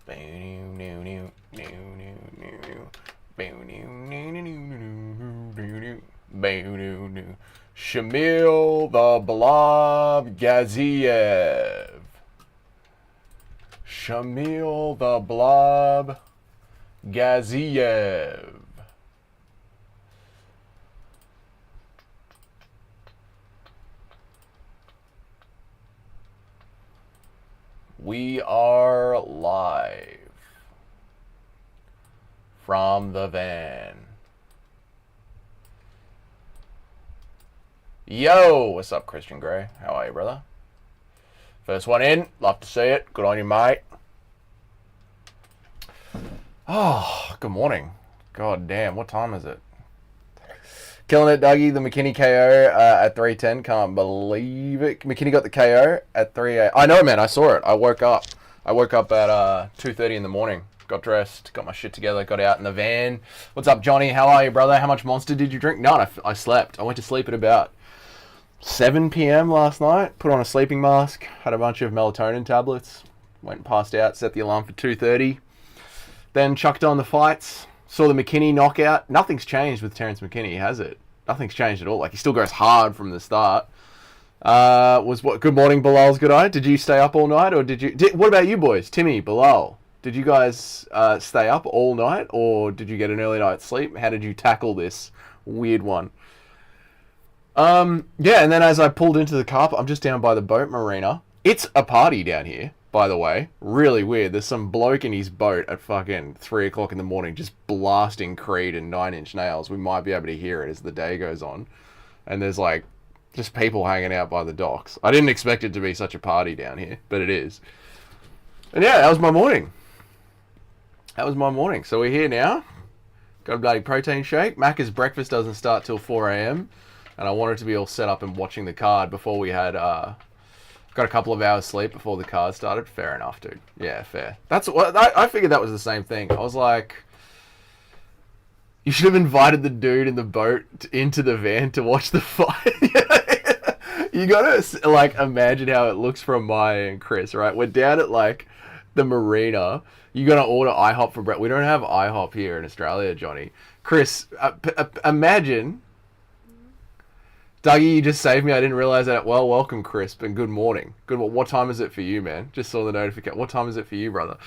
Shamil the Blob Gaziev. Shamil the Blob Gaziev. We are live from the van. Yo, what's up, Christian Gray? How are you, brother? First one in. Love to see it. Good on you, mate. Oh, good morning. God damn, what time is it? Killing it, Dougie. The McKinney KO at 3:10. Can't believe it. McKinney got the KO at 3:00. I know, man. I saw it. I woke up at 2:30 in the morning. Got dressed, got my shit together, got out in the van. What's up, Johnny? How are you, brother? How much Monster did you drink? None. I slept. I went to sleep at about 7 p.m. last night. Put on a sleeping mask. Had a bunch of melatonin tablets. Went and passed out. Set the alarm for 2:30. Then chucked on the fights. Saw the McKinney knockout. Nothing's changed with Terrence McKinney, has it? Nothing's changed at all. Like, he still goes hard from the start. Good morning, Bilal's good eye. Did you stay up all night, or what about you boys? Timmy, Bilal, did you guys stay up all night, or did you get an early night's sleep? How did you tackle this weird one? Yeah, and then as I pulled into the car, I'm just down by the boat marina. It's a party down here, by the way. Really weird. There's some bloke in his boat at fucking 3 o'clock in the morning just blasting Creed and 9 Inch Nails. We might be able to hear it as the day goes on. And there's like just people hanging out by the docks. I didn't expect it to be such a party down here, but it is. And yeah, that was my morning. So we're here now. Got a bloody protein shake. Macca's breakfast doesn't start till 4 a.m. And I wanted to be all set up and watching the card before we had... got a couple of hours sleep before the card started. Fair enough, dude. Yeah, fair. That's what I figured. That was the same thing. I was like, you should have invited the dude in the boat into the van to watch the fight. You gotta like imagine how it looks from Maya and Chris, right? We're down at like the marina. You're gonna order IHOP for breakfast. We don't have IHOP here in Australia, Johnny. Chris, imagine. Dougie, you just saved me. I didn't realize that. Well, welcome, Crisp, and good morning. What time is it for you, man? Just saw the notification. What time is it for you, brother?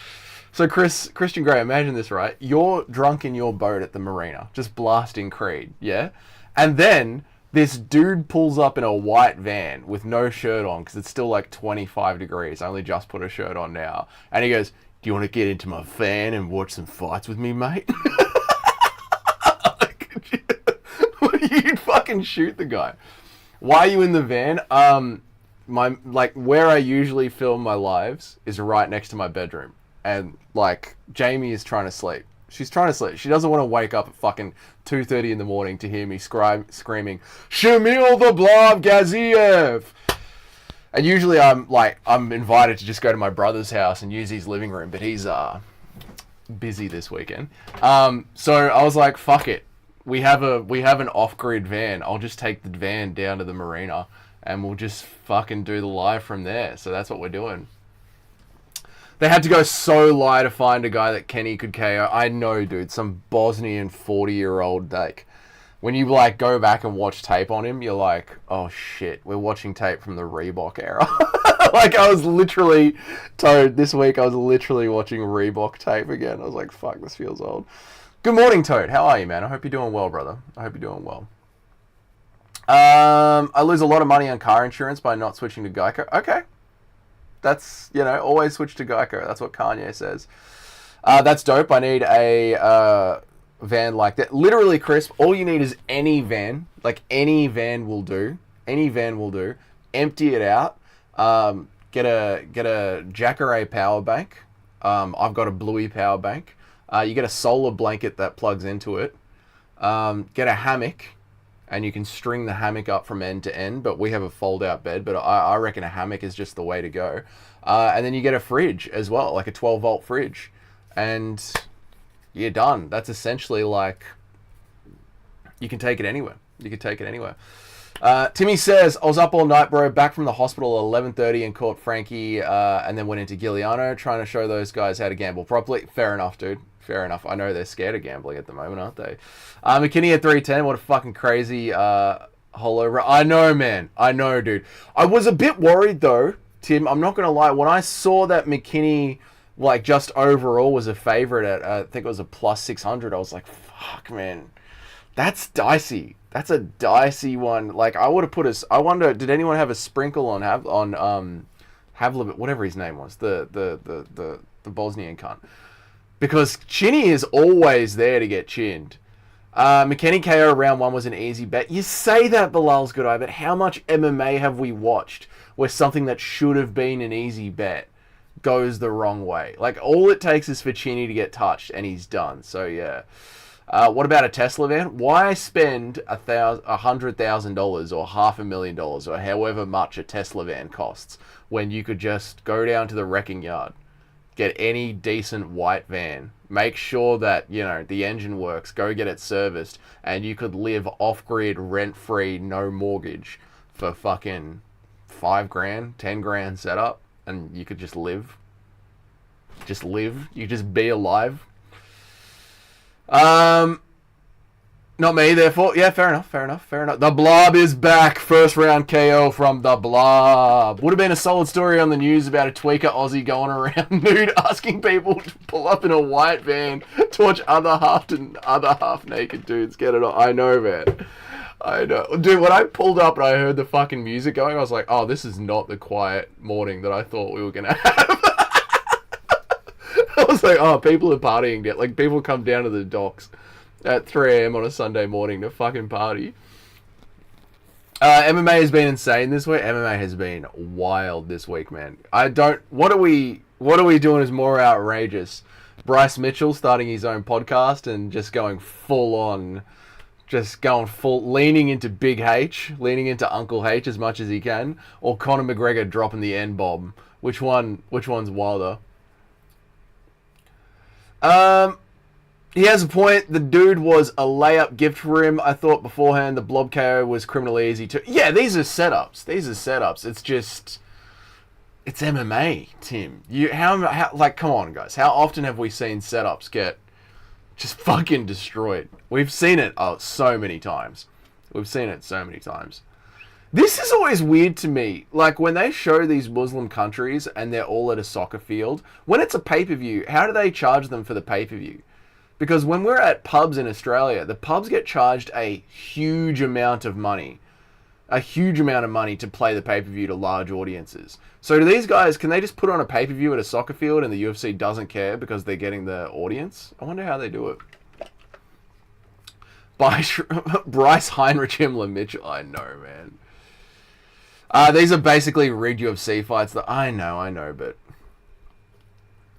So, Christian Grey, imagine this, right? You're drunk in your boat at the marina, just blasting Creed, yeah? And then this dude pulls up in a white van with no shirt on because it's still like 25 degrees. I only just put a shirt on now. And he goes, do you want to get into my van and watch some fights with me, mate? You'd fucking shoot the guy. Why are you in the van? Where I usually film my lives is right next to my bedroom, and like Jamie is trying to sleep. She's trying to sleep. She doesn't want to wake up at fucking 2:30 in the morning to hear me screaming, "Shamil the Blob Gaziev!" And usually I'm invited to just go to my brother's house and use his living room, but he's busy this weekend. So I was like, fuck it. We have an off-grid van. I'll just take the van down to the marina and we'll just fucking do the live from there. So that's what we're doing. They had to go so light to find a guy that Kenny could KO. I know, dude. Some Bosnian 40-year-old, like, when you like go back and watch tape on him, you're like, oh shit, we're watching tape from the Reebok era. Like, I was literally Toad this week. I was literally watching Reebok tape again. I was like, fuck, this feels old. Good morning, Toad. How are you, man? I hope you're doing well, brother. I hope you're doing well. I lose a lot of money on car insurance by not switching to Geico. Okay. That's, always switch to Geico. That's what Kanye says. That's dope. I need a van like that. Literally, Chris, all you need is any van. Like, any van will do. Any van will do. Empty it out. Get a Jacare power bank. I've got a Bluey power bank. You get a solar blanket that plugs into it. Get a hammock, and you can string the hammock up from end to end, but we have a fold-out bed, but I reckon a hammock is just the way to go. And then you get a fridge as well, like a 12-volt fridge, and you're done. That's essentially like, you can take it anywhere. Timmy says, I was up all night, bro, back from the hospital at 11:30 and caught Frankie and then went into Giuliano trying to show those guys how to gamble properly. Fair enough, dude. Fair enough. I know they're scared of gambling at the moment, aren't they? McKinney at 310. What a fucking crazy hollow. I know, man. I know, dude. I was a bit worried, though, Tim. I'm not going to lie. When I saw that McKinney, like, just overall was a favorite at, I think it was a plus 600, I was like, fuck, man. That's dicey. That's a dicey one. Like, I would have put I wonder, did anyone have a sprinkle on Havlivit, whatever his name was, the Bosnian cunt? Because Chinny is always there to get chinned. McKinney KO round 1 was an easy bet. You say that, Bilal's good eye, but how much MMA have we watched where something that should have been an easy bet goes the wrong way? Like, all it takes is for Chinny to get touched and he's done. So, yeah. What about a Tesla van? Why spend $100,000 or $500,000 or however much a Tesla van costs when you could just go down to the wrecking yard, get any decent white van, make sure that, you know, the engine works, go get it serviced, and you could live off-grid, rent-free, no mortgage for fucking $5,000, $10,000 setup, and you could just live. Just live. You just be alive. Not me, therefore. Yeah, fair enough. The Blob is back. First round KO from the Blob. Would have been a solid story on the news about a tweaker Aussie going around nude asking people to pull up in a white van to watch other half naked dudes get it on. I know, man. I know. Dude, when I pulled up and I heard the fucking music going, I was like, oh, this is not the quiet morning that I thought we were going to have. I was like, oh, people are partying. Like, people come down to the docks at 3 a.m. on a Sunday morning to fucking party. MMA has been insane this week. MMA has been wild this week, man. What are we doing is more outrageous? Bryce Mitchell starting his own podcast and just going full on, leaning into Big H, leaning into Uncle H as much as he can, or Conor McGregor dropping the N-bomb. Which one's wilder? He has a point. The dude was a layup gift for him. I thought beforehand the Blob KO was criminally easy too. Yeah, these are setups. It's just, it's MMA, Tim. How like, come on, guys. How often have we seen setups get just fucking destroyed? We've seen it so many times. This is always weird to me. Like, when they show these Muslim countries and they're all at a soccer field, when it's a pay-per-view, how do they charge them for the pay-per-view? Because when we're at pubs in Australia, the pubs get charged a huge amount of money. To play the pay-per-view to large audiences. So do these guys, can they just put on a pay-per-view at a soccer field and the UFC doesn't care because they're getting the audience? I wonder how they do it. Bryce Heinrich Himmler Mitchell. I know, man. These are basically rigged UFC fights. I know, but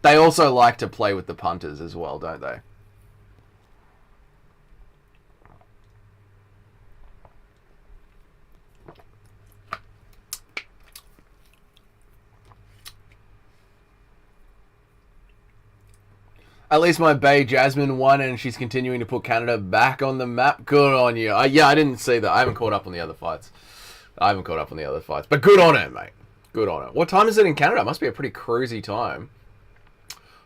they also like to play with the punters as well, don't they? At least my bae Jasmine won, and she's continuing to put Canada back on the map. Good on you. Yeah, I didn't see that. I haven't caught up on the other fights. But good on her, mate. Good on her. What time is it in Canada? It must be a pretty cruisy time.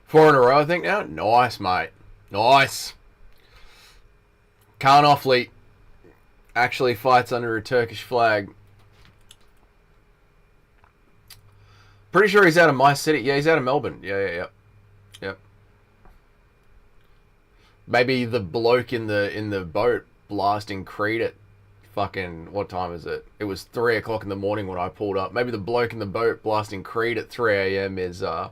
4 in a row, I think, now. Nice, mate. Nice. Khan Offley actually fights under a Turkish flag. Pretty sure he's out of my city. Yeah, he's out of Melbourne. Yeah. Yep. Maybe the bloke in the boat blasting Creed at fucking, what time is it? It was 3 o'clock in the morning when I pulled up. Maybe the bloke in the boat blasting Creed at 3 a.m. is a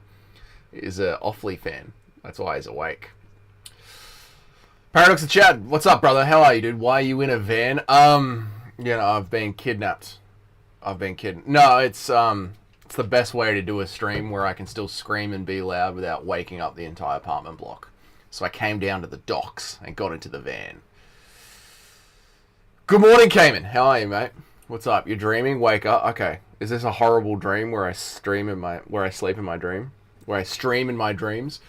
Offley fan. That's why he's awake. Paradox of Chad, what's up, brother? How are you, dude? Why are you in a van? I've been kidnapped. No, it's the best way to do a stream where I can still scream and be loud without waking up the entire apartment block. So I came down to the docks and got into the van. Good morning, Cayman. How are you, mate? What's up? You're dreaming? Wake up. Okay. Is this a horrible dream where I sleep in my dream? Where I stream in my dreams?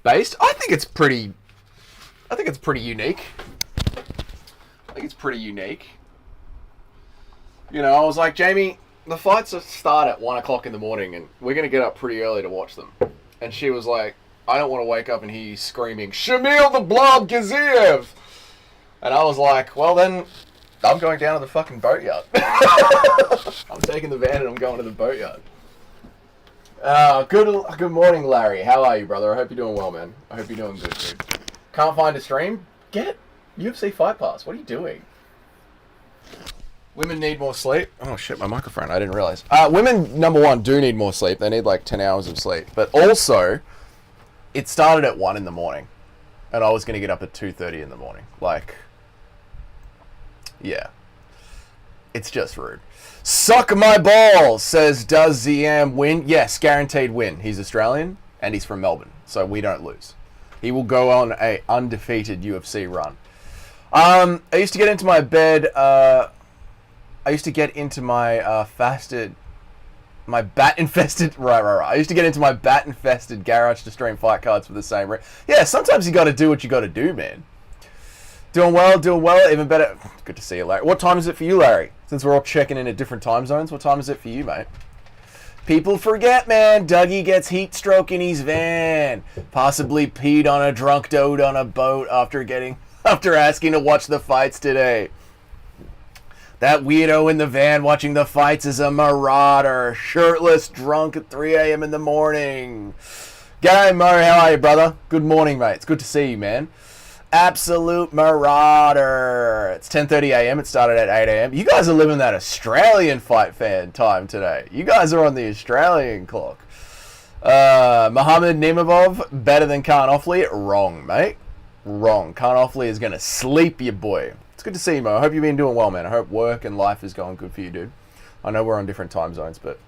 Based? I think it's pretty unique. You know, I was like, Jamie, the fights start at 1 o'clock in the morning and we're going to get up pretty early to watch them. And she was like, I don't want to wake up and hear you screaming, Shamil the Blob Gaziev! And I was like, well then, I'm going down to the fucking boatyard. I'm taking the van and I'm going to the boatyard. Good morning, Larry. How are you, brother? I hope you're doing well, man. I hope you're doing good, dude. Can't find a stream? Get UFC Fight Pass. What are you doing? Women need more sleep. Oh shit, my microphone. I didn't realize. Women, number one, do need more sleep. They need like 10 hours of sleep. But also, it started at 1 in the morning. And I was going to get up at 2:30 in the morning. Like, yeah. It's just rude. Suck my balls, says, does Ziam win? Yes, guaranteed win. He's Australian and he's from Melbourne. So we don't lose. He will go on a undefeated UFC run. I used to get into my bed... I used to get into my bat-infested... Right. I used to get into my bat-infested garage to stream fight cards for the same reason. Yeah, sometimes you got to do what you got to do, man. Doing well, even better. Good to see you, Larry. What time is it for you, Larry? Since we're all checking in at different time zones, what time is it for you, mate? People forget, man. Dougie gets heat stroke in his van. Possibly peed on a drunk dude on a boat after asking to watch the fights today. That weirdo in the van watching the fights is a marauder. Shirtless, drunk at 3 a.m. in the morning. G'day, Mo. How are you, brother? Good morning, mate. It's good to see you, man. Absolute marauder. It's 10:30 a.m. It started at 8 a.m. You guys are living that Australian fight fan time today. You guys are on the Australian clock. Muhammad Imavov, better than Khan Offley? Wrong, mate. Wrong. Khan Offley is going to sleep you, boy. It's good to see you, Mo. I hope you've been doing well, man. I hope work and life is going good for you, dude. I know we're on different time zones, but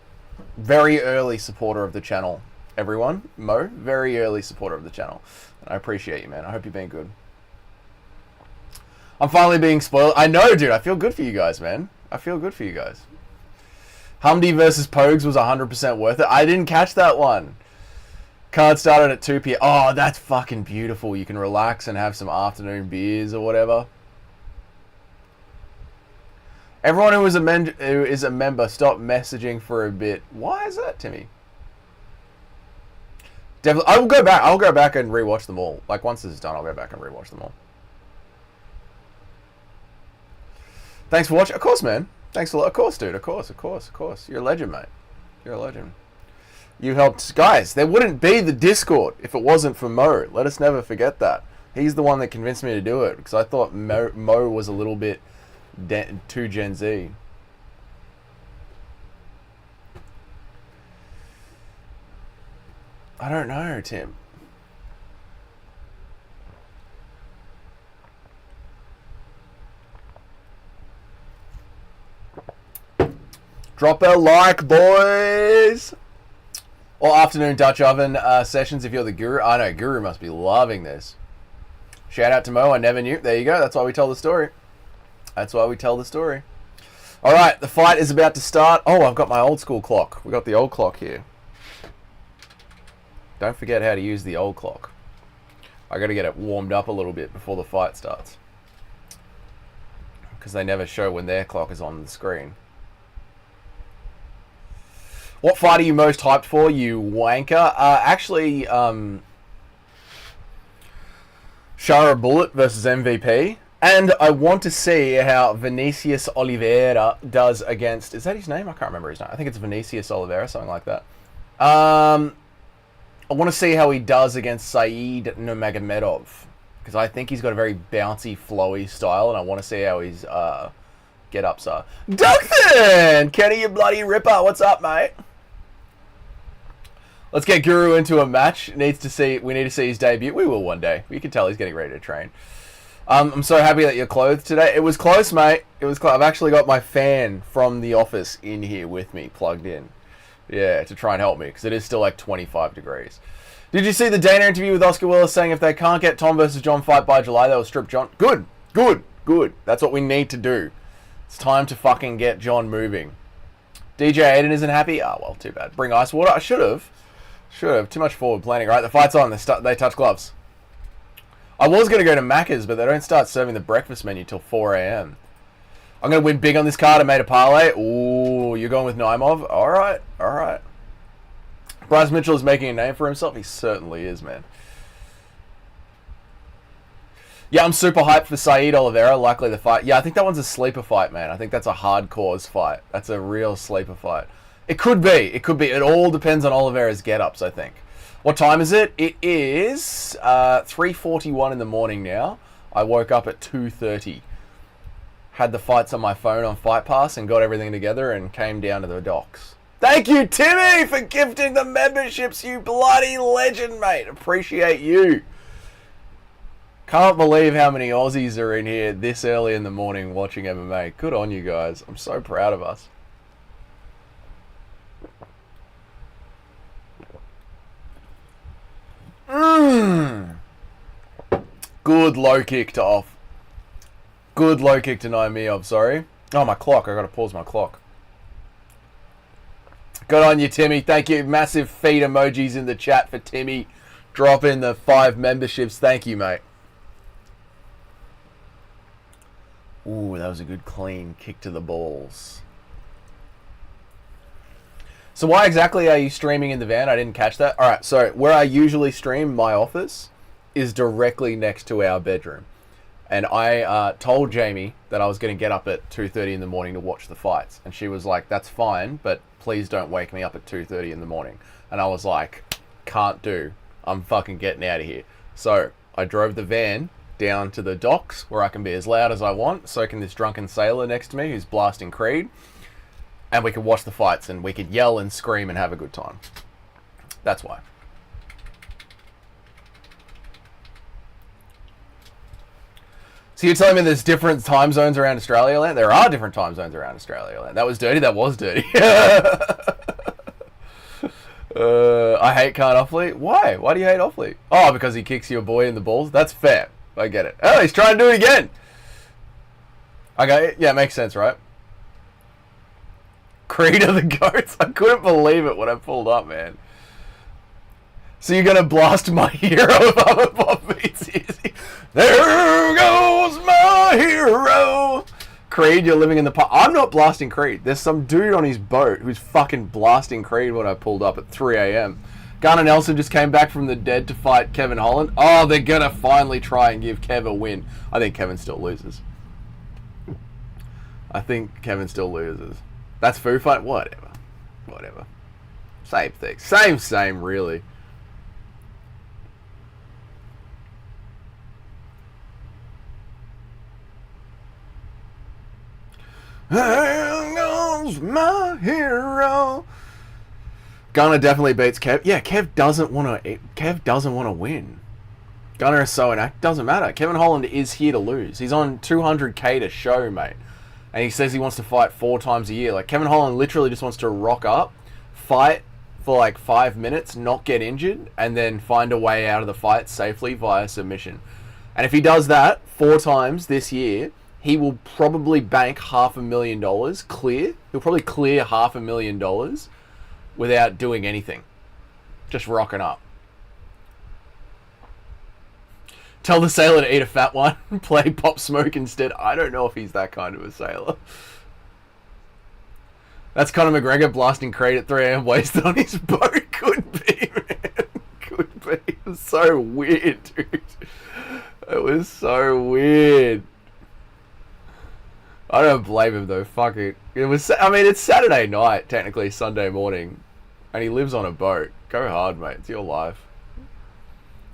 very early supporter of the channel, everyone. Mo, very early supporter of the channel. And I appreciate you, man. I hope you've been good. I'm finally being spoiled. I know, dude. I feel good for you guys, man. I feel good for you guys. Humdy versus Pogues was 100% worth it. I didn't catch that one. Card started at 2 p.m. Oh, that's fucking beautiful. You can relax and have some afternoon beers or whatever. Everyone who is a member, stop messaging for a bit. Why is that, Timmy? Definitely, I will go back. I'll go back and rewatch them all. Like once this is done, I'll go back and rewatch them all. Thanks for watching. Of course, man. Thanks a lot. Of course, dude. Of course. You're a legend, mate. You're a legend. You helped, guys. There wouldn't be the Discord if it wasn't for Mo. Let us never forget that. He's the one that convinced me to do it because I thought Mo was a little bit too Gen Z. I don't know, Tim. Drop a like, boys. Or afternoon Dutch oven sessions if you're the guru. I know, Guru must be loving this. Shout out to Mo, I never knew. There you go, that's why we tell the story. That's why we tell the story. Alright, the fight is about to start. Oh, I've got my old school clock. We got the old clock here. Don't forget how to use the old clock. I got to get it warmed up a little bit before the fight starts. Because they never show when their clock is on the screen. What fight are you most hyped for, you wanker? Actually, Shara Bullet versus MVP. And I want to see how Vinicius Oliveira does against... Is that his name? I can't remember his name. I think it's Vinicius Oliveira, something like that. I want to see how he does against Saeed Nurmagomedov. Because I think he's got a very bouncy, flowy style. And I want to see how his get-ups are. Duckton! Kenny, you bloody ripper. What's up, mate? Let's get Guru into a match. We need to see his debut. We will one day. You can tell he's getting ready to train. I'm so happy that you're clothed today. It was close, mate. It was close. I've actually got my fan from the office in here with me, plugged in. Yeah, to try and help me, because it is still like 25 degrees. Did you see the Dana interview with Oscar Willis saying if they can't get Tom versus John fight by July, they'll strip John? Good. That's what we need to do. It's time to fucking get John moving. DJ Aiden isn't happy? Ah, well, too bad. Bring ice water? I should have. Too much forward planning. Right, the fight's on. They touch gloves. I was going to go to Macca's, but they don't start serving the breakfast menu till 4 a.m. I'm going to win big on this card. I made a parlay. Ooh, you're going with Imavov? All right, all right. Bryce Mitchell is making a name for himself. He certainly is, man. Yeah, I'm super hyped for Saeed Oliveira, likely the fight. Yeah, I think that one's a sleeper fight, man. I think that's a hardcore fight. That's a real sleeper fight. It could be. It could be. It all depends on Oliveira's get-ups, I think. What time is it? It is 3:41 in the morning now. I woke up at 2:30. Had the fights on my phone on Fight Pass and got everything together and came down to the docks. Thank you, Timmy, for gifting the memberships, you bloody legend, mate. Appreciate you. Can't believe how many Aussies are in here this early in the morning watching MMA. Good on you guys. I'm so proud of us. Good low kick to off. Good low kick to Naimiyov, sorry. Oh, my clock. I gotta pause my clock. Good on you, Timmy. Thank you. Massive feet emojis in the chat for Timmy. Drop in the 5 memberships. Thank you, mate. Ooh, that was a good clean kick to the balls. So why exactly are you streaming in the van? I didn't catch that. All right, so where I usually stream, my office, is directly next to our bedroom. And I told Jamie that I was going to get up at 2:30 in the morning to watch the fights. And she was like, that's fine, but please don't wake me up at 2:30 in the morning. And I was like, can't do. I'm fucking getting out of here. So I drove the van down to the docks where I can be as loud as I want, so can this drunken sailor next to me who's blasting Creed. And we could watch the fights and we could yell and scream and have a good time. That's why. So you're telling me there's different time zones around Australia land? There are different time zones around Australia land. That was dirty. That was dirty. I hate Khan Offley. Why? Why do you hate Offley? Oh, because he kicks your boy in the balls? That's fair. I get it. Oh, he's trying to do it again. Okay, yeah, makes sense, right? Creed of the Goats. I couldn't believe it when I pulled up, man. So you're going to blast my hero if Imavov beats easy. There goes my hero. Creed, you're living in the pub. I'm not blasting Creed. There's some dude on his boat who's fucking blasting Creed when I pulled up at 3 a.m. Gunnar Nelson just came back from the dead to fight Kevin Holland. Oh, they're going to finally try and give Kev a win. I think Kevin still loses. I think Kevin still loses. That's Foo Fight? Whatever. Whatever. Same thing. Same, really. There goes my hero. Gunnar definitely beats Kev. Yeah, Kev doesn't want to win. Gunnar is so inact. Doesn't matter. Kevin Holland is here to lose. He's on 200k to show, mate. And he says he wants to fight 4 times a year. Like, Kevin Holland literally just wants to rock up, fight for like 5 minutes, not get injured, and then find a way out of the fight safely via submission. And if he does that 4 times this year, he will probably bank $500,000 clear. He'll probably clear $500,000 without doing anything. Just rocking up. Tell the sailor to eat a fat one. Play Pop Smoke instead. I don't know if he's that kind of a sailor. That's Conor McGregor blasting Creed at 3 a.m. wasted on his boat. Could be, man. Could be. It was so weird, dude. It was so weird. I don't blame him, though. Fuck it. I mean, it's Saturday night, technically Sunday morning. And he lives on a boat. Go hard, mate. It's your life.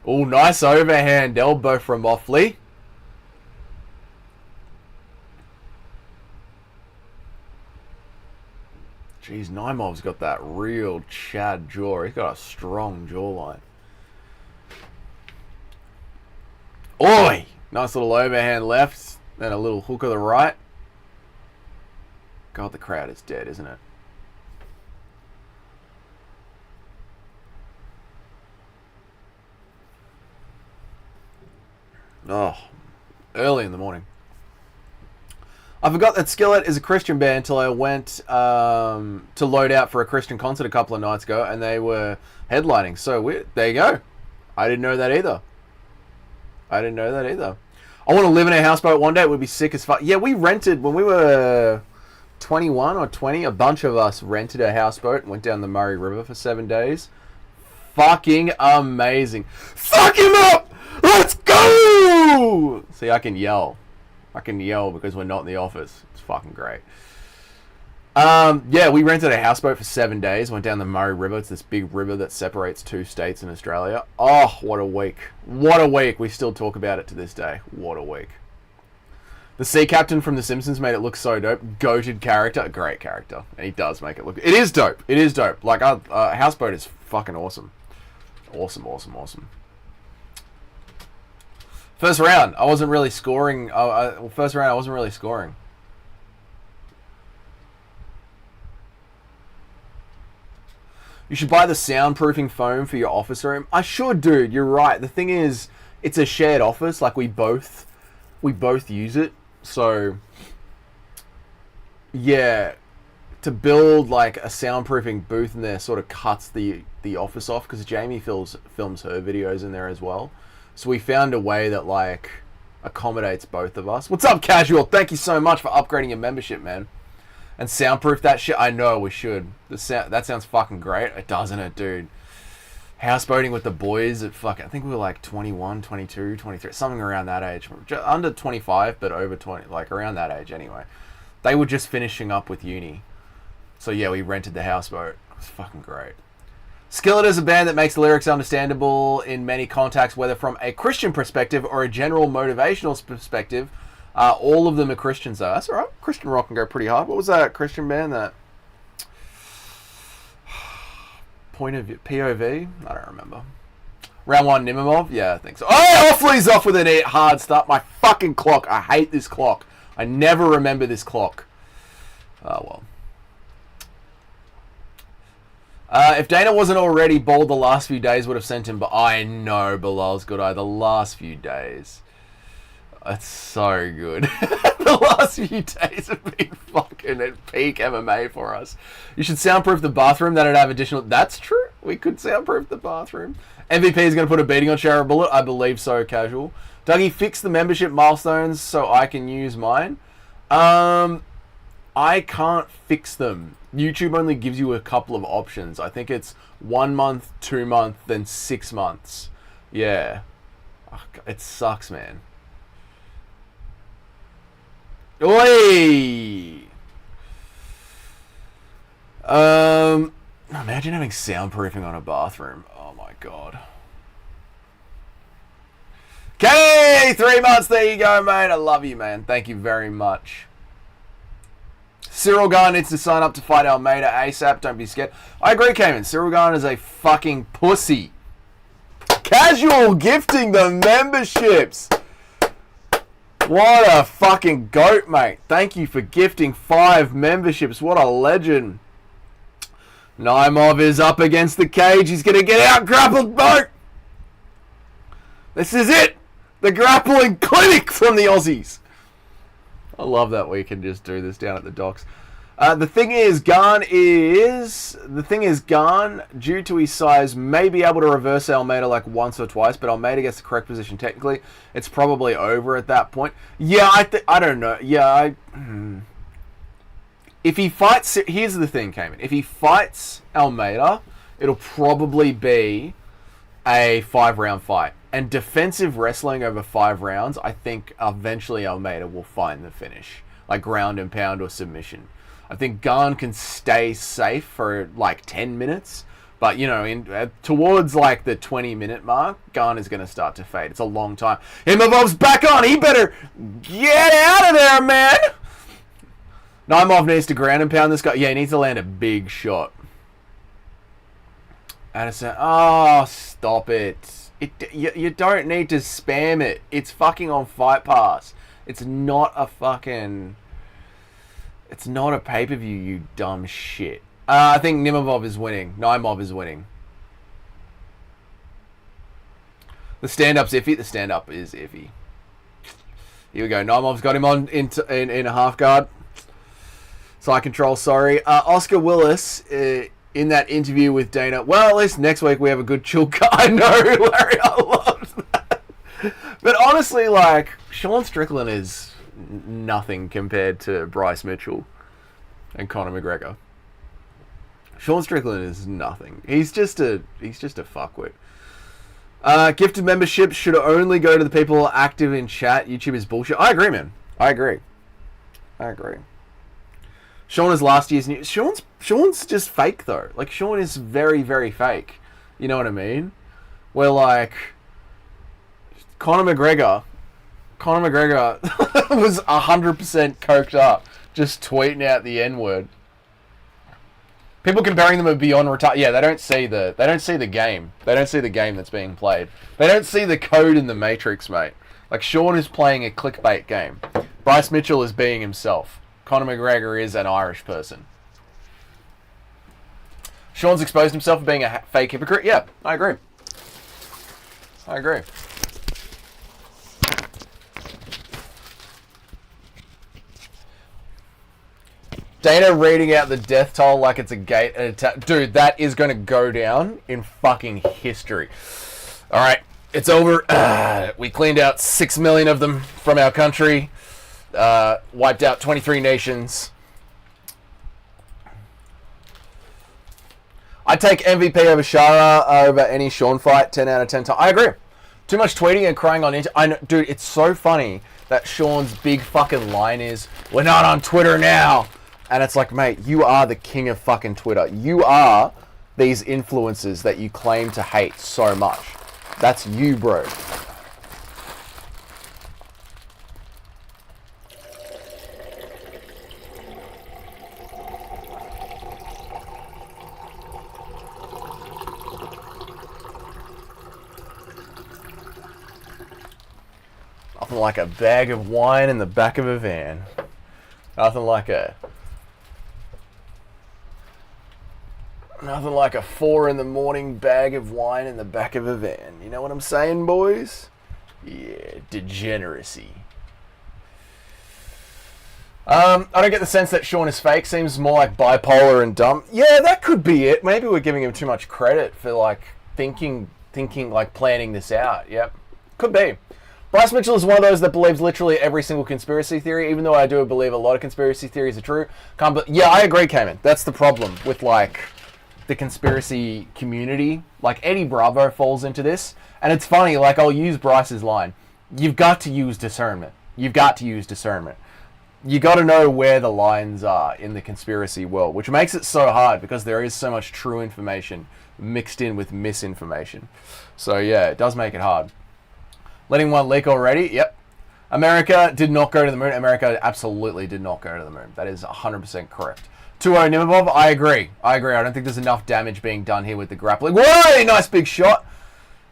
Oh, nice overhand elbow from Offley. Jeez, Naimov's got that real Chad jaw. He's got a strong jawline. Oi! Nice little overhand left. Then a little hook of the right. God, the crowd is dead, isn't it? Oh, early in the morning. I forgot that Skillet is a Christian band until I went to load out for a Christian concert a couple of nights ago, and they were headlining. So weird. There you go. I didn't know that either. I want to live in a houseboat one day. It would be sick as fuck. Yeah, we rented when we were 21 or 20. A bunch of us rented a houseboat and went down the Murray River for 7 days. Fucking amazing. Fuck him up! Let's go! See, I can yell. I can yell because we're not in the office. It's fucking great. Yeah, we rented a houseboat for 7 days. Went down the Murray River. It's this big river that separates 2 states in Australia. Oh, what a week. What a week. We still talk about it to this day. What a week. The sea captain from The Simpsons made it look so dope. Goated character. Great character. And he does make it look... It is dope. It is dope. Like, houseboat is fucking awesome. Awesome, awesome, awesome. First round, I wasn't really scoring. First round, I wasn't really scoring. You should buy the soundproofing foam for your office room. I should, dude. You're right. The thing is, it's a shared office. Like, we both use it. So, yeah, to build like a soundproofing booth in there sort of cuts the office off, because Jamie films her videos in there as well. So we found a way that like accommodates both of us. What's up, Casual? Thank you so much for upgrading your membership, man. And soundproof that shit. I know we should. That sounds fucking great. It doesn't it, dude? Houseboating with the boys at fucking, I think we were like 21, 22, 23, something around that age. Under 25, but over 20, like around that age anyway. They were just finishing up with uni. So yeah, we rented the houseboat. It was fucking great. Skillet is a band that makes the lyrics understandable in many contexts, whether from a Christian perspective or a general motivational perspective. All of them are Christians, though. That's alright. Christian rock can go pretty hard. What was that Christian band that... Point of view... POV? I don't remember. Round 1, Imavov? Yeah, I think so. Oh, Offley's off with an hard start. My fucking clock. I hate this clock. I never remember this clock. Oh, well. If Dana wasn't already bald the last few days, would have sent him, but I know Bilal's good eye. The last few days. It's so good. The last few days have been fucking at peak MMA for us. You should soundproof the bathroom. That'd have additional... That's true. We could soundproof the bathroom. MVP is going to put a beating on Shara Bullet. I believe so, Casual. Dougie, fix the membership milestones so I can use mine. I can't fix them. YouTube only gives you a couple of options. I think it's 1 month, 2 months, then 6 months. Yeah. It sucks, man. Oi! Imagine having soundproofing on a bathroom. Oh my god. Okay, 3 months. There you go, mate. I love you, man. Thank you very much. Cyril Garn needs to sign up to fight Almeida ASAP. Don't be scared. I agree, Cayman. Cyril Garn is a fucking pussy. Casual gifting the memberships. What a fucking goat, mate. Thank you for gifting 5 memberships. What a legend. Naimov is up against the cage. He's going to get out grappled, boat. This is it. The grappling clinic from the Aussies. I love that we can just do this down at the docks. The thing is, Garn, due to his size, may be able to reverse Almeida like once or twice, but Almeida gets the correct position technically. It's probably over at that point. Yeah, I don't know. Yeah, if he fights... Here's the thing, Cayman. If he fights Almeida, it'll probably be a 5-round fight. And defensive wrestling over 5 rounds, I think eventually Almeida will find the finish. Like ground and pound or submission. I think Garn can stay safe for like 10 minutes. But, you know, towards like the 20-minute mark, Garn is going to start to fade. It's a long time. Imavov's back on. He better get out of there, man. Naimov needs to ground and pound this guy. Yeah, he needs to land a big shot. Adesanya. Oh, stop it. You don't need to spam it. It's fucking on Fight Pass. It's not a fucking... It's not a pay-per-view, you dumb shit. I think Naimov is winning. The stand-up's iffy. The stand-up is iffy. Here we go. Naimov's got him on in a half guard. Side control, sorry. Oscar Willis... in that interview with Dana, well, at least next week we have a good chill cut. I know, Larry, I love that. But honestly, like, Sean Strickland is nothing compared to Bryce Mitchell and Conor McGregor. Sean Strickland is nothing. He's just a fuckwit. Gifted memberships should only go to the people active in chat. YouTube is bullshit. I agree, man. I agree. Sean is last year's new. Sean's just fake though. Like Sean is very, very fake. You know what I mean? Where like Conor McGregor was 100% coked up, just tweeting out the N-word. People comparing them are beyond retard. Yeah, they don't see the game. They don't see the game that's being played. They don't see the code in the Matrix, mate. Like Sean is playing a clickbait game. Bryce Mitchell is being himself. Conor McGregor is an Irish person. Sean's exposed himself for being a fake hypocrite. Yeah, I agree. Dana reading out the death toll like it's a gate attack. Dude, that is going to go down in fucking history. Alright, it's over. We cleaned out 6 million of them from our country. Wiped out 23 nations. I'd take MVP over Shara over any Sean fight, 10 out of 10 times. I agree. Too much tweeting and crying on I know, dude, it's so funny that Sean's big fucking line is, we're not on Twitter now. And it's like, mate, you are the king of fucking Twitter. You are these influencers that you claim to hate so much. That's you, bro. Nothing like a bag of wine in the back of a van. Nothing like a 4 a.m. bag of wine in the back of a van. You know what I'm saying, boys? Yeah, degeneracy. I don't get the sense that Sean is fake. Seems more like bipolar and dumb. Yeah, that could be it. Maybe we're giving him too much credit for like thinking like planning this out. Yep, could be. Bryce Mitchell is one of those that believes literally every single conspiracy theory, even though I do believe a lot of conspiracy theories are true. Yeah, I agree, Cayman. That's the problem with like the conspiracy community. Like Eddie Bravo falls into this, and it's funny. Like I'll use Bryce's line: "You've got to use discernment. You've got to use discernment. You got to know where the lines are in the conspiracy world," which makes it so hard because there is so much true information mixed in with misinformation. So yeah, it does make it hard. Letting one leak already? Yep. America did not go to the moon. America absolutely did not go to the moon. That is 100% correct. 2-0 Imavov, I agree. I don't think there's enough damage being done here with the grappling. Whoa! Nice big shot.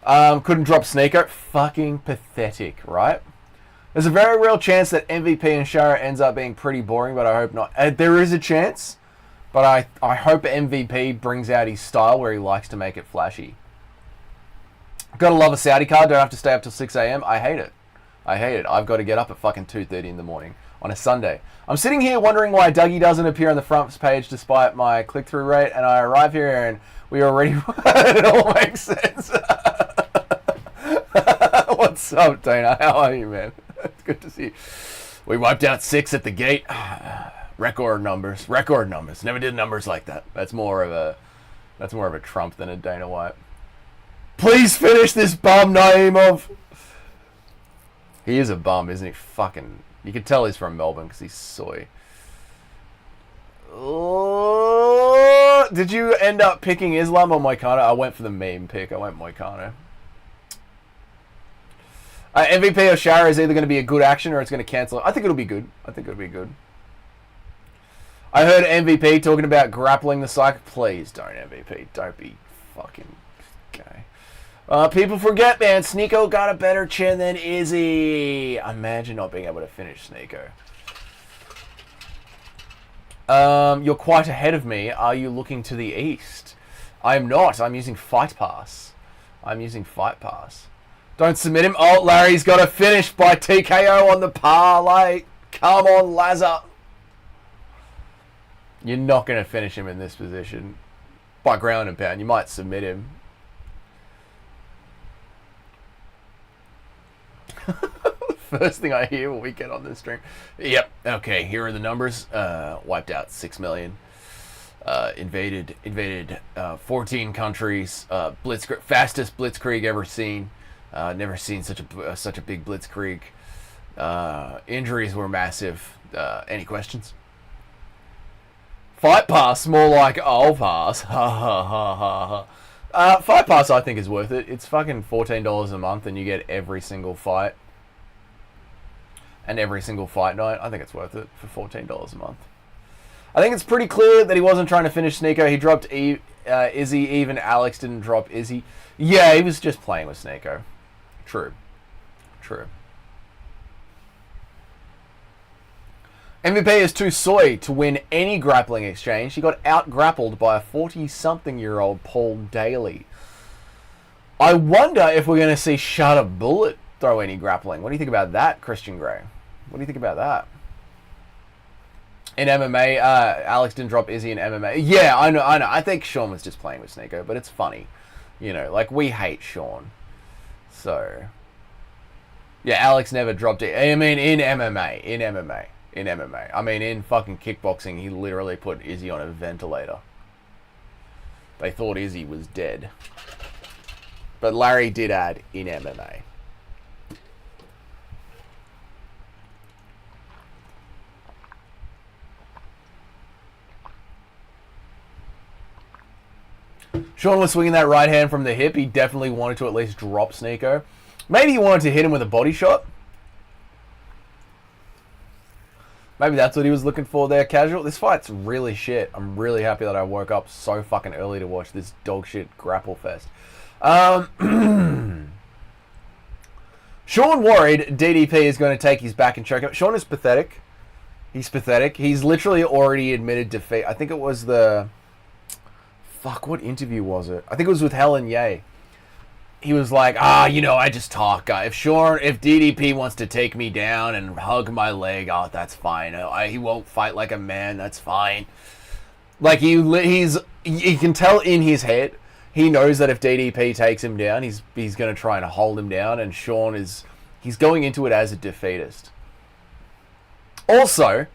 Couldn't drop Sneeko. Fucking pathetic, right? There's a very real chance that MVP and Shara ends up being pretty boring, but I hope not. There is a chance, but I hope MVP brings out his style where he likes to make it flashy. Gotta love a Saudi card. Don't have to stay up till 6 a.m. I hate it. I've got to get up at fucking 2:30 in the morning on a Sunday. I'm sitting here wondering why Dougie doesn't appear on the front page despite my click-through rate, and I arrive here and we already... It all makes sense. What's up, Dana? How are you, man? It's good to see you. We wiped out 6 at the gate. Record numbers. Never did numbers like that. That's more of a Trump than a Dana White. Please finish this bum, Naimov. He is a bum, isn't he? Fucking... You can tell he's from Melbourne because he's soy. Oh, did you end up picking Islam or Moicano? I went for the meme pick. I went Moicano. MVP or Shara is either going to be a good action or it's going to cancel. I think it'll be good. I heard MVP talking about grappling the psych. Please don't, MVP. Don't be fucking gay. People forget, man. Sneeko got a better chin than Izzy. Imagine not being able to finish Sneeko. You're quite ahead of me. Are you looking to the east? I am not. I'm using Fight Pass. Don't submit him. Oh, Larry's got a finish by TKO on the parlay. Come on, Lazar. You're not going to finish him in this position. By ground and pound. You might submit him. first thing I hear when we get on this stream. Yep. Okay. Here are the numbers. Wiped out 6 million. Invaded 14 countries. Fastest blitzkrieg ever seen. Never seen such a big blitzkrieg. Injuries were massive. Any questions? Fight Pass, more like I'll pass. Ha ha ha ha ha. Fight Pass, I think, is worth it. It's fucking $14 a month, and you get every single fight and every single fight night. I think it's worth it for $14 a month. I think it's pretty clear that he wasn't trying to finish Sneeko. He dropped Izzy. Even Alex didn't drop Izzy. Yeah, he was just playing with Sneeko. True. MVP is too soy to win any grappling exchange. He got out-grappled by a 40-something-year-old Paul Daly. I wonder if we're going to see Shutter Bullet throw any grappling. What do you think about that, Christian Grey? What do you think about that? In MMA, Alex didn't drop Izzy in MMA. Yeah, I know. I think Sean was just playing with Sneeko, but it's funny. You know, like, we hate Sean. So, yeah, Alex never dropped it. I mean, in MMA. I mean, in fucking kickboxing, he literally put Izzy on a ventilator. They thought Izzy was dead. But Larry did add in MMA. Sean was swinging that right hand from the hip. He definitely wanted to at least drop Sneeko. Maybe he wanted to hit him with a body shot. Maybe that's what he was looking for there, casual. This fight's really shit. I'm really happy that I woke up so fucking early to watch this dog shit grapple fest. Sean worried DDP is going to take his back and choke him. Sean is pathetic. He's pathetic. He's literally already admitted defeat. I think it was the... Fuck, what interview was it? I think it was with Helen Ye. He was like, I just talk. If DDP wants to take me down and hug my leg, that's fine. He won't fight like a man, that's fine. Like, he can tell in his head, he knows that if DDP takes him down, he's going to try and hold him down, and he's going into it as a defeatist. Also,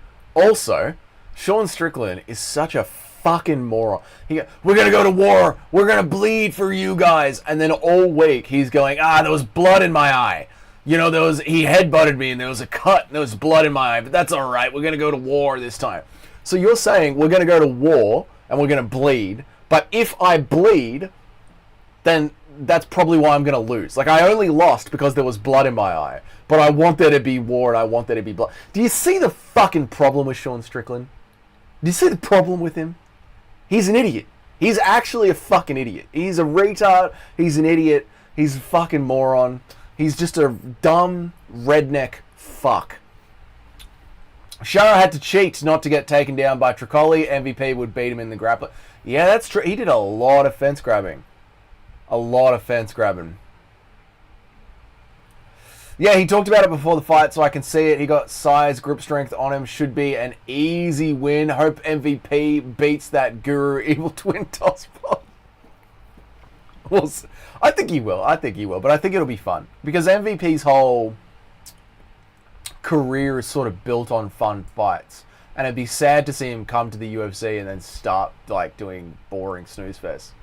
Sean Strickland is such a fucking moron. We're gonna go to war. We're gonna bleed for you guys. And then all week he's going, there was blood in my eye. You know, he headbutted me and there was a cut and there was blood in my eye. But that's all right. We're gonna go to war this time. So you're saying we're gonna go to war and we're gonna bleed. But if I bleed, then that's probably why I'm gonna lose. Like, I only lost because there was blood in my eye. But I want there to be war and I want there to be blood. Do you see the fucking problem with Sean Strickland? Do you see the problem with him? He's an idiot. He's actually a fucking idiot. He's a retard. He's an idiot. He's a fucking moron. He's just a dumb redneck fuck. Shara had to cheat not to get taken down by Tricoli. MVP would beat him in the grappling. Yeah, that's true. He did a lot of fence grabbing. Yeah, he talked about it before the fight, so I can see it. He got size, grip strength on him. Should be an easy win. Hope MVP beats that Guru Evil Twin toss ball. I think he will. But I think it'll be fun. Because MVP's whole career is sort of built on fun fights. And it'd be sad to see him come to the UFC and then start like doing boring snooze fest.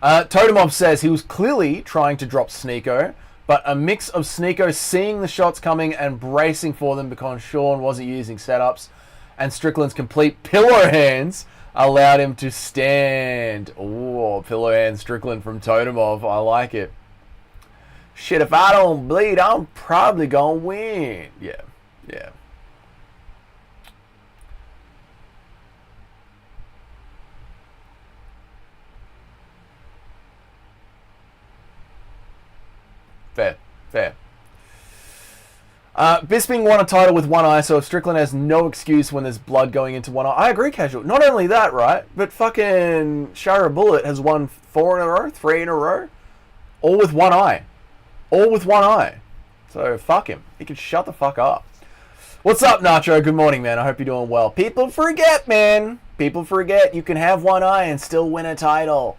Totemov says he was clearly trying to drop Sneeko, but a mix of Sneeko seeing the shots coming and bracing for them because Sean wasn't using setups, and Strickland's complete pillow hands allowed him to stand. Oh, pillow hand Strickland from Totemov. I like it. Shit, if I don't bleed, I'm probably gonna win. Yeah. Fair. Bisping won a title with one eye, so Strickland has no excuse when there's blood going into one eye. I agree, casual. Not only that, right, but fucking Shara Bullet has won 4 in a row, 3 in a row, all with one eye. So fuck him. He can shut the fuck up. What's up, Nacho? Good morning, man. I hope you're doing well. People forget, man. People forget you can have one eye and still win a title.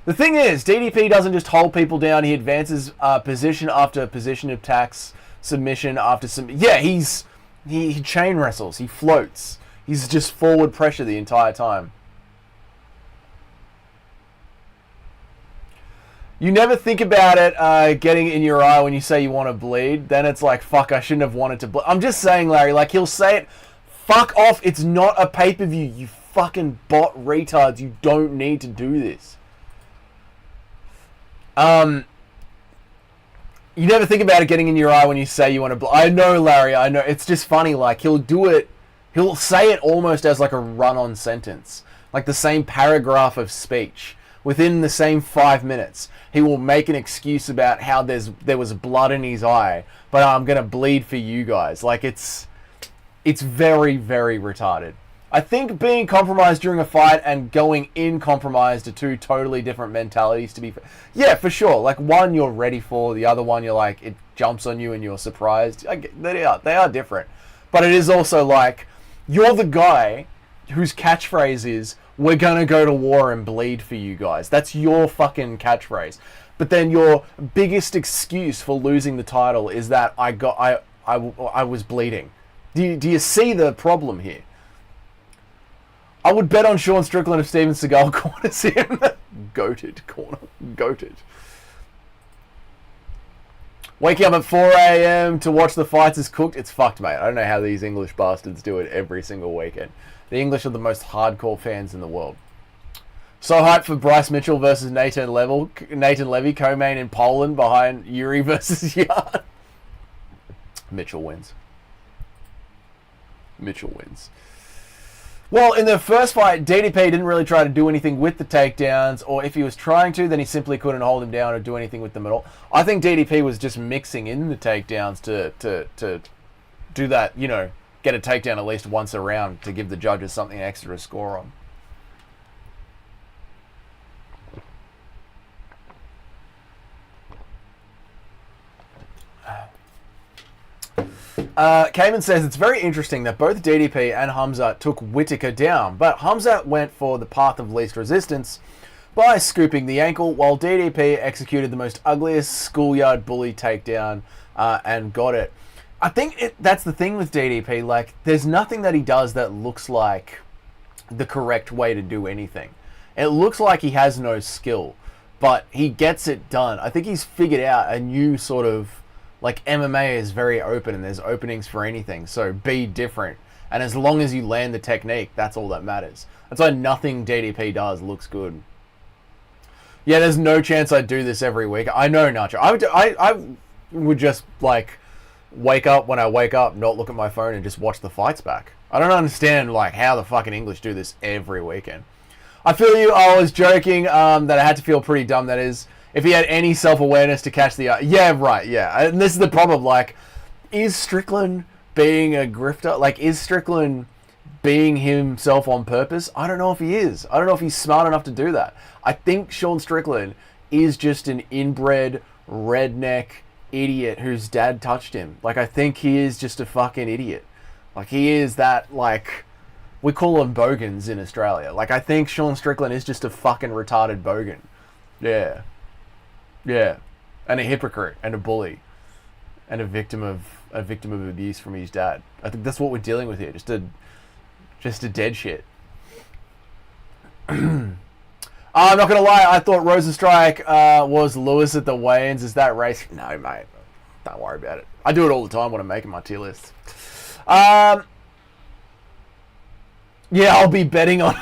The thing is, DDP doesn't just hold people down. He advances position after position, attacks, submission after submission. Yeah, he chain wrestles. He floats. He's just forward pressure the entire time. You never think about it getting in your eye when you say you want to bleed. Then it's like, fuck, I shouldn't have wanted to bleed. I'm just saying, Larry, like, he'll say it, fuck off, it's not a pay-per-view, you fucking bot retards. You don't need to do this. You never think about it getting in your eye when you say you want to bleed. I know, Larry, I know. It's just funny, like, he'll do it, he'll say it almost as like a run-on sentence. Like the same paragraph of speech. Within the same 5 minutes, he will make an excuse about how there was blood in his eye, but I'm going to bleed for you guys. Like, it's very, very retarded. I think being compromised during a fight and going in compromised are two totally different mentalities to be... Yeah, for sure. Like, one you're ready for, the other one you're like, it jumps on you and you're surprised. They are different. But it is also like, you're the guy whose catchphrase is, we're going to go to war and bleed for you guys. That's your fucking catchphrase. But then your biggest excuse for losing the title is that I was bleeding. Do you see the problem here? I would bet on Sean Strickland if Steven Seagal corners him. Goated corner. Goated. Waking up at 4 a.m. to watch the fights is cooked. It's fucked, mate. I don't know how these English bastards do it every single weekend. The English are the most hardcore fans in the world. So hyped for Bryce Mitchell versus Nathan Levy, co-main in Poland behind Yuri versus Yarn. Mitchell wins. Mitchell wins. Well, in the first fight, DDP didn't really try to do anything with the takedowns, or if he was trying to, then he simply couldn't hold him down or do anything with them at all. I think DDP was just mixing in the takedowns to do that, you know, get a takedown at least once a round to give the judges something extra to score on. Cayman says it's very interesting that both DDP and Hamzat took Whittaker down, but Hamzat went for the path of least resistance by scooping the ankle, while DDP executed the most ugliest schoolyard bully takedown and got it. I think that's the thing with DDP, like, there's nothing that he does that looks like the correct way to do anything. It looks like he has no skill, but he gets it done. I think he's figured out a new sort of, like, MMA is very open and there's openings for anything, so be different. And as long as you land the technique, that's all that matters. That's why nothing DDP does looks good. Yeah, there's no chance I'd do this every week. I know, Nacho. I would just, like, wake up when I wake up, not look at my phone and just watch the fights back. I don't understand, like, how the fucking English do this every weekend. I feel you. I was joking that I had to feel pretty dumb, that is. If he had any self-awareness to catch the... yeah, right, yeah. And this is the problem, like, is Strickland being a grifter? Like, is Strickland being himself on purpose? I don't know if he is. I don't know if he's smart enough to do that. I think Sean Strickland is just an inbred, redneck idiot whose dad touched him. Like, I think he is just a fucking idiot. Like, he is that, like... We call them bogans in Australia. Like, I think Sean Strickland is just a fucking retarded bogan. Yeah. Yeah, and a hypocrite, and a bully, and a victim of abuse from his dad. I think that's what we're dealing with here. Just a dead shit. I'm not gonna lie. I thought Rosenstrike was Lewis at the weigh-ins. Is that race? No, mate. Don't worry about it. I do it all the time when I'm making my tier list. Yeah, I'll be betting on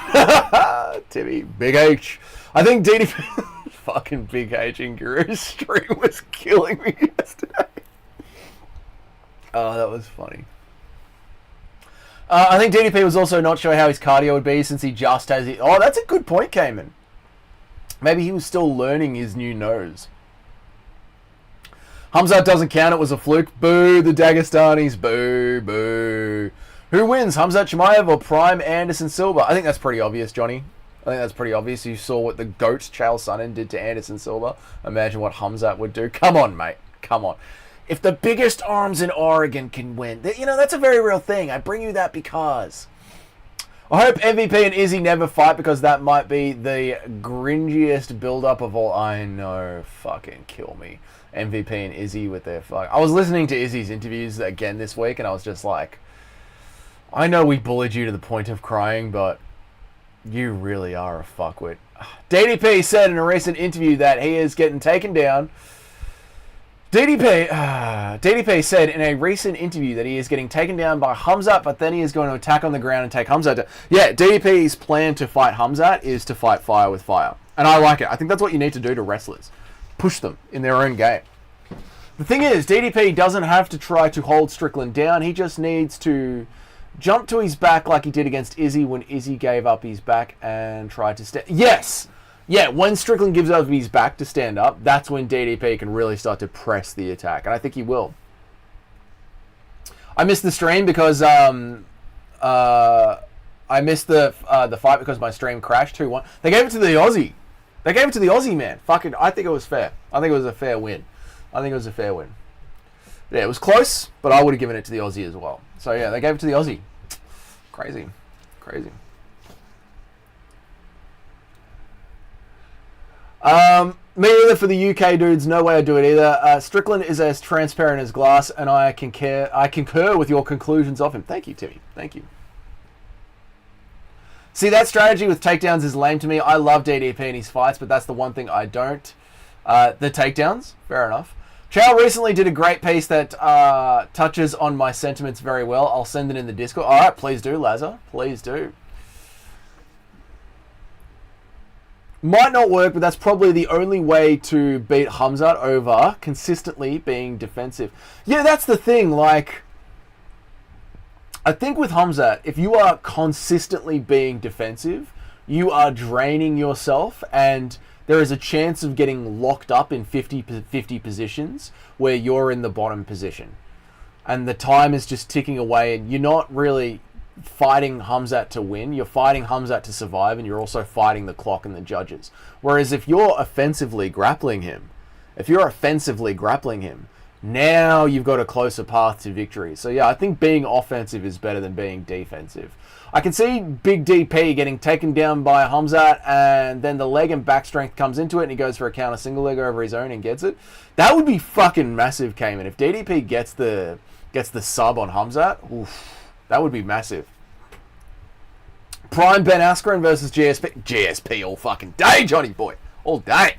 Timmy Big H. I think DDP. Fucking Big H in Guru's stream was killing me yesterday. Oh, that was funny. I think DDP was also not sure how his cardio would be since he just has it. Oh, that's a good point, Cayman. Maybe he was still learning his new nose. Hamzat doesn't count. It was a fluke. Boo, the Dagestanis. Boo, boo. Who wins, Hamzat Chimaev or Prime Anderson Silva? I think that's pretty obvious, Johnny. I think that's pretty obvious. You saw what the GOAT, Chael Sonnen, did to Anderson Silva. Imagine what Hamzat would do. Come on, mate. Come on. If the biggest arms in Oregon can win, you know, that's a very real thing. I bring you that because I hope MVP and Izzy never fight because that might be the gringiest build-up of all. I know, fucking kill me. MVP and Izzy with their fuck. I was listening to Izzy's interviews again this week, and I was just like, I know we bullied you to the point of crying, but you really are a fuckwit. DDP said in a recent interview that he is getting taken down. DDP said in a recent interview that he is getting taken down by Khamzat, but then he is going to attack on the ground and take Khamzat down. Yeah, DDP's plan to fight Khamzat is to fight fire with fire. And I like it. I think that's what you need to do to wrestlers. Push them in their own game. The thing is, DDP doesn't have to try to hold Strickland down. He just needs to jump to his back like he did against Izzy when Izzy gave up his back and tried to stand. Yes! Yeah, when Strickland gives up his back to stand up, that's when DDP can really start to press the attack. And I think he will. I missed the stream because I missed the fight because my stream crashed 2-1. They gave it to the Aussie. They gave it to the Aussie, man. Fucking, I think it was fair. I think it was a fair win. Yeah, it was close, but I would have given it to the Aussie as well. So yeah, they gave it to the Aussie. Crazy. Me either for the UK dudes, no way I do it either. Strickland is as transparent as glass, and I concur with your conclusions of him. Thank you, Timmy. Thank you. See, that strategy with takedowns is lame to me. I love DDP in his fights, but that's the one thing I don't. The takedowns, fair enough. Chow recently did a great piece that touches on my sentiments very well. I'll send it in the Discord. All right, please do, Lazar. Please do. Might not work, but that's probably the only way to beat Khamzat over consistently being defensive. Yeah, that's the thing. Like, I think with Khamzat, if you are consistently being defensive, you are draining yourself, and there is a chance of getting locked up in 50-50 positions where you're in the bottom position. And the time is just ticking away, and you're not really fighting Khamzat to win. You're fighting Khamzat to survive, and you're also fighting the clock and the judges. Whereas if you're offensively grappling him, now you've got a closer path to victory. So yeah, I think being offensive is better than being defensive. I can see Big DP getting taken down by Khamzat, and then the leg and back strength comes into it, and he goes for a counter single leg over his own and gets it. That would be fucking massive, Cayman. If DDP gets the sub on Khamzat, oof. That would be massive. Prime Ben Askren versus GSP. GSP all fucking day, Johnny boy. All day.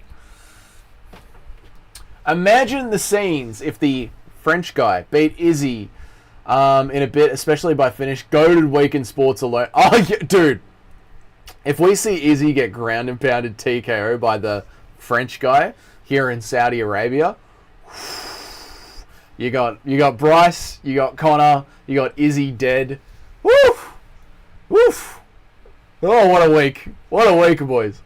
Imagine the scenes if the French guy beat Izzy in a bit, especially by finish. Goated week in sports alone. Oh, yeah, dude. If we see Izzy get ground and pounded TKO by the French guy here in Saudi Arabia, you got Bryce, you got Connor, you got Izzy dead. Woof! Woof! Oh, what a week. What a week, boys.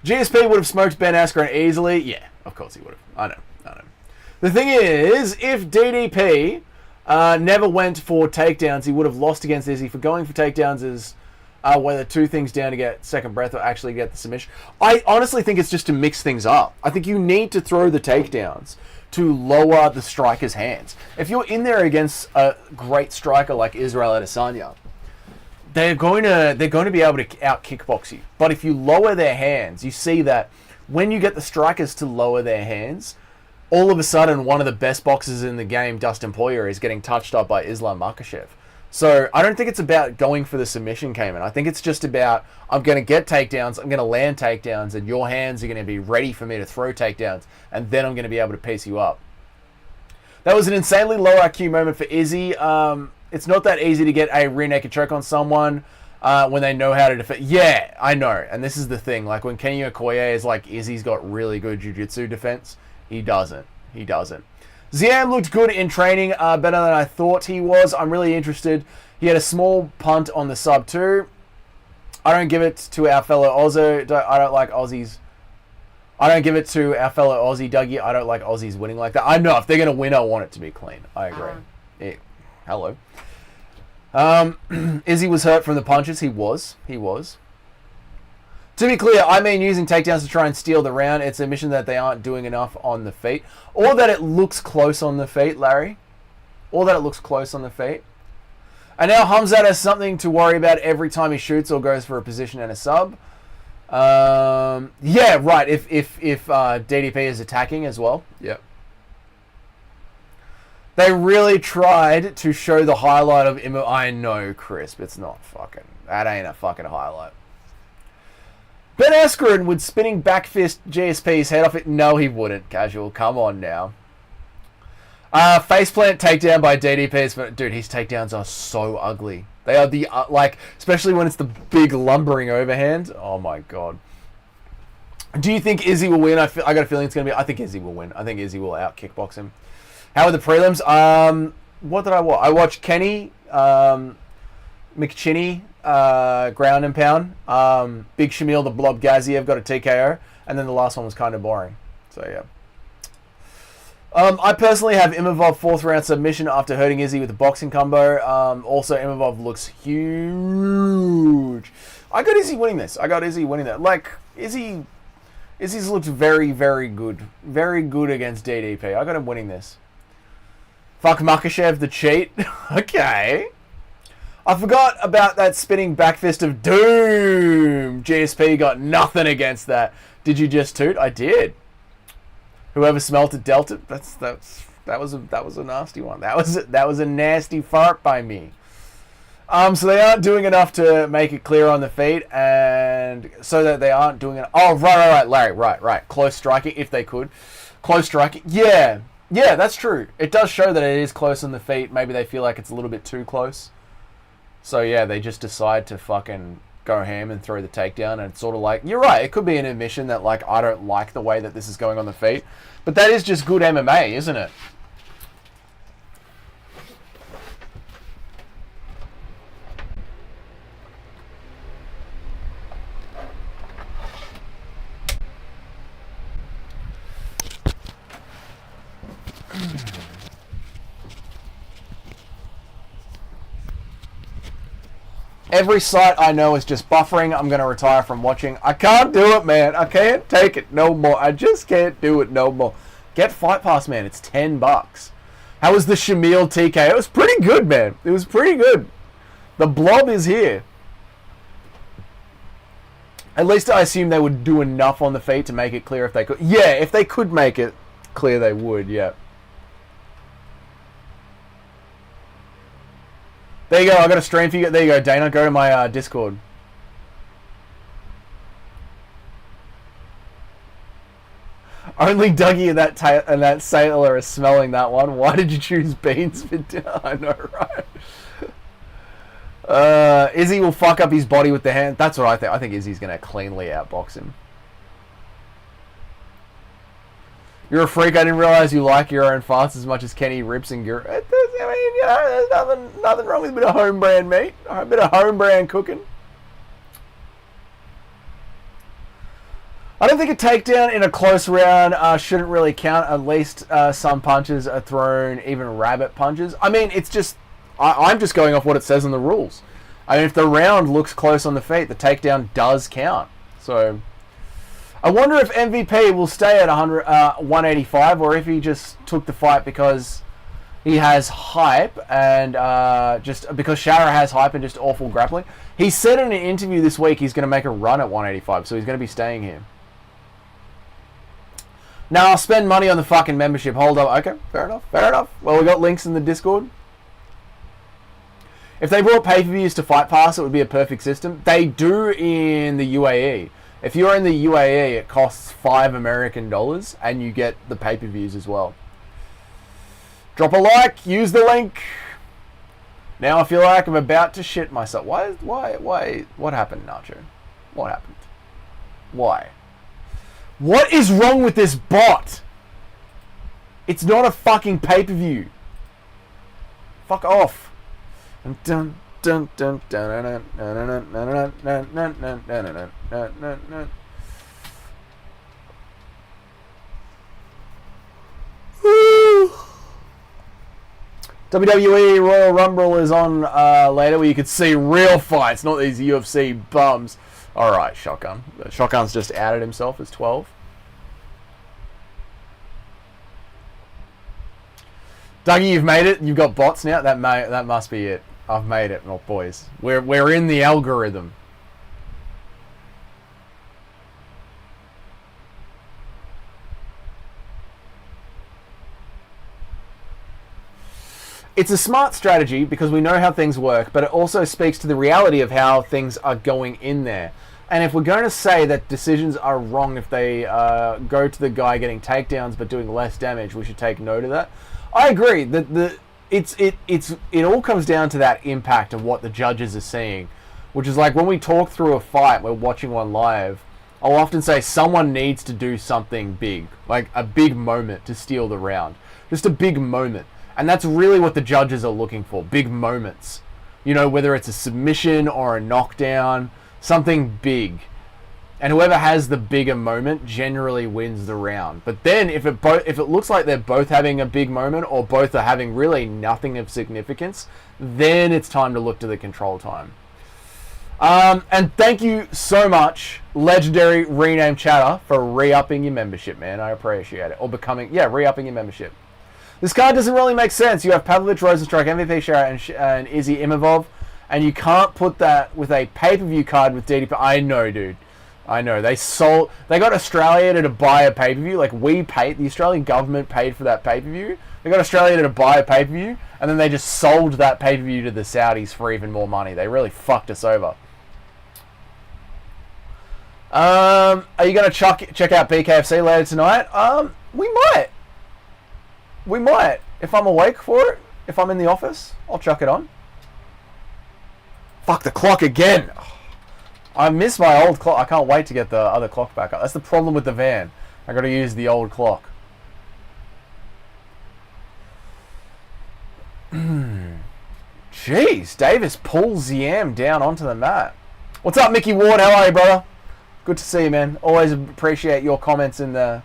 GSP would have smoked Ben Askren easily. Yeah, of course he would have. I know. The thing is, if DDP never went for takedowns, he would have lost against Izzy. For going for takedowns is whether two things down to get second breath or actually get the submission. I honestly think it's just to mix things up. I think you need to throw the takedowns to lower the striker's hands. If you're in there against a great striker like Israel Adesanya, they're going to be able to out kickbox you. But if you lower their hands, you see that when you get the strikers to lower their hands, all of a sudden one of the best boxers in the game, Dustin Poirier, is getting touched up by Islam Makhachev. So I don't think it's about going for the submission, Cayman. I think it's just about, I'm going to get takedowns, I'm going to land takedowns, and your hands are going to be ready for me to throw takedowns, and then I'm going to be able to piece you up. That was an insanely low IQ moment for Izzy. It's not that easy to get a rear naked choke on someone when they know how to defend. Yeah, I know. And this is the thing. Like when Kenny Okoye is like, Izzy's got really good jiu-jitsu defense. He doesn't. Ziam looked good in training, better than I thought he was. I'm really interested. He had a small punt on the sub too. I don't give it to our fellow Aussie. I don't like Aussies. I don't give it to our fellow Aussie, Dougie. I don't like Aussies winning like that. I know if they're going to win, I want it to be clean. I agree. Yeah. Hello. Izzy was hurt from the punches. He was. To be clear, I mean using takedowns to try and steal the round. It's a mission that they aren't doing enough on the feet. Or that it looks close on the feet, Larry. or that it looks close on the feet. And now Hamzat has something to worry about every time he shoots or goes for a position and a sub. Yeah, right. If DDP is attacking as well. Yep. They really tried to show the highlight of Imavov. I know, Crisp. It's not fucking... That ain't a fucking highlight. Ben Askren would spinning back fist GSP's head off it. No, he wouldn't. Casual. Come on now. Faceplant takedown by DDP. Dude, his takedowns are so ugly. They are the... like, especially when it's the big lumbering overhand. Oh, my God. Do you think Izzy will win? I got a feeling it's going to be... I think Izzy will win. I think Izzy will out-kickbox him. How are the prelims? What did I watch? I watched Kenny, McChinney, ground and pound. Big Shamil, the Blob Gaziev got a TKO. And then the last one was kind of boring. So, yeah. I personally have Imavov 4th round submission after hurting Izzy with a boxing combo. Also, Imavov looks huge. I got Izzy winning this. Like, Izzy's looked very, very good. Very good against DDP. I got him winning this. Fuck Makhachev, the cheat. Okay. I forgot about that spinning back fist of doom. GSP got nothing against that. Did you just toot? I did. Whoever smelt it dealt it. That was a nasty one. That was a nasty fart by me. So they aren't doing enough to make it clear on the feet, and so that they aren't doing it. Oh, right, Larry, right. Close striking, if they could. Close striking, yeah, that's true. It does show that it is close on the feet. Maybe they feel like it's a little bit too close. So yeah, they just decide to fucking go ham and throw the takedown, and it's sort of like, you're right, it could be an admission that, like, I don't like the way that this is going on the feet, but that is just good MMA, isn't it? Every site I know is just buffering. I'm going to retire from watching. I can't do it, man. I can't take it no more. I just can't do it no more. Get Fight Pass, man. It's $10. How was the Shamil TK? It was pretty good, man. It was pretty good. The blob is here. At least I assume they would do enough on the feet to make it clear if they could. Yeah, if they could make it clear, they would, yeah. There you go, I got a stream for you. There you go, Dana. Go to my Discord. Only Dougie and that sailor are smelling that one. Why did you choose beans for dinner? I know, right? Izzy will fuck up his body with the hand. That's what I think. I think Izzy's going to cleanly outbox him. You're a freak. I didn't realize you like your own farts as much as Kenny rips and Guru. I mean, you know, there's nothing wrong with a bit of home brand meat. A bit of home brand cooking. I don't think a takedown in a close round shouldn't really count. At least some punches are thrown, even rabbit punches. I mean, it's just... I'm just going off what it says in the rules. I mean, if the round looks close on the feet, the takedown does count. So... I wonder if MVP will stay at 185, or if he just took the fight because he has hype and just because Shara has hype and just awful grappling. He said in an interview this week he's going to make a run at 185, so he's going to be staying here. Now I'll spend money on the fucking membership. Hold up. Okay, fair enough. Well, we got links in the Discord. If they brought pay-per-views to Fight Pass, it would be a perfect system. They do in the UAE. If you're in the UAE, it costs $5 American, and you get the pay-per-views as well. Drop a like, use the link. Now I feel like I'm about to shit myself. Why? What happened, Nacho? What happened? Why? What is wrong with this bot? It's not a fucking pay-per-view. Fuck off. Dun, dun, dun, dun, dun, WWE Royal Rumble is on later, where you could see real fights, not these UFC bums. Alright, Shotgun. Shotgun's just outed himself as 12. Dougie, you've made it. You've got bots now. That must be it. I've made it, well, boys. We're in the algorithm. It's a smart strategy because we know how things work, but it also speaks to the reality of how things are going in there. And if we're going to say that decisions are wrong if they go to the guy getting takedowns but doing less damage, we should take note of that. I agree that it all comes down to that impact of what the judges are seeing, which is like when we talk through a fight, we're watching one live. I'll often say someone needs to do something big, like a big moment to steal the round, just a big moment. And that's really what the judges are looking for, big moments. You know, whether it's a submission or a knockdown, something big. And whoever has the bigger moment generally wins the round. But then if it looks like they're both having a big moment or both are having really nothing of significance, then it's time to look to the control time. And thank you so much, Legendary Rename Chatter, for re-upping your membership, man. I appreciate it. Or re-upping your membership. This card doesn't really make sense. You have Pavlovich, Rosenstrike, MVP Shara, and Izzy Imavov, and you can't put that with a pay-per-view card with DDP. I know, dude. I know. They got Australia to buy a pay-per-view. Like, the Australian government paid for that pay-per-view. They got Australia to buy a pay-per-view, and then they just sold that pay-per-view to the Saudis for even more money. They really fucked us over. Are you going to check out BKFC later tonight? We might. We might. If I'm awake for it, if I'm in the office, I'll chuck it on. Fuck the clock again. I miss my old clock. I can't wait to get the other clock back up. That's the problem with the van. I got to use the old clock. Jeez, Davis pulls Yam down onto the mat. What's up, Mickey Ward? How are you, brother? Good to see you, man. Always appreciate your comments in the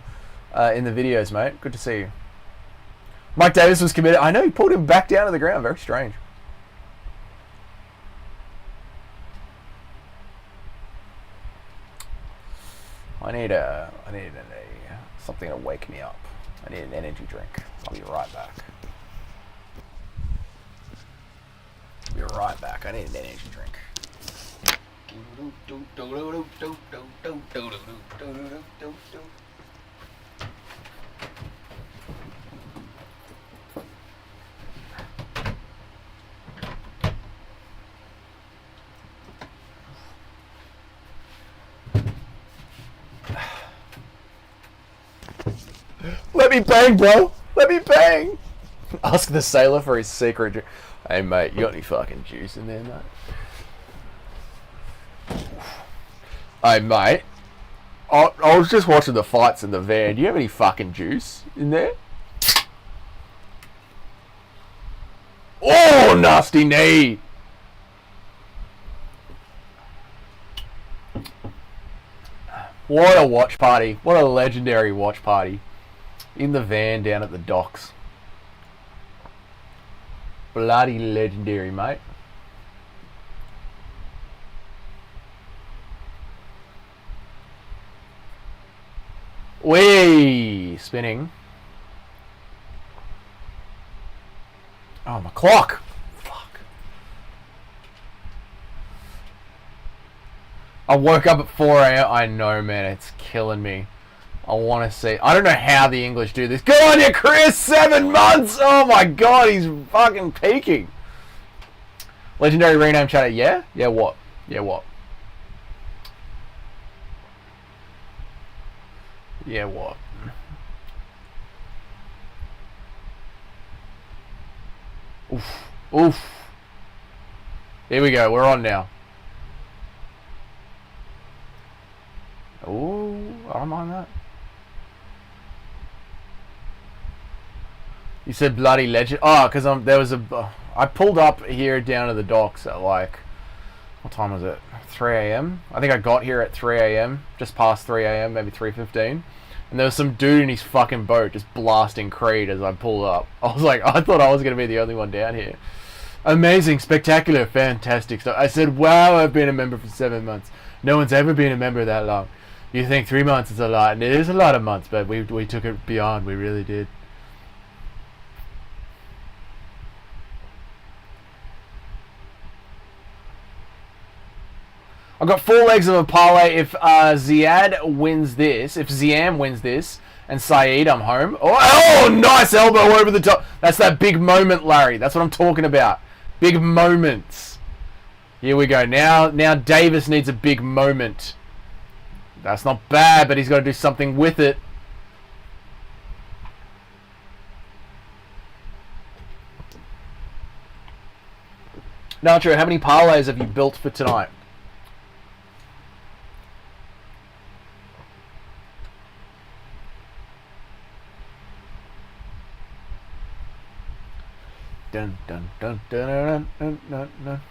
videos, mate. Good to see you. Mike Davis was committed. I know, he pulled him back down to the ground. Very strange. I need something to wake me up. I need an energy drink. I'll be right back. I need an energy drink. Let me bang, bro. Let me bang. Ask the sailor for his secret drink. Hey, mate, you got any fucking juice in there, mate? Hey, mate. I was just watching the fights in the van. Do you have any fucking juice in there? Oh, nasty knee. What a watch party. What a legendary watch party. In the van down at the docks. Bloody legendary, mate. Whee! Spinning. Oh, my clock! Fuck. I woke up at 4 a.m. I know, man. It's killing me. I want to see. I don't know how the English do this. Go on, you Chris! 7 months! Oh my god, he's fucking peaking. Legendary rename chatter. Yeah? Yeah, what? Yeah, what? Yeah, what? Oof. Oof. Here we go. We're on now. Ooh, I don't mind that. You said bloody legend. Oh, because there was a. I pulled up here down to the docks at like, what time was it? 3 a.m. I think I got here at 3 a.m. Just past 3 a.m. Maybe 3:15. And there was some dude in his fucking boat just blasting Creed as I pulled up. I was like, I thought I was gonna be the only one down here. Amazing, spectacular, fantastic stuff. I said, wow, I've been a member for 7 months. No one's ever been a member that long. You think 3 months is a lot, and it is a lot of months, but we took it beyond. We really did. I've got 4 legs of a parlay. If Ziad wins this, if Ziam wins this, and Saeed, I'm home. Oh, nice elbow over the top. That's that big moment, Larry. That's what I'm talking about. Big moments. Here we go. Now Davis needs a big moment. That's not bad, but he's got to do something with it. Nacho, how many parlays have you built for tonight? Dun, dun, dun, dun, dun, dun, dun, dun.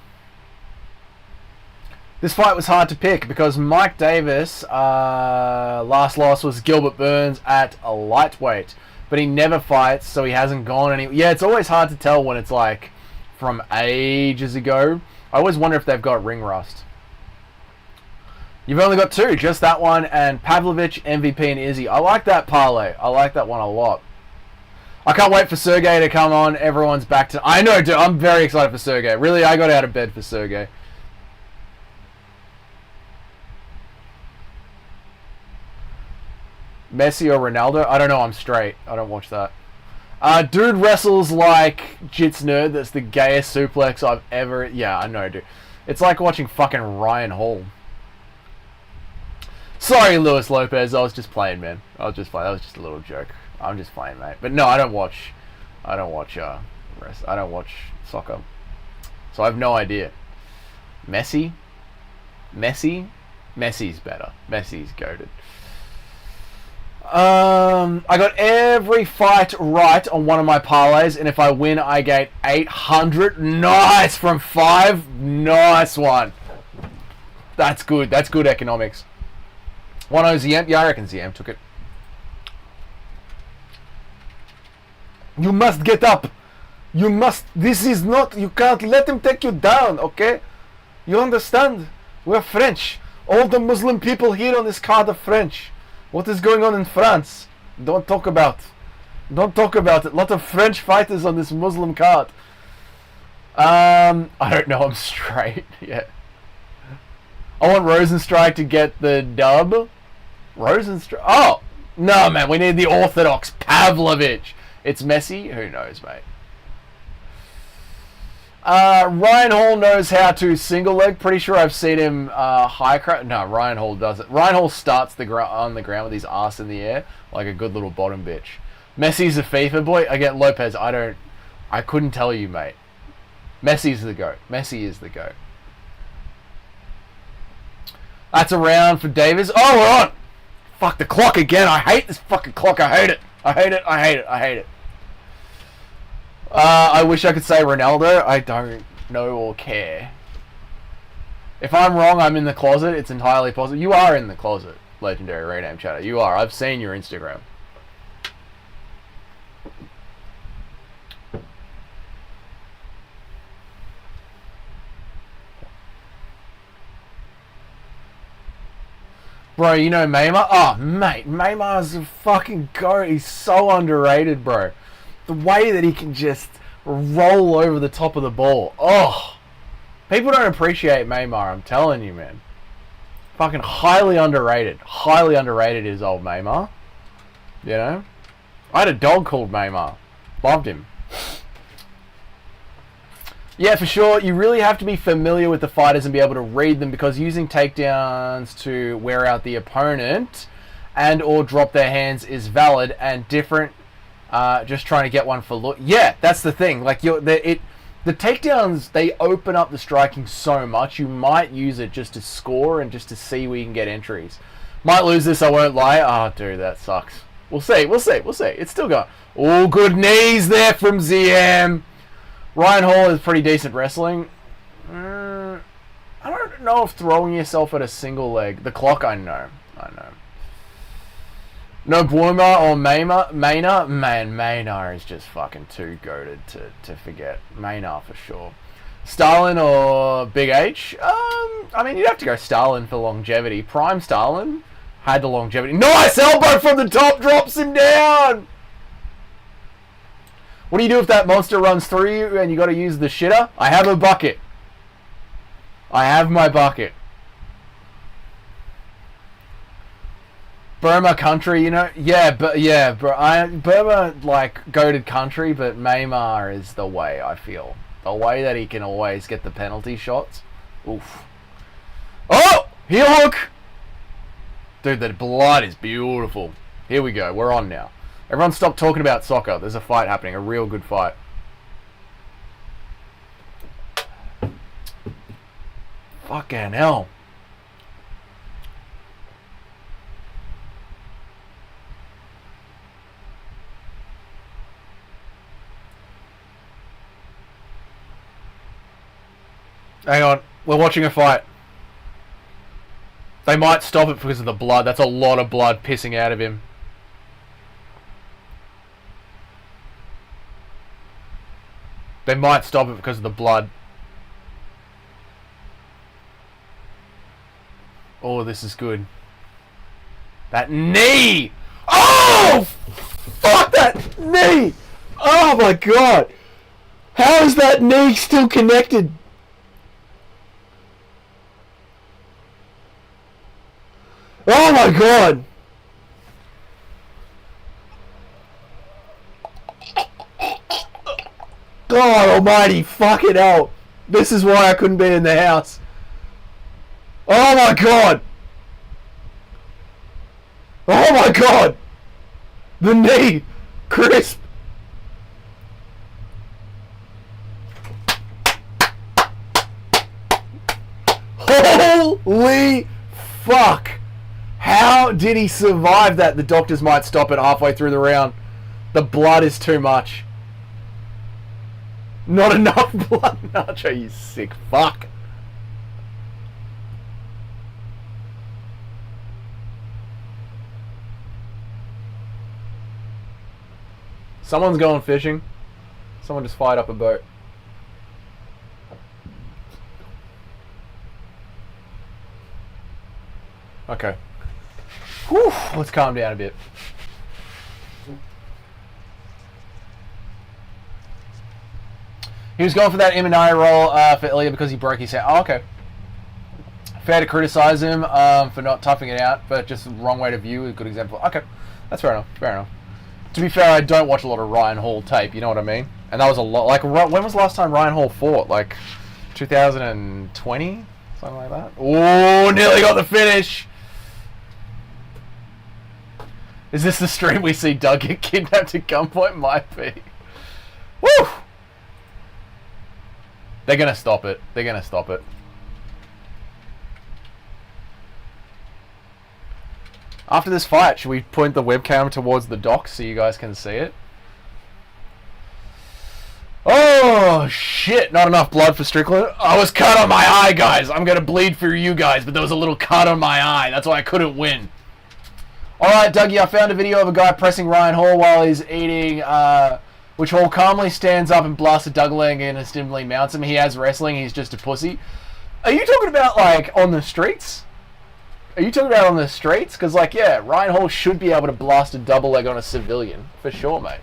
This fight was hard to pick because Mike Davis, last loss was Gilbert Burns at a lightweight, but he never fights, so he hasn't gone any. Yeah, it's always hard to tell when it's like from ages ago. I always wonder if they've got ring rust. You've only got 2, just that one and Pavlovich, MVP, and Izzy. I like that parlay. I like that one a lot. I can't wait for Sergey to come on. Everyone's back to... I know, dude. I'm very excited for Sergey. Really, I got out of bed for Sergey. Messi or Ronaldo? I don't know. I'm straight. I don't watch that. Dude wrestles like Jits Nerd. That's the gayest suplex I've ever... Yeah, I know, dude. It's like watching fucking Ryan Hall. Sorry, Luis Lopez. I was just playing, man. I was just playing. That was just a little joke. I'm just playing, mate. But no, I don't watch soccer. So I have no idea. Messi? Messi's better. Messi's goated. I got every fight right on one of my parlays, and if I win, I get 800. Nice from 5. Nice one. That's good. That's good economics. 1-0 ZM. Yeah, I reckon ZM took it. You must get up. You must. This is not. You can't let him take you down, okay? You understand? We're French. All the Muslim people here on this card are French. What is going on in France? Don't talk about. Don't talk about it. A lot of French fighters on this Muslim card. I don't know. I'm straight. Yeah. I want Rosenstrike to get the dub. Rosenstrike. Oh no, man. We need the Orthodox Pavlovich. It's Messi? Who knows, mate? Ryan Hall knows how to single leg. Pretty sure I've seen him high crowd. No, Ryan Hall does it. Ryan Hall starts on the ground with his ass in the air like a good little bottom bitch. Messi's a FIFA boy. I get Lopez. I couldn't tell you, mate. Messi's the GOAT. Messi is the GOAT. That's a round for Davis. Oh, we're on! Fuck the clock again. I hate this fucking clock. I hate it. I hate it. I hate it. I hate it. I wish I could say Ronaldo. I don't know or care. If I'm wrong, I'm in the closet. It's entirely possible. You are in the closet, Legendary Rename Chatter. You are. I've seen your Instagram. Bro, you know Maymar? Oh, mate. Maymar's a fucking goat. He's so underrated, bro. The way that he can just roll over the top of the ball. Oh. People don't appreciate Maymar, I'm telling you, man. Fucking highly underrated. Highly underrated is old Maymar. You know? I had a dog called Maymar. Loved him. Yeah, for sure. You really have to be familiar with the fighters and be able to read them, because using takedowns to wear out the opponent and or drop their hands is valid and different. Just trying to get one for look. Yeah, that's the thing. Like the takedowns, they open up the striking so much. You might use it just to score and just to see where you can get entries. Might lose this, I won't lie. Oh, dude, that sucks. We'll see. We'll see. We'll see. It's still going. Oh, good knees there from ZM. Ryan Hall is pretty decent wrestling. I don't know if throwing yourself at a single leg. The clock, I know. No Boomer or Maynard. Man, Maynard is just fucking too goated to forget. Maynard for sure. Stalin or Big H? I mean, you'd have to go Stalin for longevity. Prime Stalin had the longevity. Nice elbow from the top, drops him down! What do you do if that monster runs through you and you got to use the shitter? I have a bucket. I have my bucket. Burma country, you know? Yeah, but yeah, Burma like goated country, but Maymar is the way. I feel the way that he can always get the penalty shots. Oof. Oh, heel hook, dude. The blood is beautiful. Here we go. We're on now. Everyone, stop talking about soccer. There's a fight happening. A real good fight. Fucking hell. Hang on, we're watching a fight. They might stop it because of the blood. That's a lot of blood pissing out of him. They might stop it because of the blood. Oh, this is good. That knee! Oh! Fuck that knee! Oh my god! How is that knee still connected? Oh my god! God almighty, fucking hell. This is why I couldn't be in the house. Oh my god! Oh my god! The knee! Crisp! Holy fuck! How did he survive that? The doctors might stop it halfway through the round. The blood is too much. Not enough blood, Nacho, you sick fuck. Someone's going fishing. Someone just fired up a boat. Okay. Whew, let's calm down a bit. He was going for that M&I role for Ilya because he broke his hand. Oh, okay. Fair to criticise him for not toughing it out, but just the wrong way to view a good example. Okay, that's fair enough. Fair enough. To be fair, I don't watch a lot of Ryan Hall tape. You know what I mean? And that was a lot. Like, when was the last time Ryan Hall fought? Like 2020, something like that. Oh, nearly got the finish. Is this the stream we see Doug get kidnapped at gunpoint? Might be. Woo! They're gonna stop it. They're gonna stop it. After this fight, should we point the webcam towards the dock so you guys can see it? Oh, shit. Not enough blood for Strickland. I was cut on my eye, guys. I'm gonna bleed for you guys, but there was a little cut on my eye. That's why I couldn't win. Alright, Dougie, I found a video of a guy pressing Ryan Hall while he's eating, which Hall calmly stands up and blasts a Dougling and instantly mounts him. He has wrestling, he's just a pussy. Are you talking about, like, on the streets? Are you talking about on the streets? Because, like, yeah, Ryan Hall should be able to blast a double leg on a civilian. For sure, mate.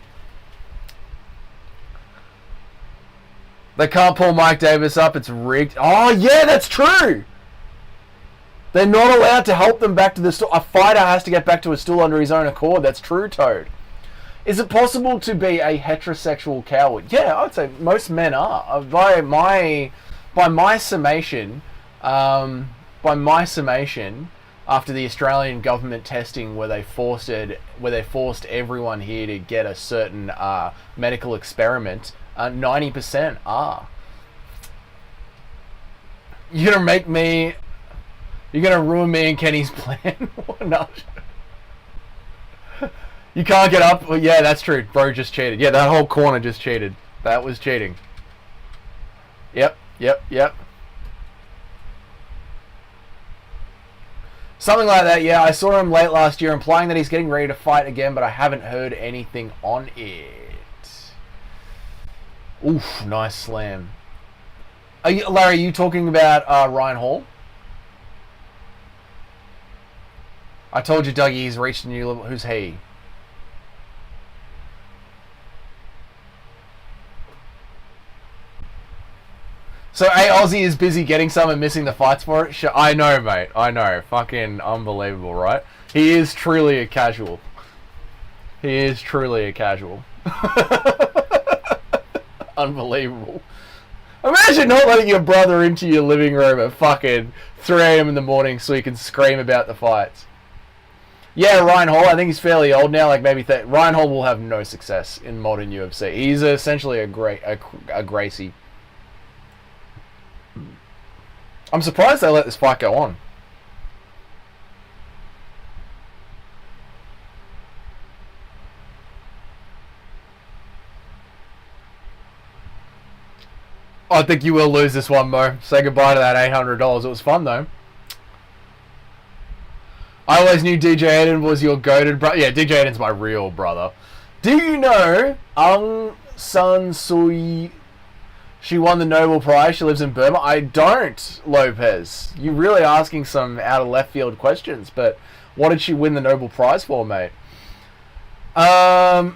They can't pull Mike Davis up, it's rigged. Oh, yeah, that's true! They're not allowed to help them back to the stool. A fighter has to get back to a stool under his own accord. That's true, Toad. Is it possible to be a heterosexual coward? Yeah, I would say most men are. By my summation, after the Australian government testing where they forced everyone here to get a certain medical experiment, 90% are. You're gonna ruin me and Kenny's plan? No. You can't get up? Well, yeah, that's true. Bro just cheated. Yeah, that whole corner just cheated. That was cheating. Yep. Something like that, yeah. I saw him late last year implying that he's getting ready to fight again, but I haven't heard anything on it. Oof, nice slam. Larry, are you talking about Ryan Hall? I told you, Dougie, he's reached a new level. Who's he? So, A Aussie is busy getting some and missing the fights for it? Sure, I know, mate. I know. Fucking unbelievable, right? He is truly a casual. He is truly a casual. Unbelievable. Imagine not letting your brother into your living room at fucking 3 a.m. in the morning so he can scream about the fights. Yeah, Ryan Hall, I think he's fairly old now, like maybe... Ryan Hall will have no success in modern UFC. He's essentially a Gracie. I'm surprised they let this fight go on. I think you will lose this one, Mo. Say goodbye to that $800. It was fun, though. I always knew DJ Aiden was your goated brother. Yeah, DJ Aiden's my real brother. Do you know Aung San Suu? She won the Nobel Prize. She lives in Burma. I don't, Lopez. You're really asking some out of left field questions. But what did she win the Nobel Prize for, mate? Ziam,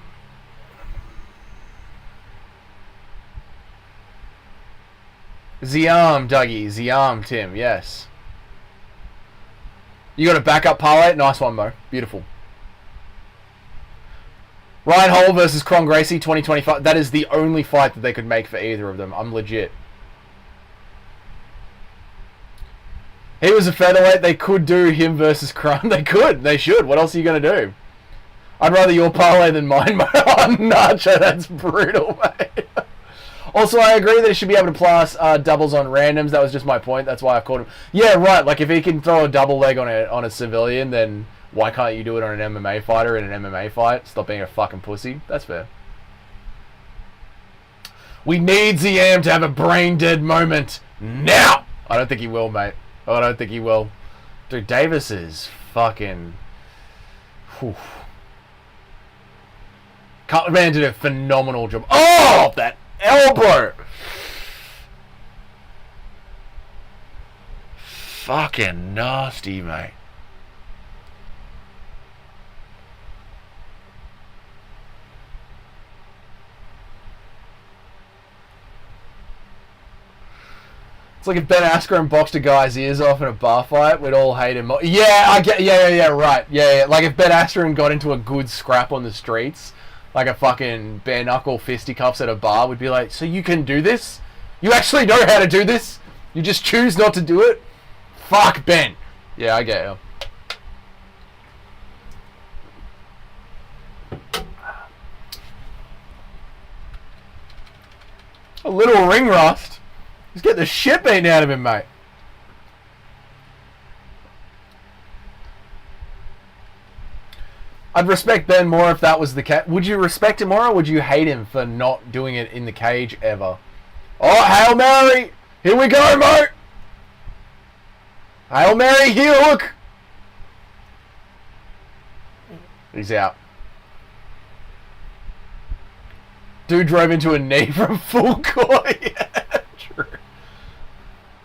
Dougie. Ziam, Tim. Yes. You got a backup parlay? Nice one, Mo. Beautiful. Ryan Hall versus Kron Gracie 2025. That is the only fight that they could make for either of them. I'm legit. He was a featherweight. They could do him versus Kron. They could. They should. What else are you going to do? I'd rather your parlay than mine, Mo. Oh, Nacho, that's brutal, mate. Also, I agree that he should be able to plus doubles on randoms. That was just my point. That's why I called him. Yeah, right. Like, if he can throw a double leg on a civilian, then why can't you do it on an MMA fighter in an MMA fight? Stop being a fucking pussy. That's fair. We need Ziam to have a brain-dead moment now. I don't think he will, mate. I don't think he will. Dude, Davis is fucking... Whew. Man did a phenomenal job. Oh, that elbow! Fucking nasty, mate. It's like if Ben Askren boxed a guy's ears off in a bar fight, we'd all hate him. Yeah, I get. Yeah, right. Yeah. Like if Ben Askren got into a good scrap on the streets, like a fucking bare knuckle fisticuffs at a bar, we'd be like, so you can do this? You actually know how to do this? You just choose not to do it? Fuck Ben. Yeah, I get you. A little ring rust. He's getting the shit beaten out of him, mate. I'd respect Ben more if that was the case. Would you respect him more, or would you hate him for not doing it in the cage ever? Oh, Hail Mary! Here we go, mate! Hail Mary, heel hook! He's out. Dude drove into a knee from full court. Yeah, true.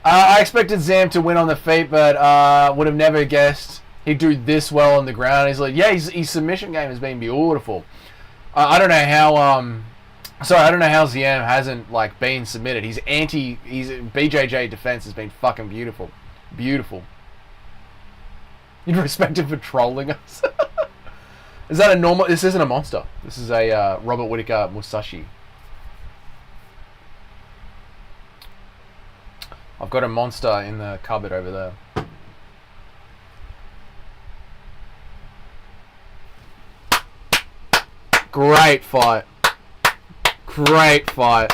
I expected Zam to win on the feet, but would have never guessed he'd do this well on the ground. He's like, yeah, his submission game has been beautiful. I don't know how. I don't know how Ziam hasn't like been submitted. His BJJ defense has been fucking beautiful, beautiful. You'd respect him for trolling us. Is that a normal? This isn't a monster. This is a Robert Whittaker Musashi. I've got a monster in the cupboard over there. Great fight. Great fight.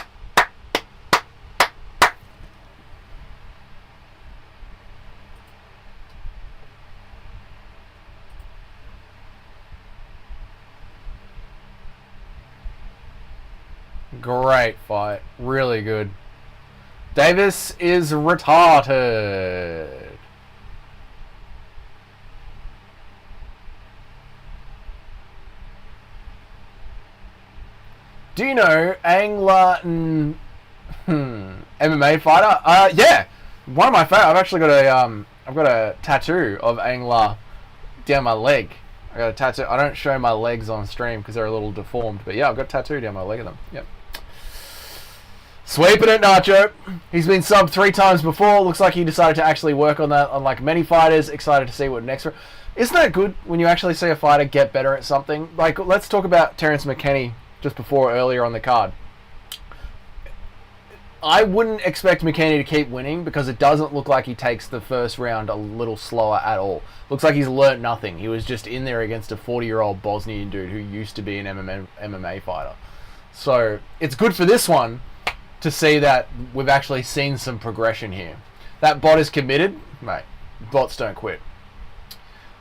Great fight. Really good. Davis is retarded. Do you know Angla MMA fighter? Yeah, one of my favorite. I've actually got a tattoo of Angla down my leg. I got a tattoo. I don't show my legs on stream because they're a little deformed, but yeah, I've got a tattoo down my leg of them. Yep. Sweeping it, Nacho. He's been subbed 3 times before. Looks like he decided to actually work on that, unlike many fighters. Excited to see what next. Isn't that good when you actually see a fighter get better at something? Like, let's talk about Terrence McKinney just before earlier on the card. I wouldn't expect McKinney to keep winning because it doesn't look like he takes the first round a little slower at all. Looks like he's learnt nothing. He was just in there against a 40-year-old Bosnian dude who used to be an MMA fighter. So it's good for this one to see that we've actually seen some progression here. That bot is committed. Mate, bots don't quit.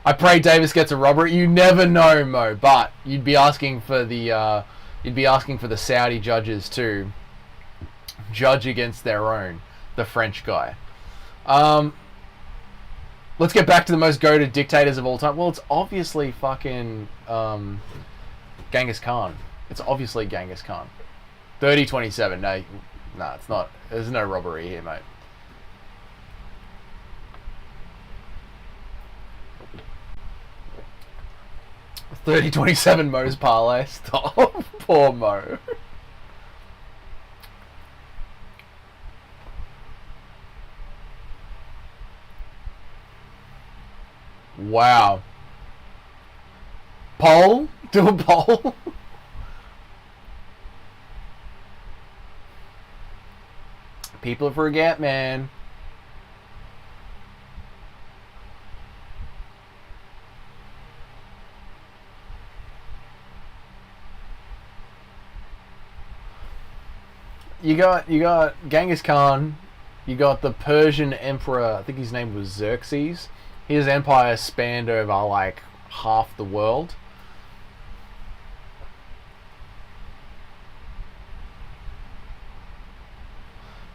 I pray Davis gets a robbery. You never know, Mo, but you'd be asking for the Saudi judges to judge against their own, the French guy. Let's get back to the most goated dictators of all time. Well, it's obviously fucking Genghis Khan. It's obviously Genghis Khan. 30-27. No, it's not. There's no robbery here, mate. $30-27 Mo's parlay. Stop. Poor Mo. Wow. Poll? Do a poll? People forget, man. You got Genghis Khan, you got the Persian emperor, I think his name was Xerxes. His empire spanned over like half the world.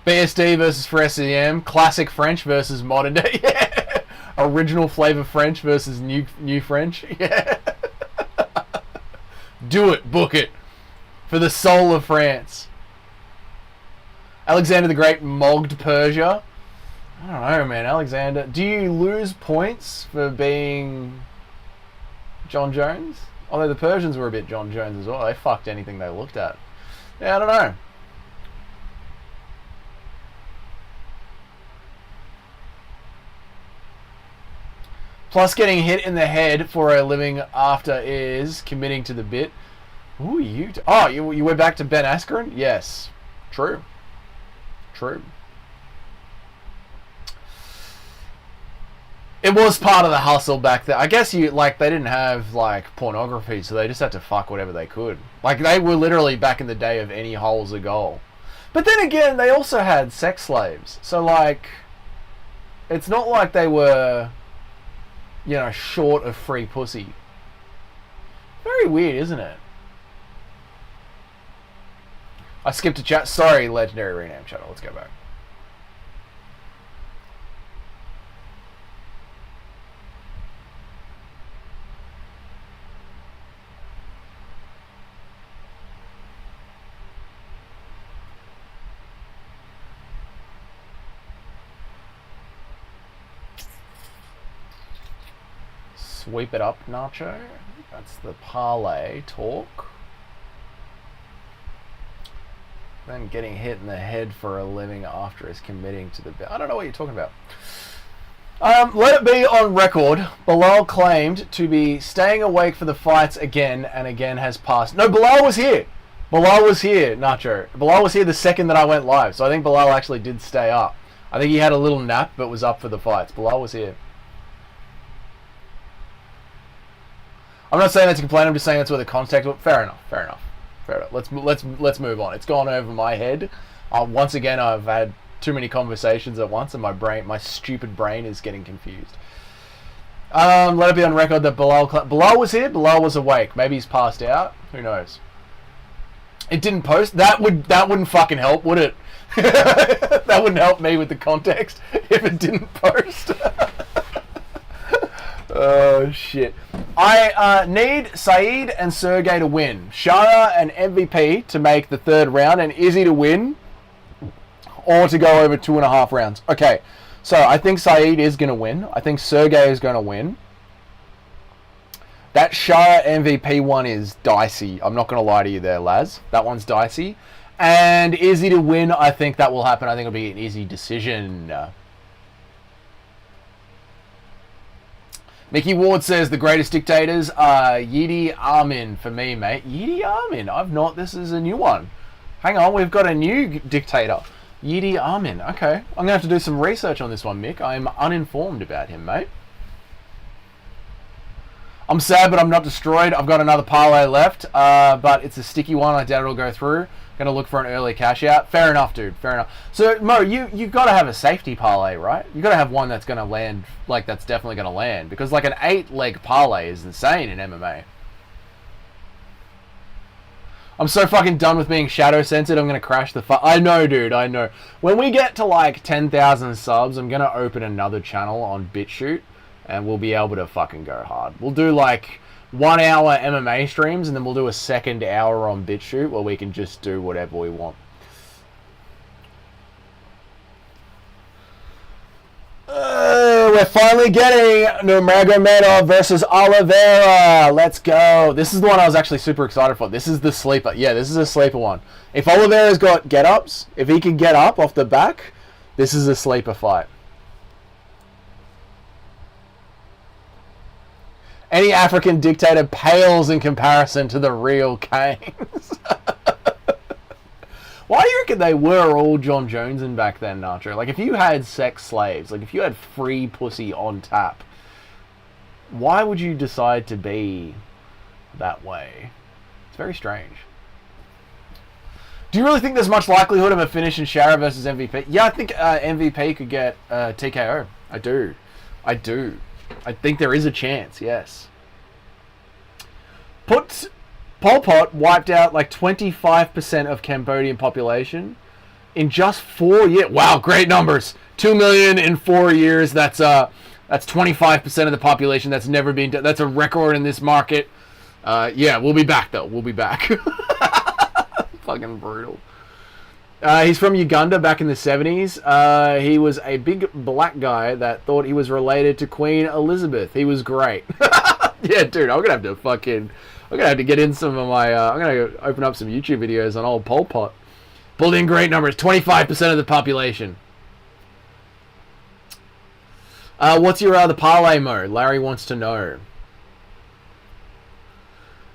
BSD versus for SEM, classic French versus modern day. Yeah. Original flavor French versus new French. Yeah. Do it, book it. For the soul of France. Alexander the Great mogged Persia. I don't know, man. Alexander. Do you lose points for being John Jones? Although the Persians were a bit John Jones as well. They fucked anything they looked at. Yeah, I don't know. Plus getting hit in the head for a living after is committing to the bit. Ooh, you went back to Ben Askren? Yes. True. It was part of the hustle back then. I guess they didn't have like pornography, so they just had to fuck whatever they could. Like they were literally back in the day of any hole's a goal. But then again, they also had sex slaves. So like, it's not like they were, short of free pussy. Very weird, isn't it? I skipped a chat. Sorry, Legendary Rename Channel. Let's go back. Sweep it up, Nacho. That's the parlay talk. Then getting hit in the head for a living after is committing to the... I don't know what you're talking about. Let it be on record. Bilal claimed to be staying awake for the fights again and again has passed. No, Bilal was here. Bilal was here, Nacho. Bilal was here the second that I went live. So I think Bilal actually did stay up. I think he had a little nap but was up for the fights. Bilal was here. I'm not saying that to complain. I'm just saying that's where the context... Fair enough. Let's move on. It's gone over my head. Once again, I've had too many conversations at once, and my stupid brain is getting confused. Let it be on record that Bilal was here. Bilal was awake. Maybe he's passed out. Who knows? It didn't post. That wouldn't fucking help, would it? That wouldn't help me with the context if it didn't post. Oh shit. I need Saeed and Sergey to win. Shara and MVP to make the third round and Izzy to win or to go over 2.5 rounds. Okay, so I think Saeed is going to win. I think Sergey is going to win. That Shara MVP one is dicey. I'm not going to lie to you there, Laz. That one's dicey. And Izzy to win, I think that will happen. I think it'll be an easy decision. Mickey Ward says the greatest dictators are Idi Amin for me, mate. Idi Amin. This is a new one. Hang on, we've got a new dictator. Idi Amin. Okay. I'm going to have to do some research on this one, Mick. I'm uninformed about him, mate. I'm sad, but I'm not destroyed. I've got another parlay left, but it's a sticky one. I doubt it'll go through. Going to look for an early cash out. Fair enough, dude. Fair enough. So, Mo, you've got to have a safety parlay, right? You've got to have one that's going to land, like, that's definitely going to land. Because, like, an 8-leg parlay is insane in MMA. I'm so fucking done with being shadow-censored, I'm going to crash the I know, dude, I know. When we get to, like, 10,000 subs, I'm going to open another channel on BitChute, and we'll be able to fucking go hard. We'll do, like, 1 hour MMA streams, and then we'll do a second hour on BitChute where we can just do whatever we want. We're finally getting Nurmagomedov versus Oliveira. Let's go. This is the one I was actually super excited for. This is the sleeper. Yeah, this is a sleeper one. If Oliveira's got get-ups, if he can get up off the back, this is a sleeper fight. Any African dictator pales in comparison to the real Canes. Why do you reckon they were all John Jonesin back then, Nacho? Like, if you had sex slaves, like, if you had free pussy on tap, why would you decide to be that way? It's very strange. Do you really think there's much likelihood of a finish in Shara versus MVP? Yeah, I think MVP could get TKO. I do. I think there is a chance, yes. Pol Pot wiped out like 25% of Cambodian population in just 4 years. Wow, great numbers. 2 million in 4 years. That's 25% of the population. That's never been done. That's a record in this market. Yeah, we'll be back though. We'll be back. Fucking brutal. He's from Uganda back in the 70s. He was a big black guy that thought he was related to Queen Elizabeth. He was great. Yeah, dude, I'm gonna have to get in some of my, I'm going to open up some YouTube videos on old Pol Pot. Pulled in great numbers, 25% of the population. What's your other parlay mode? Larry wants to know.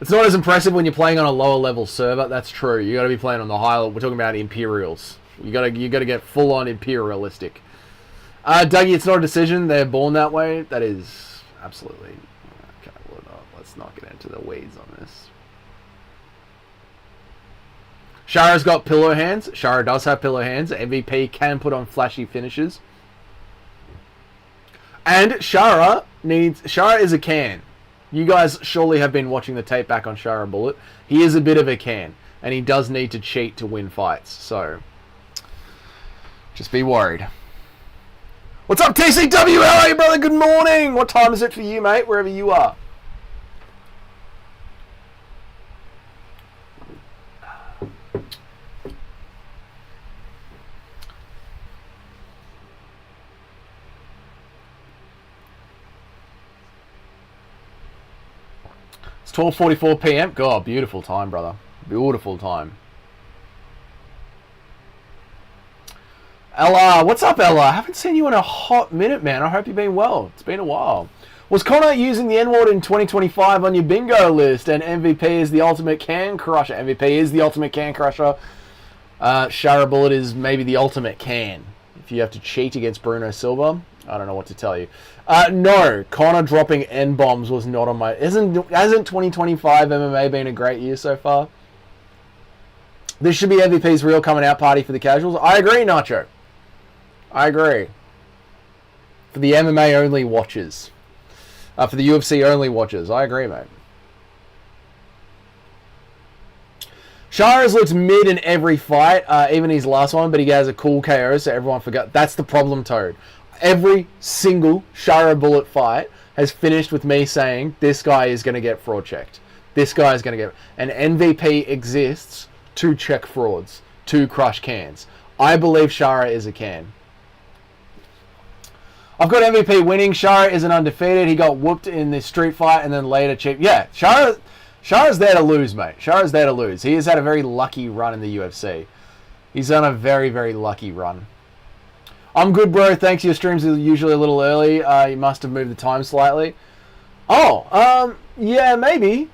It's not as impressive when you're playing on a lower level server. That's true. You got to be playing on the high level. We're talking about Imperials. You got to get full on Imperialistic. Dougie, it's not a decision. They're born that way. That is absolutely. Okay, well, no, let's not get into the weeds on this. Shara's got pillow hands. Shara does have pillow hands. MVP can put on flashy finishes. And Shara is a can. You guys surely have been watching the tape back on Shara Bullet. He is a bit of a can. And he does need to cheat to win fights. So, just be worried. What's up, TCWLA, brother? Good morning. What time is it for you, mate? Wherever you are. It's 12:44 p.m. God, beautiful time, brother. Beautiful time. Ella, what's up, Ella? I haven't seen you in a hot minute, man. I hope you've been well. It's been a while. Was Connor using the N-word in 2025 on your bingo list? And MVP is the ultimate can crusher. MVP is the ultimate can crusher. Shara Bullet is maybe the ultimate can. If you have to cheat against Bruno Silva, I don't know what to tell you. No, Connor dropping N-bombs was not on my... Hasn't 2025 MMA been a great year so far? This should be MVP's real coming out party for the casuals. I agree, Nacho. I agree. For the MMA only watchers. For the UFC only watchers. I agree, mate. Shara's looks mid in every fight, even his last one, but he has a cool KO, so everyone forgot. That's the problem, Toad. Every single Shara Bullet fight has finished with me saying, this guy is going to get fraud checked. This guy is going to get... And MVP exists to check frauds, to crush cans. I believe Shara is a can. I've got MVP winning. Shara isn't undefeated. He got whooped in this street fight and then later cheap. Yeah, Shara's there to lose, mate. Shara's there to lose. He has had a very lucky run in the UFC. He's done a very, very lucky run. I'm good, bro. Thanks. Your streams are usually a little early. You must have moved the time slightly. Oh, yeah, maybe.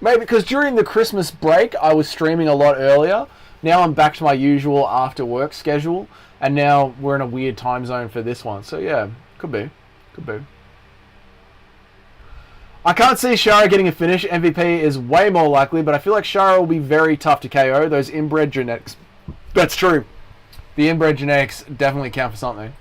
Maybe because during the Christmas break, I was streaming a lot earlier. Now I'm back to my usual after work schedule, and now we're in a weird time zone for this one. So yeah, could be. Could be. I can't see Shara getting a finish. MVP is way more likely, but I feel like Shara will be very tough to KO. Those inbred genetics. That's true. The inbred genetics definitely count for something.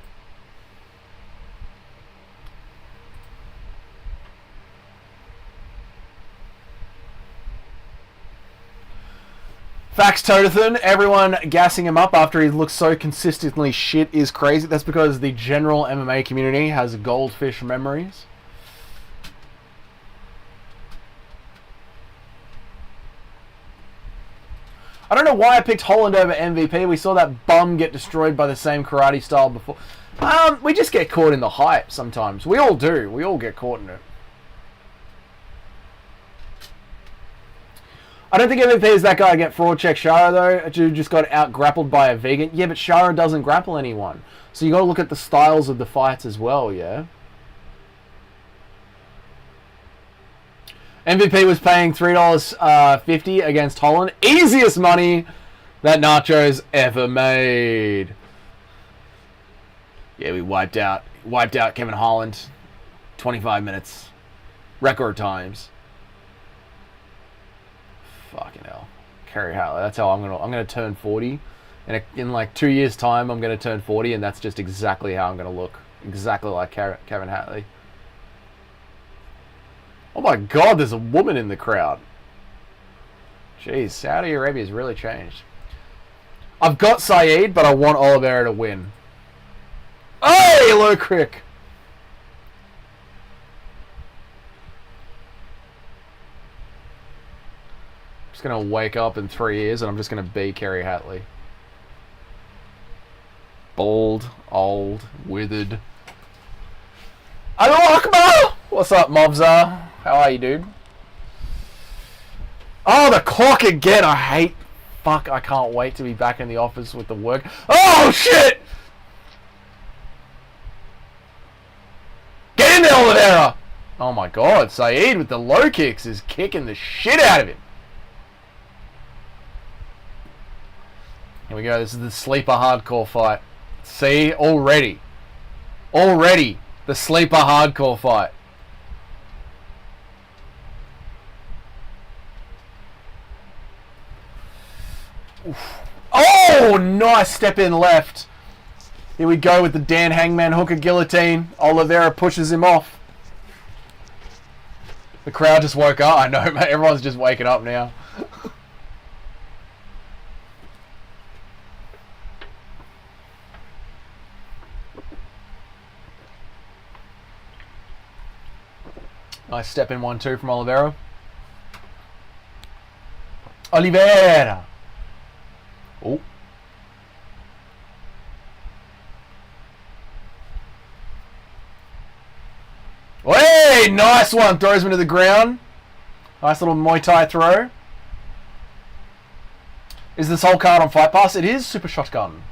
Fax Todathan, everyone gassing him up after he looks so consistently shit is crazy. That's because the general MMA community has goldfish memories. I don't know why I picked Holland over MVP. We saw that bum get destroyed by the same karate style before. We just get caught in the hype sometimes. We all do. We all get caught in it. I don't think MVP is that guy to get fraud check Shara though. Dude just got out grappled by a vegan. Yeah, but Shara doesn't grapple anyone. So you got to look at the styles of the fights as well, yeah? MVP was paying $3.50 against Holland. Easiest money that Nacho's ever made. Yeah, we wiped out Kevin Holland. 25 minutes. Record times. Fucking hell. Kerry Hatley. That's how I'm gonna turn 40. In like 2 years' time, I'm gonna turn 40, and that's just exactly how I'm gonna look. Exactly like Kevin Hatley. Oh my god, there's a woman in the crowd. Jeez, Saudi Arabia's really changed. I've got Saeed, but I want Oliveira to win. Hey, low crick. I'm just going to wake up in 3 years and I'm just going to be Kerry Hatley. Bald, old, withered. Allahu Akbar! What's up, Mobzar? How are you, dude? Oh, the clock again. I hate... Fuck, I can't wait to be back in the office with the work. Oh, shit! Get in there, Oliveira! Oh my god, Saeed with the low kicks is kicking the shit out of him. Here we go. This is the sleeper hardcore fight. See? Already, the sleeper hardcore fight. Oof. Oh, nice step in left. Here we go with the Dan Hangman hooker guillotine. Oliveira pushes him off. The crowd just woke up. I know, mate. Everyone's just waking up now. Nice step in 1-2 from Oliveira. Oliveira. Oh. Hey, nice one. Throws him to the ground. Nice little Muay Thai throw. Is this whole card on Fight Pass? It is. Super Shotgun.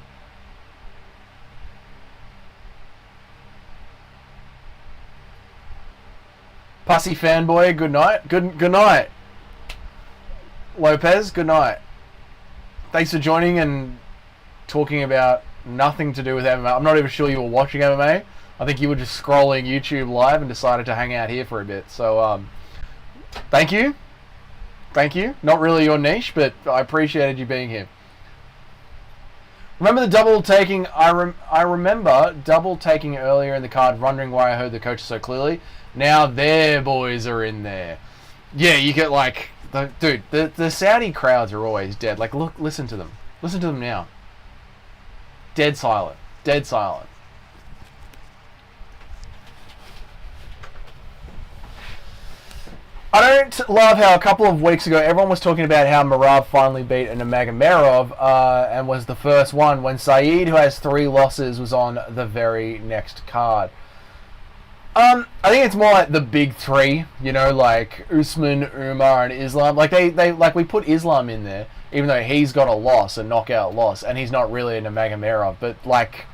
Pussy fanboy, good night. Good night. Lopez, good night. Thanks for joining and talking about nothing to do with MMA. I'm not even sure you were watching MMA. I think you were just scrolling YouTube live and decided to hang out here for a bit. So, thank you. Thank you. Not really your niche, but I appreciated you being here. Remember the double taking? I remember double taking earlier in the card, wondering why I heard the coaches so clearly. Now their boys are in there. Yeah, you get like... Dude, the Saudi crowds are always dead. Like, look, listen to them. Listen to them now. Dead silent. Dead silent. I don't love how a couple of weeks ago everyone was talking about how Merab finally beat an Imavov and was the first one when Saeed, who has 3 losses, was on the very next card. I think it's more like the big 3, you know, like Usman, Umar, and Islam. Like like we put Islam in there, even though he's got a loss, a knockout loss, and he's not really an Imavov. But like,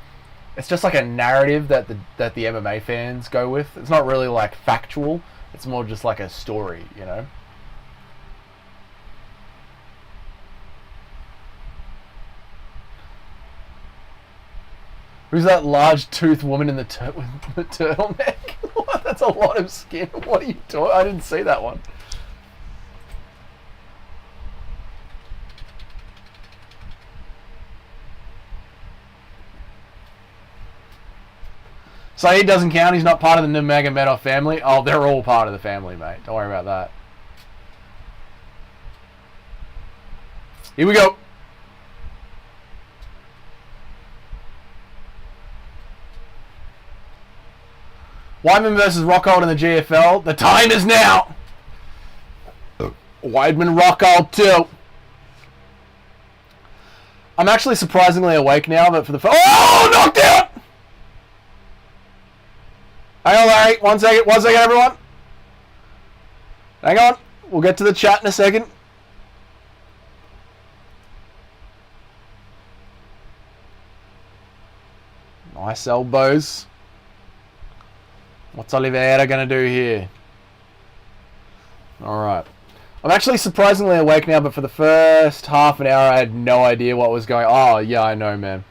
It's just like a narrative that the MMA fans go with. It's not really like factual. It's more just like a story, you know. Who's that large toothed woman in the turtleneck? What? That's a lot of skin. What are you doing? I didn't see that one. Saeed doesn't count. He's not part of the Nurmagomedov family. Oh, they're all part of the family, mate. Don't worry about that. Here we go. Weidman versus Rockhold in the GFL. The time is now. Weidman Rockhold 2. I'm actually surprisingly awake now, but for the oh, knocked out. Hang on, Larry. One second, everyone. Hang on. We'll get to the chat in a second. Nice elbows. What's Oliveira going to do here? Alright. I'm actually surprisingly awake now, but for the first half an hour, I had no idea what was going on. Oh, yeah, I know, man.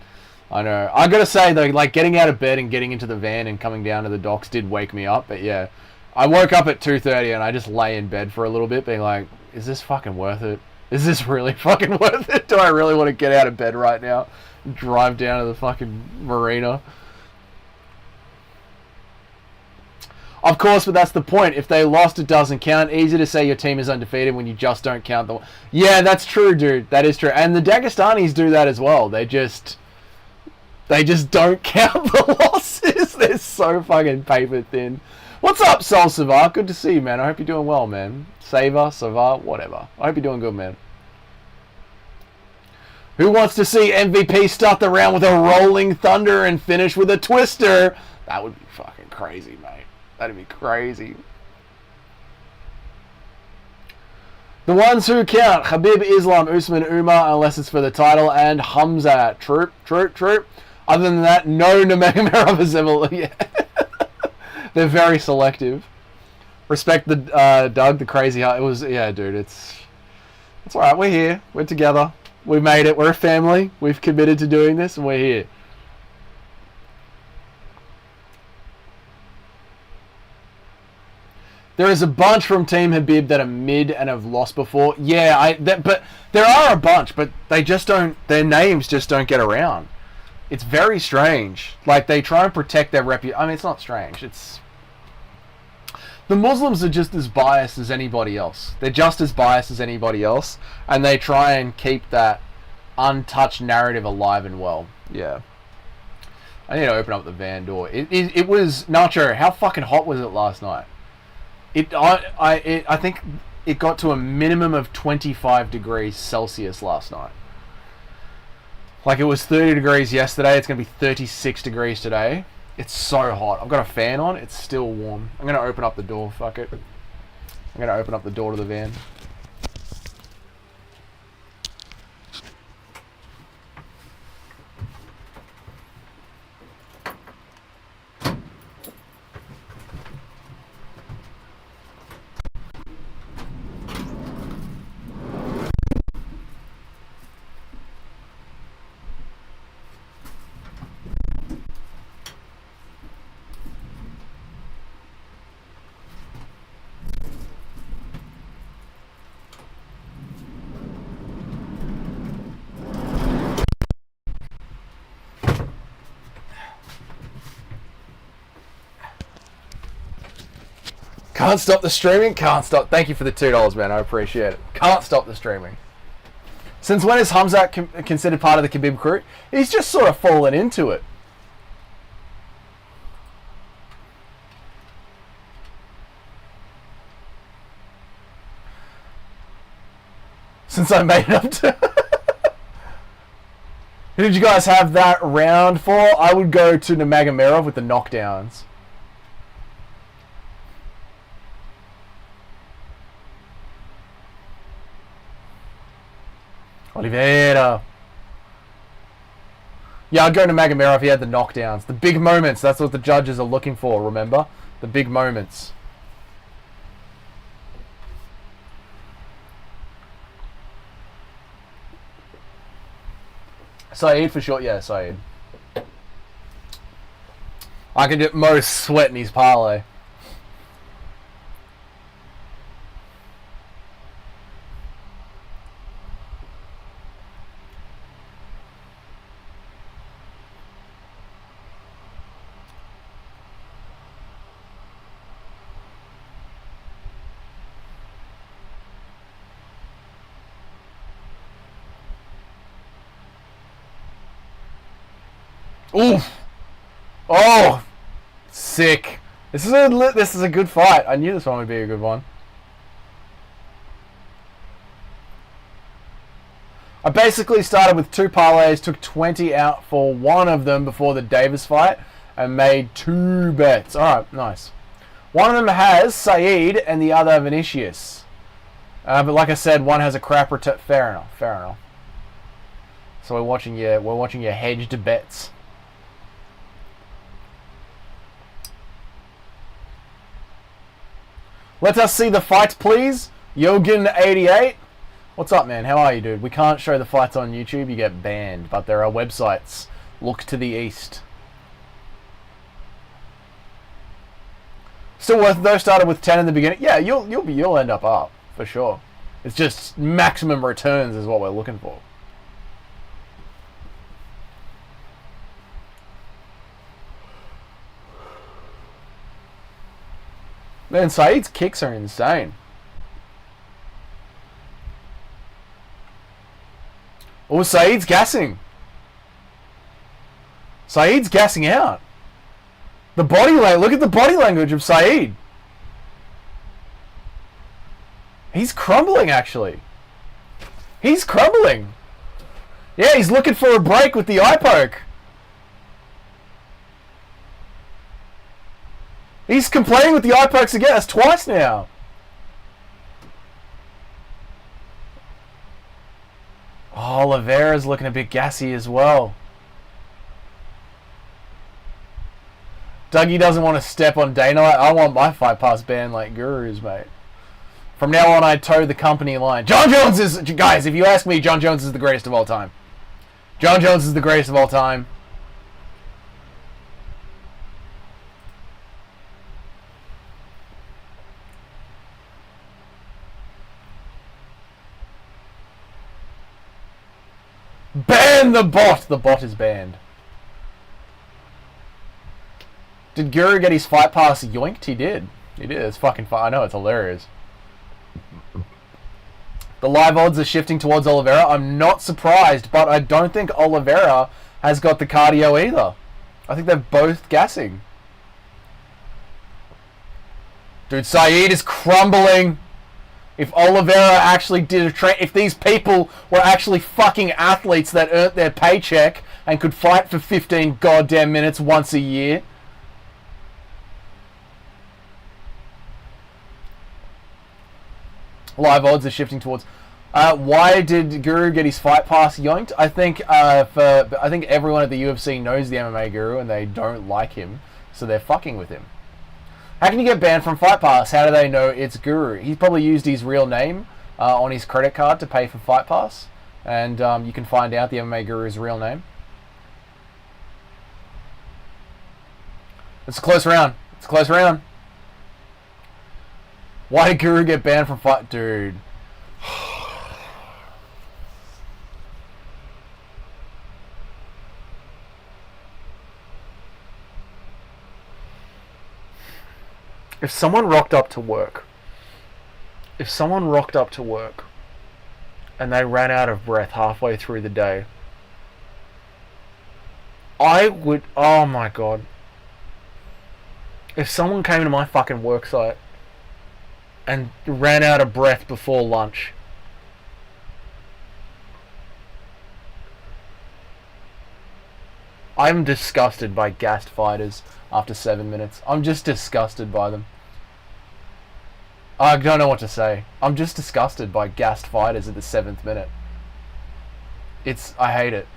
I know. I got to say, though, like, getting out of bed and getting into the van and coming down to the docks did wake me up. But, yeah, I woke up at 2:30 and I just lay in bed for a little bit being like, is this fucking worth it? Is this really fucking worth it? Do I really want to get out of bed right now and drive down to the fucking marina? Of course, but that's the point. If they lost, it doesn't count. Easy to say your team is undefeated when you just don't count the... Yeah, that's true, dude. That is true. And the Dagestanis do that as well. They just don't count the losses. They're so fucking paper thin. What's up, Sol Savar? Good to see you, man. I hope you're doing well, man. Savar, whatever. I hope you're doing good, man. Who wants to see MVP start the round with a rolling thunder and finish with a twister? That would be fucking crazy, mate. That'd be crazy. The ones who count: Khabib, Islam, Usman, Umar, unless it's for the title, and Hamza. Troop. Other than that, no Nurmagomedov has ever... Yeah. They're very selective. Respect the Doug, the crazy heart. It was... Yeah, dude, it's alright. We're here. We're together. We made it. We're a family. We've committed to doing this, and we're here. There is a bunch from Team Habib that are mid and have lost before. Yeah, but there are a bunch, but they just don't... Their names just don't get around. It's very strange. Like, they try and protect their reputation. I mean, it's not strange. It's... The Muslims are just as biased as anybody else. They're just as biased as anybody else, and they try and keep that untouched narrative alive and well. Yeah. I need to open up the van door. It was... Nacho, how fucking hot was it last night? I think it got to a minimum of 25 degrees Celsius last night. Like, it was 30 degrees yesterday. It's going to be 36 degrees today. It's so hot. I've got a fan on. It's still warm. I'm going to open up the door. Fuck it. I'm going to open up the door to the van. Can't stop the streaming? Can't stop. Thank you for the $2, man. I appreciate it. Can't stop the streaming. Since when is Hamzat considered part of the Khabib crew? He's just sort of fallen into it. Since I made it up to... Who did you guys have that round for? I would go to Nurmagomedov with the knockdowns. Oliveira. Yeah, I'd go to Magomedov if he had the knockdowns. The big moments, that's what the judges are looking for, remember? The big moments. Saeed for sure, yeah, Saeed. I can get most sweat in his parlay. Oof! Oh! Sick. This is a good fight. I knew this one would be a good one. I basically started with 2 parlays, took 20 out for one of them before the Davis fight, and made 2 bets. Alright, nice. One of them has Saeed and the other Vinicius. But like I said, one has a crap return. Fair enough, fair enough. So we're watching your hedged bets. Let us see the fight, please. Yogan88. What's up, man? How are you, dude? We can't show the fights on YouTube. You get banned. But there are websites. Look to the east. Still worth it, though. Started with 10 in the beginning. Yeah, you'll end up for sure. It's just maximum returns is what we're looking for. Man, Saeed's kicks are insane. Oh, Saeed's gassing. Saeed's gassing out. The body language. Look at the body language of Saeed. He's crumbling, actually. He's crumbling. Yeah, he's looking for a break with the eye poke. He's complaining with the eye pokes again. That's twice now. Oh, Oliveira's looking a bit gassy as well. Dougie doesn't want to step on Dana. I want my fight pass banned like gurus, mate. From now on, I toe the company line. John Jones is... Guys, if you ask me, John Jones is the greatest of all time. John Jones is the greatest of all time. Ban the bot! The bot is banned. Did Guru get his fight pass yoinked? He did. He did. It's fucking fun. I know, it's hilarious. The live odds are shifting towards Oliveira. I'm not surprised, but I don't think Oliveira has got the cardio either. I think they're both gassing. Dude, Saeed is crumbling. If Oliveira actually did a train, if these people were actually fucking athletes that earned their paycheck and could fight for 15 goddamn minutes once a year. Live odds are shifting towards. Why did Guru get his fight pass yoinked? I think I think everyone at the UFC knows the MMA Guru and they don't like him, so they're fucking with him. How can you get banned from Fight Pass? How do they know it's Guru? He probably used his real name on his credit card to pay for Fight Pass, and you can find out the MMA Guru's real name. It's a close round. It's a close round. Why did Guru get banned from Fight? Dude. If someone rocked up to work and they ran out of breath halfway through the day, I would, oh my god. If someone came to my fucking work site and ran out of breath before lunch, I'm disgusted by gassed fighters after 7 minutes. I'm just disgusted by them. I don't know what to say. I'm just disgusted by gassed fighters at the 7th minute. I hate it.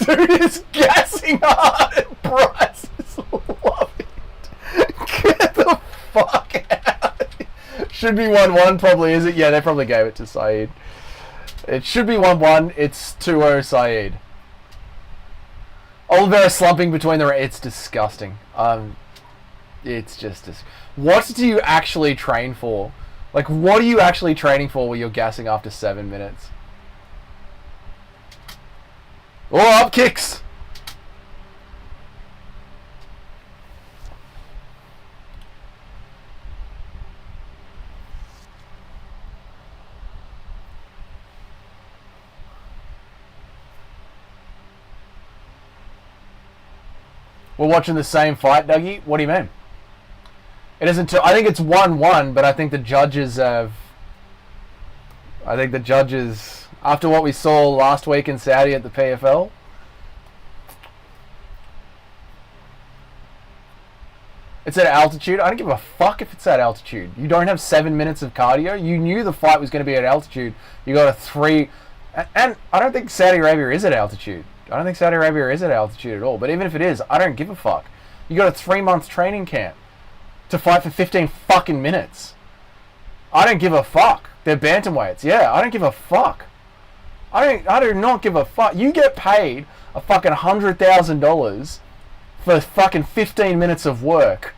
Dude is gassing hard. Bryce is loving it. Get the fuck out. Should be 1-1, probably, is it? Yeah, they probably gave it to Saeed. It should be 1-1. It's 2-0 Saeed. Oliveira slumping between the... It's disgusting. It's just... What do you actually train for? Like, what are you actually training for when you're gassing after 7 minutes? Oh, up kicks! We're watching the same fight, Dougie? What do you mean? It isn't... I think it's 1-1, but I think the judges have... I think the judges... After what we saw last week in Saudi at the PFL... It's at altitude. I don't give a fuck if it's at altitude. You don't have 7 minutes of cardio. You knew the fight was going to be at altitude. You got a 3... And I don't think Saudi Arabia is at altitude. I don't think Saudi Arabia is at altitude at all. But even if it is, I don't give a fuck. You got a 3-month training camp to fight for 15 fucking minutes. I don't give a fuck. They're bantamweights. Yeah, I don't give a fuck. I do not give a fuck. You get paid a fucking $100,000 for fucking 15 minutes of work.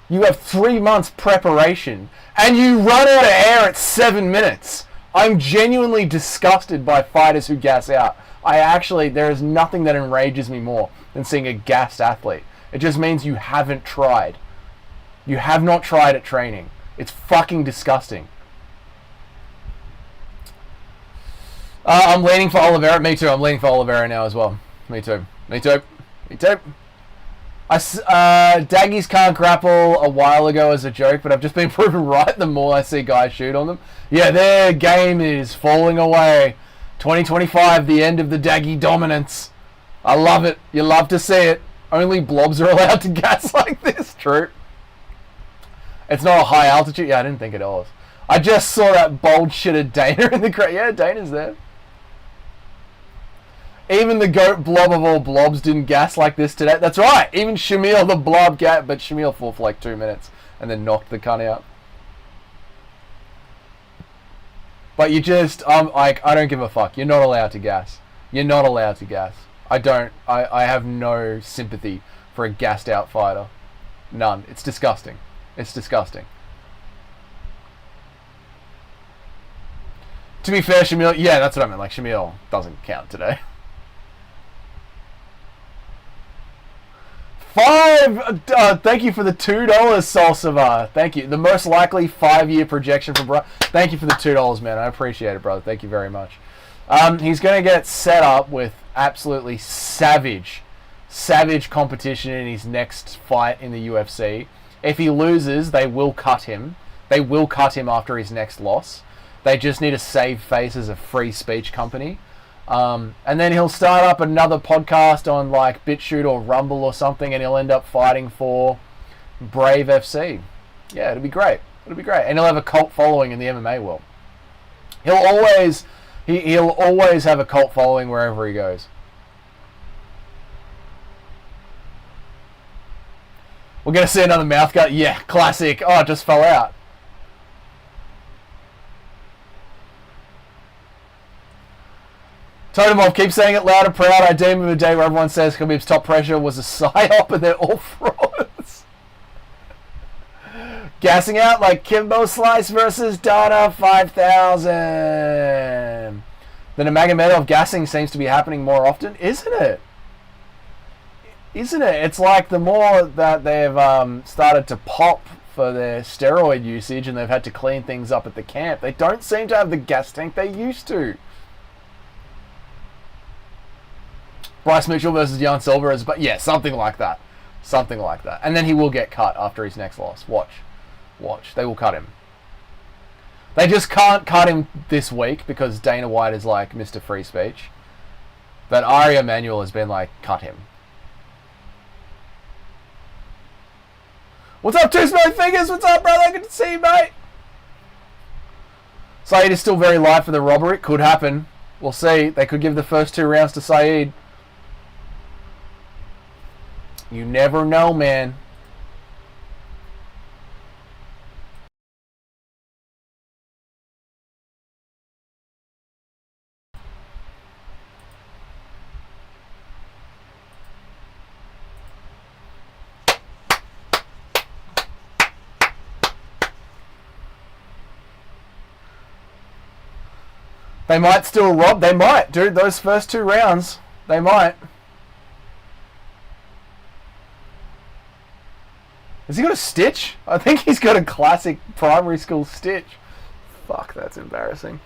You have 3 months preparation and you run out of air at 7 minutes. I'm genuinely disgusted by fighters who gas out. There is nothing that enrages me more than seeing a gassed athlete. It just means you haven't tried. You have not tried at training. It's fucking disgusting. I'm leaning for Oliveira. Me too. I'm leaning for Oliveira now as well. Me too. Me too. Me too. Daggies can't grapple a while ago as a joke, but I've just been proven right the more I see guys shoot on them. Yeah, their game is falling away. 2025, the end of the Daggy dominance. I love it. You love to see it. Only blobs are allowed to gas like this. True. It's not a high altitude. Yeah, I didn't think it was. I just saw that bold shitted Dana in the crowd. Yeah, Dana's there. Even the GOAT blob of all blobs didn't gas like this today. That's right. Even Shamil the blob gat, but Shamil fought for like 2 minutes and then knocked the cunt out. But you just, I don't give a fuck. You're not allowed to gas. You're not allowed to gas. I have no sympathy for a gassed out fighter. None. It's disgusting. It's disgusting. To be fair, Shamil, yeah, that's what I meant. Like, Shamil doesn't count today. 5! Thank you for the $2, Salsavar. Thank you. The most likely 5-year projection from bro. Thank you for the $2, man. I appreciate it, brother. Thank you very much. He's going to get set up with absolutely savage competition in his next fight in the UFC. If he loses, they will cut him. They will cut him after his next loss. They just need to save face as a free speech company. And then he'll start up another podcast on like BitChute or Rumble or something, and he'll end up fighting for Brave FC. Yeah, it'll be great. It'll be great. And he'll have a cult following in the MMA world. He'll always have a cult following wherever he goes. We're going to see another mouth gut. Yeah, classic. Oh, it just fell out. Totemov, keep saying it loud and proud. I dream of a day where everyone says Khabib's top pressure was a psyop and they're all frauds. Gassing out like Kimbo Slice versus Dana 5000. The Nurmagomedov gassing seems to be happening more often, isn't it? Isn't it? It's like the more that they've started to pop for their steroid usage and they've had to clean things up at the camp, they don't seem to have the gas tank they used to. Bryce Mitchell versus Jan Silva, but yeah, something like that. Something like that. And then he will get cut after his next loss. Watch. They will cut him. They just can't cut him this week because Dana White is like Mr. Free Speech. But Ari Emanuel has been like, cut him. What's up, Two Smelly Fingers? What's up, brother? Good to see you, mate. Saeed is still very light for the robbery. Could happen. We'll see. They could give the first 2 rounds to Saeed. You never know, man. They might still rob. They might, dude. Those first 2 rounds, they might. Has he got a stitch? I think he's got a classic primary school stitch. Fuck, that's embarrassing.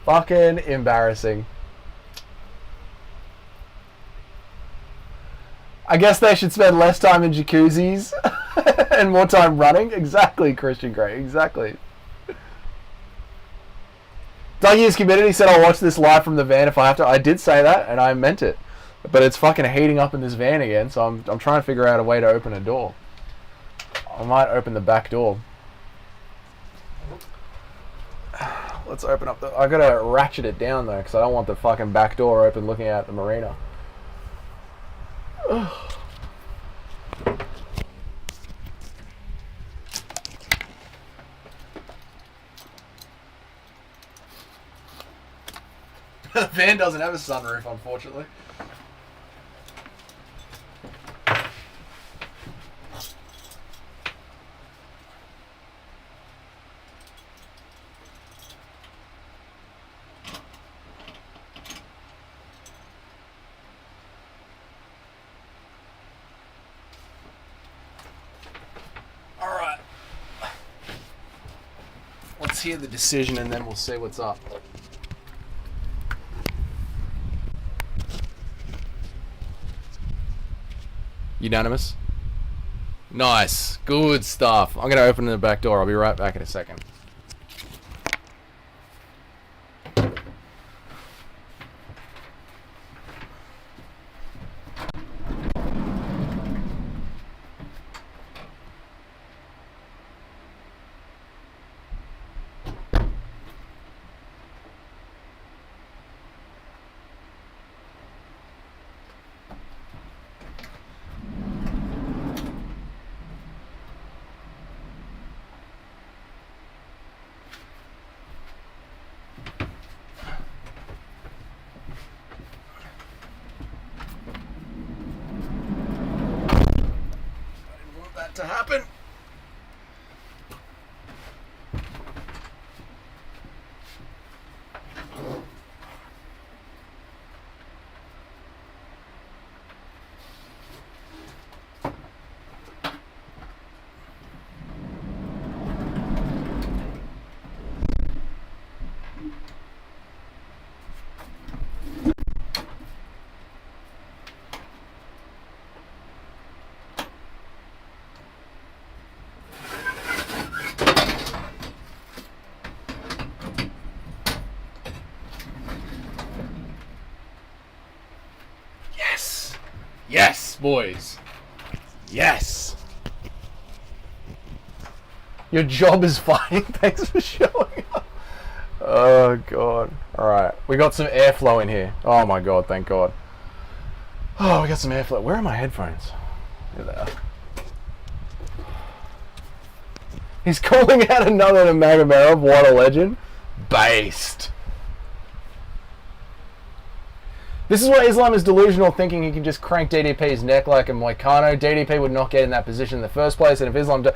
Fucking embarrassing. I guess they should spend less time in jacuzzis and more time running. Exactly, Christian Grey. Exactly. Dougie is committed. He said, I'll watch this live from the van if I have to. I did say that, and I meant it. But it's fucking heating up in this van again, so I'm trying to figure out a way to open a door. I might open the back door. Let's open up the... I gotta ratchet it down, though, because I don't want the fucking back door open looking out the marina. The van doesn't have a sunroof, unfortunately. Alright. Let's hear the decision and then we'll see what's up. Unanimous? Nice. Good stuff. I'm going to open the back door. I'll be right back in a second. To happen. Yes, boys. Yes. Your job is fighting. Thanks for showing up. Oh, God. Alright. We got some airflow in here. Oh, my God. Thank God. Oh, we got some airflow. Where are my headphones? There they are. He's calling out another Imavov. What a legend. Based. This is why Islam is delusional, thinking he can just crank DDP's neck like a Moicano. DDP would not get in that position in the first place, and if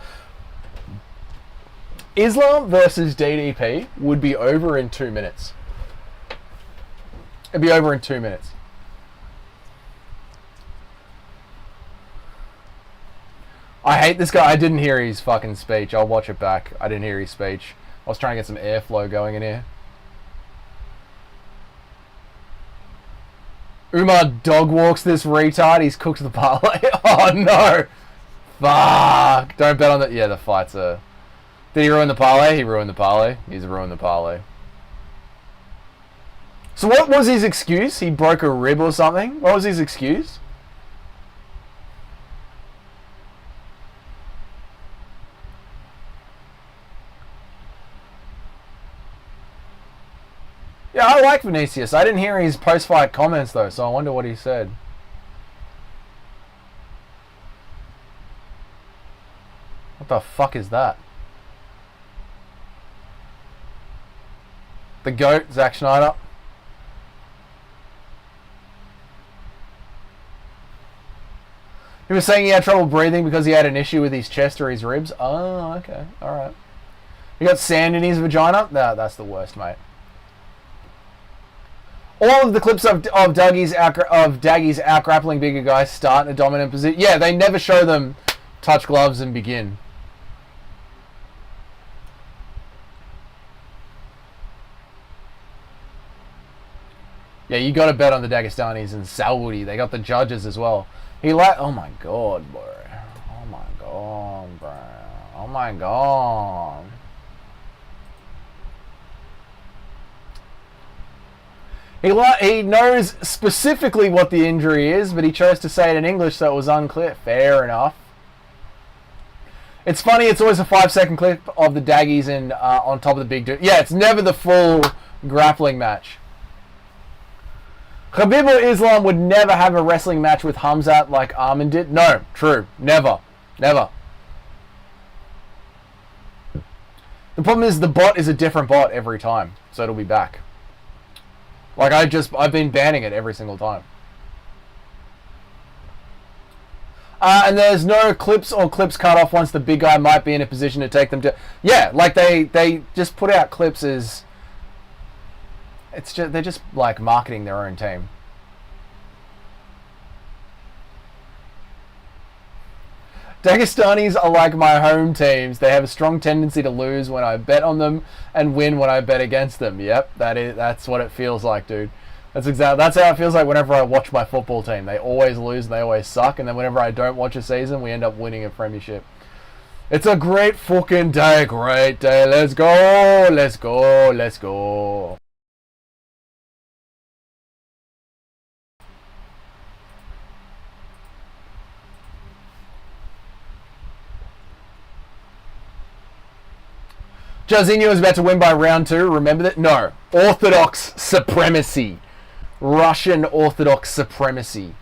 Islam versus DDP would be over in 2 minutes. It'd be over in 2 minutes. I hate this guy. I didn't hear his fucking speech. I'll watch it back. I didn't hear his speech. I was trying to get some airflow going in here. Umar dog walks this retard. He's cooked the parlay. Oh, no. Fuck. Don't bet on that. Yeah, the fights are... Did he ruin the parlay? He ruined the parlay. He's ruined the parlay. So what was his excuse? He broke a rib or something? What was his excuse? Yeah, I like Vinicius. I didn't hear his post-fight comments, though, so I wonder what he said. the fuck is that? The GOAT, Zack Schneider. He was saying he had trouble breathing because he had an issue with his chest or his ribs. Oh, okay. Alright. He got sand in his vagina? Nah, that's the worst, mate. All of the clips of Daggy's out grappling bigger guys start in a dominant position. Yeah, they never show them touch gloves and begin. Yeah, you got to bet on the Dagestanis and Saudi. They got the judges as well. Oh my god, bro. Oh my god, bro. Oh my god. He knows specifically what the injury is, but he chose to say it in English, so it was unclear. Fair enough. It's funny, it's always a 5-second clip of the Daggies on top of the big dude. Yeah, it's never the full grappling match. Khabib or Islam would never have a wrestling match with Hamzat like Arman did. No, true. Never. Never. The problem is the bot is a different bot every time, so it'll be back. Like, I've been banning it every single time. And there's no clips or clips cut off once the big guy might be in a position to take them to... Yeah, like they just put out clips as... they're just like marketing their own team. Dagestanis are like my home teams. They have a strong tendency to lose when I bet on them and win when I bet against them. Yep, that's what it feels like, dude. That's how it feels like whenever I watch my football team. They always lose and they always suck, and then whenever I don't watch a season, we end up winning a premiership. It's a great fucking day, great day. Let's go, let's go, let's go. Jairzinho was about to win by round 2. Remember that? No. Orthodox supremacy. Russian Orthodox supremacy.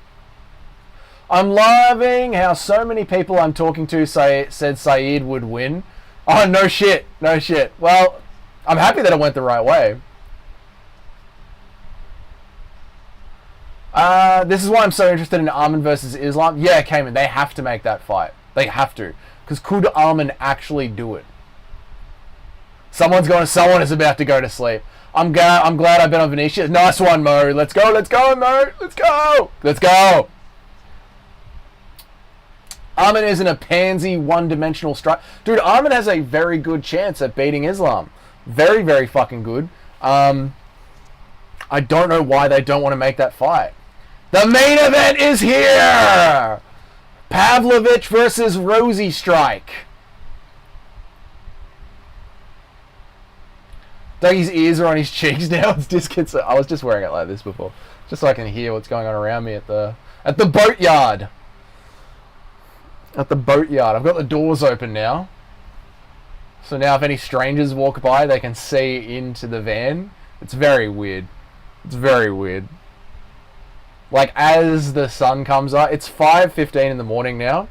I'm loving how so many people I'm talking to said Saeed would win. Oh, no shit. No shit. Well, I'm happy that it went the right way. This is why I'm so interested in Arman versus Islam. Yeah, Cayman, they have to make that fight. They have to. Because could Arman actually do it? Someone is about to go to sleep. I'm glad I bet on Vinicius. Nice one, Mo. Let's go, Mo. Let's go. Let's go. Arman isn't a pansy one-dimensional strike. Dude, Arman has a very good chance at beating Islam. Very, very fucking good. I don't know why they don't want to make that fight. The main event is here! Pavlovich versus Rosie Strike. Dougie's ears are on his cheeks now. It's discons. I was just wearing it like this before, just so I can hear what's going on around me at the boatyard. At the boatyard, I've got the doors open now. So now, if any strangers walk by, they can see into the van. It's very weird. It's very weird. Like as the sun comes up, it's 5:15 in the morning now.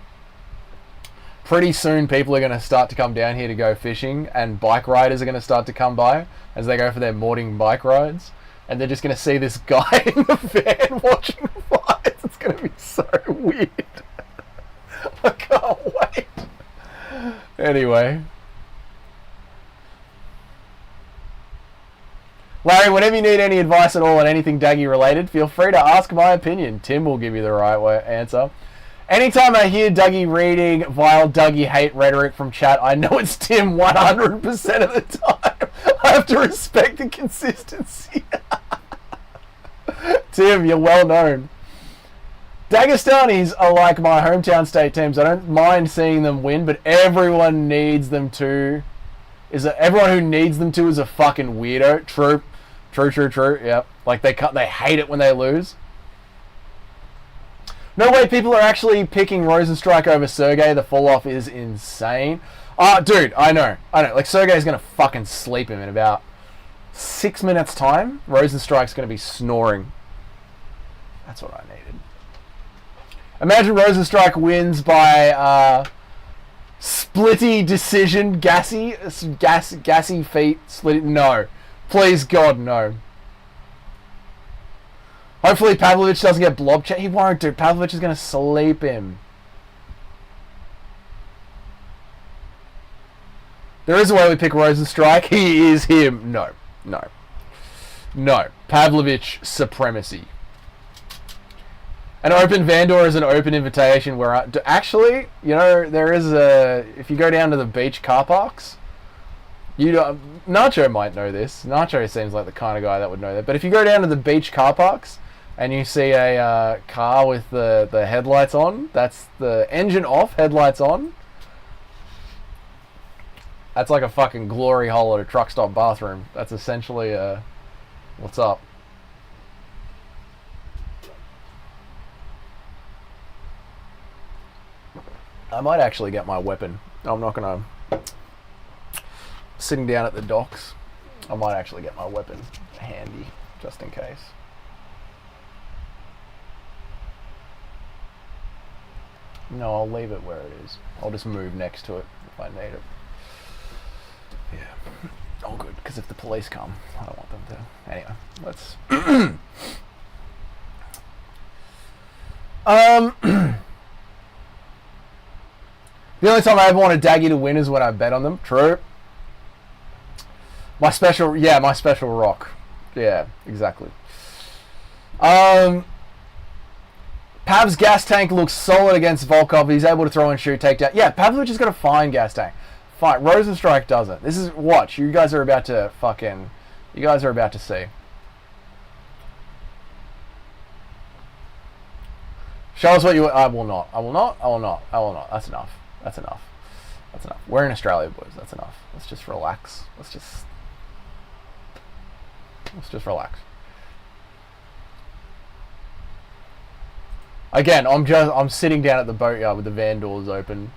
Pretty soon people are going to start to come down here to go fishing, and bike riders are going to start to come by as they go for their morning bike rides, and they're just going to see this guy in the van watching fights. It's going to be so weird. I can't wait. Anyway. Larry, whenever you need any advice at all on anything Daggy related, feel free to ask my opinion. Tim will give you the right answer. Anytime I hear Dougie reading vile Dougie hate rhetoric from chat, I know it's Tim 100% of the time. I have to respect the consistency. Tim, you're well known. Dagestanis are like my hometown state teams. I don't mind seeing them win, but everyone needs them to. Everyone who needs them to is a fucking weirdo. True. Yep. Like they hate it when they lose. No way people are actually picking Rosenstrike over Sergey. The fall-off is insane. Dude, I know. Like, Sergey's going to fucking sleep him in about 6 minutes' time. Rosenstrike's going to be snoring. That's what I needed. Imagine Rosenstrike wins by Splitty decision, gassy feet, split. No, please God, no. Hopefully Pavlovich doesn't get blob checked. He won't, dude. Pavlovich is gonna sleep him. There is a way we pick Rosenstrike. He is him. No, no, no. Pavlovich supremacy. An open Vandor is an open invitation where actually, you know, there is a, if you go down to the beach car parks, Nacho might know this. Nacho seems like the kind of guy that would know that. But if you go down to the beach car parks and you see a car with the headlights on, that's the engine off, headlights on. That's like a fucking glory hole at a truck stop bathroom. That's essentially what's up. I might actually get my weapon. I'm not gonna. Sitting down at the docks, I might actually get my weapon handy, just in case. No, I'll leave it where it is. I'll just move next to it if I need it. Yeah. All good, because if the police come, I don't want them to. Anyway, let's... The only time I ever want a Daggy to win is when I bet on them. True. My special rock. Yeah, exactly. Pav's gas tank looks solid against Volkov. He's able to throw and shoot, take down. Yeah, Pavlovich has got a fine gas tank. Fine. Rosenstrike doesn't. This is, watch. You guys are about to see. Show us what you... I will not. That's enough. That's enough. We're in Australia, boys. That's enough. Let's just relax. Let's just relax. Again, I'm sitting down at the boatyard with the van doors open,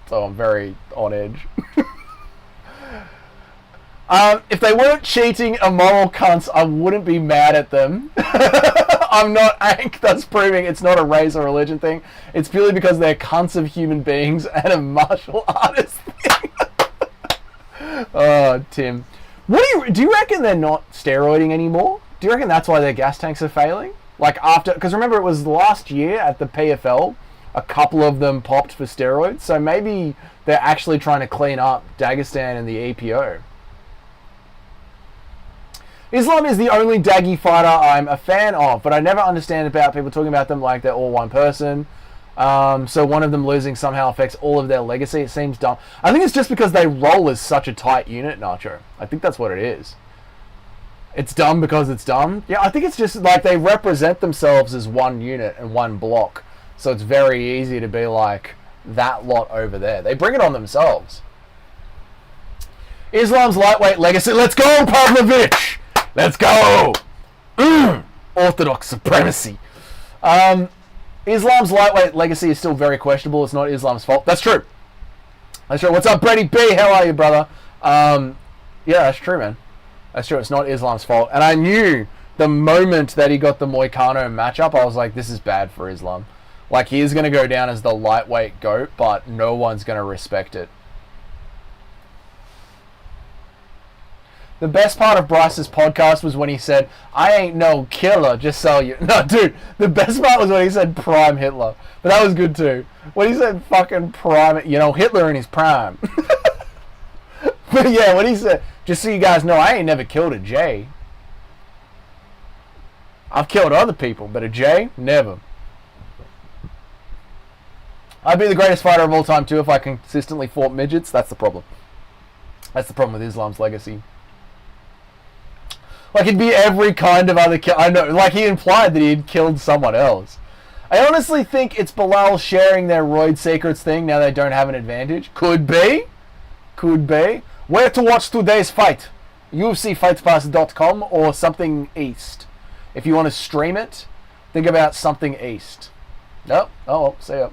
so I'm very on edge. If they weren't cheating immoral cunts, I wouldn't be mad at them. I'm not Ank, that's proving it's not a race or religion thing. It's purely because they're cunts of human beings and a martial artist thing. Oh, Tim. Do you reckon they're not steroiding anymore? Do you reckon that's why their gas tanks are failing? Like after, because remember it was last year at the PFL, a couple of them popped for steroids, so maybe they're actually trying to clean up Dagestan and the EPO. Islam is the only Daggy fighter I'm a fan of, but I never understand about people talking about them like they're all one person. So one of them losing somehow affects all of their legacy. It seems dumb. I think it's just because they roll as such a tight unit, Nacho. I think that's what it is. It's dumb because it's dumb. Yeah, I think it's just like they represent themselves as one unit and one block. So it's very easy to be like that lot over there. They bring it on themselves. Islam's lightweight legacy. Let's go, Pavlovich! Let's go! Orthodox supremacy. Islam's lightweight legacy is still very questionable. It's not Islam's fault. That's true. That's true. What's up, Brady B? How are you, brother? Yeah, that's true, man. That's true. It's not Islam's fault. And I knew the moment that he got the Moicano matchup, I was like, this is bad for Islam. Like, he is going to go down as the lightweight GOAT, but no one's going to respect it. The best part of Bryce's podcast was when he said, I ain't no killer, just so you... No, dude, the best part was when he said prime Hitler. But that was good too. When he said fucking prime... You know, Hitler in his prime. But yeah, when he said, just so you guys know, I ain't never killed a J. I've killed other people, but a J? Never. I'd be the greatest fighter of all time too if I consistently fought midgets. That's the problem. That's the problem with Islam's legacy. Like, it'd be every kind of other kill. I know, like, he implied that he had killed someone else. I honestly think it's Bilal sharing their roid secrets thing now they don't have an advantage. Could be. Could be. Where to watch today's fight? UFCFightpass.com or something East. If you want to stream it, think about something East. Nope. Oh, well, see ya.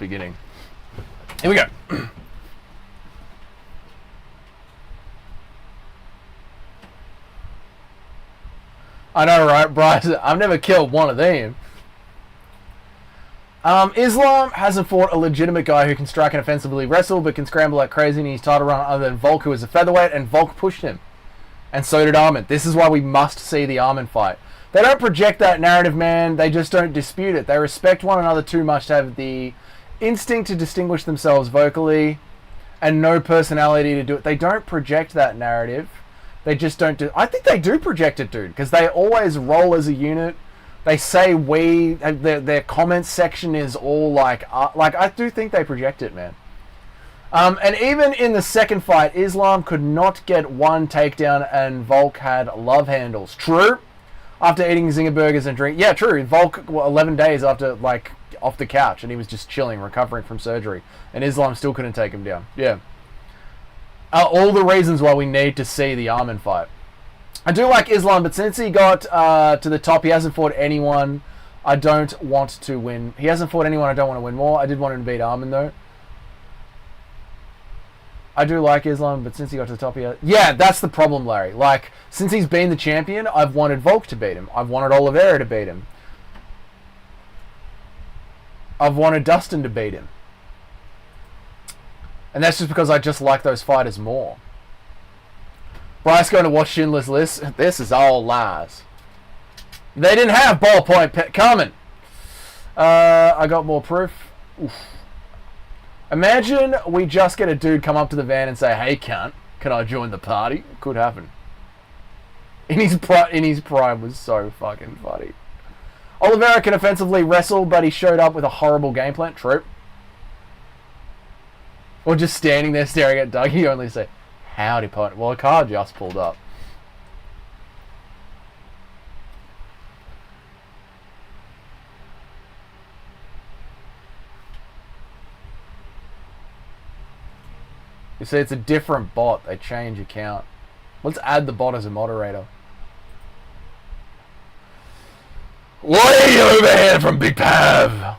beginning. Here we go. I know, right, Bryce? I've never killed one of them. Islam hasn't fought a legitimate guy who can strike and offensively wrestle, but can scramble like crazy in his title run other than Volk, who is a featherweight, and Volk pushed him. And so did Armin. This is why we must see the Armin fight. They don't project that narrative, man. They just don't dispute it. They respect one another too much to have the instinct to distinguish themselves vocally and no personality to do it. They don't project that narrative. They just don't do... I think they do project it, dude, because they always roll as a unit. They say we... Their comments section is all like... I do think they project it, man. And even in the second fight, Islam could not get one takedown and Volk had love handles. True. After eating zinger burgers and drink... Yeah, true. Volk, 11 days after, like, off the couch, and he was just chilling, recovering from surgery. And Islam still couldn't take him down. Yeah. All the reasons why we need to see the Armin fight. I do like Islam, but since he got to the top, he hasn't fought anyone I don't want to win. He hasn't fought anyone I don't want to win more. I did want him to beat Armin, though. I do like Islam, but since he got to the top, yeah, that's the problem, Larry. Like, since he's been the champion, I've wanted Volk to beat him. I've wanted Oliveira to beat him. I've wanted Dustin to beat him. And that's just because I just like those fighters more. Bryce going to watch Schindler's List. This is all lies. They didn't have ballpoint coming. I got more proof. Oof. Imagine we just get a dude come up to the van and say, "Hey, cunt, can I join the party?" Could happen. In his prime was so fucking funny. Oliveira can offensively wrestle, but he showed up with a horrible game plan. True. Or just standing there staring at Doug, he only say, "Howdy, partner." Well, a car just pulled up. You see, it's a different bot. They change account. Let's add the bot as a moderator. Way overhead from Big Pav.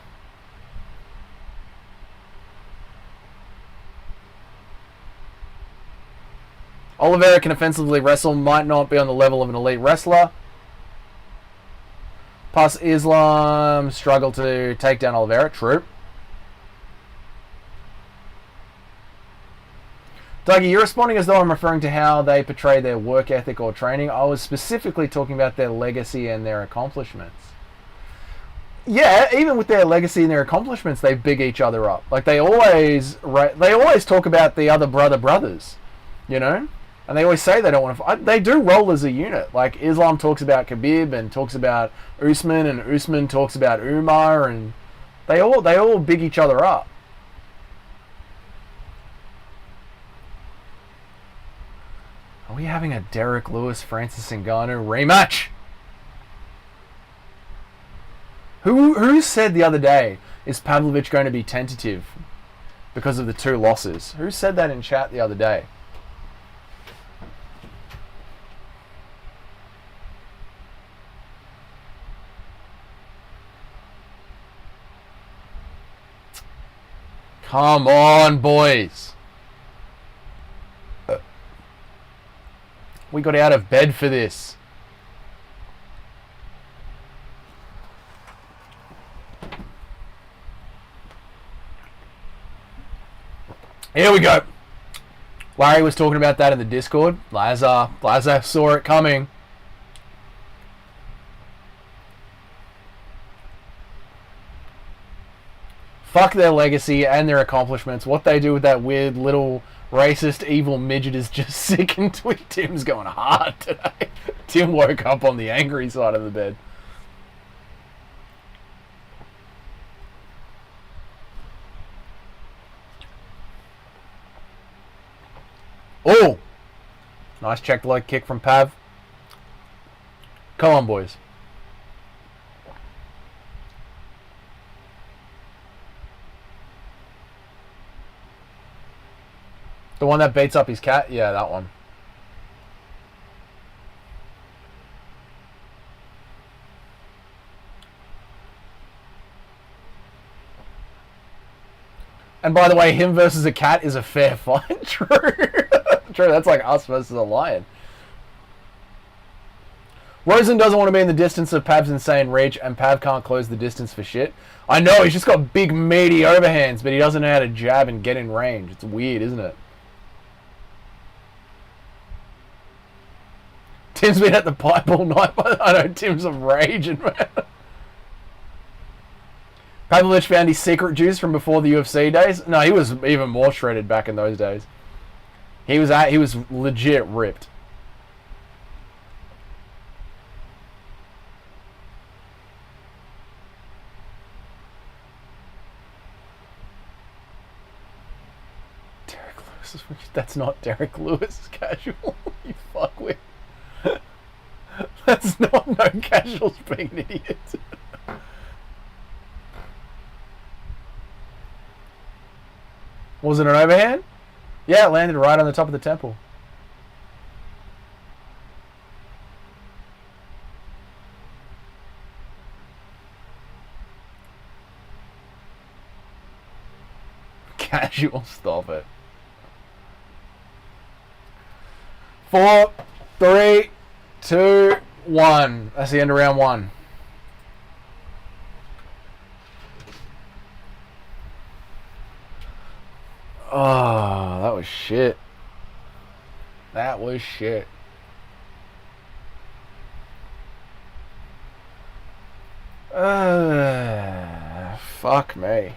Oliveira can offensively wrestle, might not be on the level of an elite wrestler. Plus, Islam struggled to take down Oliveira. True. Dougie, you're responding as though I'm referring to how they portray their work ethic or training. I was specifically talking about their legacy and their accomplishments. Yeah, even with their legacy and their accomplishments, they big each other up. Like, they always talk about the other brothers, you know? And they always say they don't want to fight. They do roll as a unit. Like, Islam talks about Khabib and talks about Usman, and Usman talks about Umar, and they all big each other up. Are we having a Derek Lewis, Francis Ngannou rematch? Who said the other day, is Pavlovich going to be tentative because of the 2 losses? Who said that in chat the other day? Come on, boys. We got out of bed for this. Here we go. Larry was talking about that in the Discord. Lazar saw it coming. Fuck their legacy and their accomplishments. What they do with that weird little racist evil midget is just sick and twisted. Tim's going hard today. Tim woke up on the angry side of the bed. Oh! Nice check leg kick from Pav. Come on, boys. The one that beats up his cat? Yeah, that one. And by the way, him versus a cat is a fair fight. True. True, that's like us versus a lion. Rosen doesn't want to be in the distance of Pav's insane reach, and Pav can't close the distance for shit. I know, he's just got big, meaty overhands, but he doesn't know how to jab and get in range. It's weird, isn't it? Tim's been at the pipe all night, but I know Tim's raging, man. Pavlovich found his secret juice from before the UFC days. No, he was even more shredded back in those days. He was legit ripped. Derek Lewis, that's not Derek Lewis casual. You fuckwit. That's not no casuals being an idiot. Was it an overhand? Yeah, it landed right on the top of the temple. Casual, stop it. 4, 3, 2, 1. That's the end of round 1. Oh, that was shit. That was shit. Fuck me.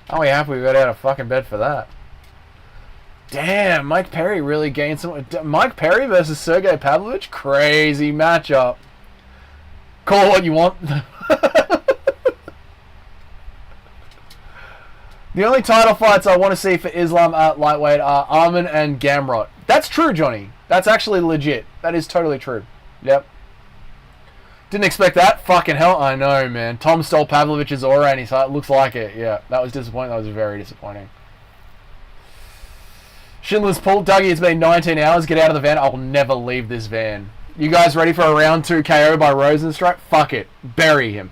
Aren't we happy we got out of fucking bed for that? Damn, Mike Perry really gained some... Mike Perry versus Sergey Pavlovich? Crazy matchup. Call it what you want. The only title fights I want to see for Islam at lightweight are Arman and Gamrot. That's true, Johnny. That's actually legit. That is totally true. Yep. Didn't expect that. Fucking hell. I know, man. Tom stole Pavlovich's aura and he looks like it. Yeah, that was disappointing. That was very disappointing. Schindler's Pool. Dougie, it's been 19 hours. Get out of the van. I will never leave this van. You guys ready for a round 2 KO by Rosenstrike? Fuck it. Bury him.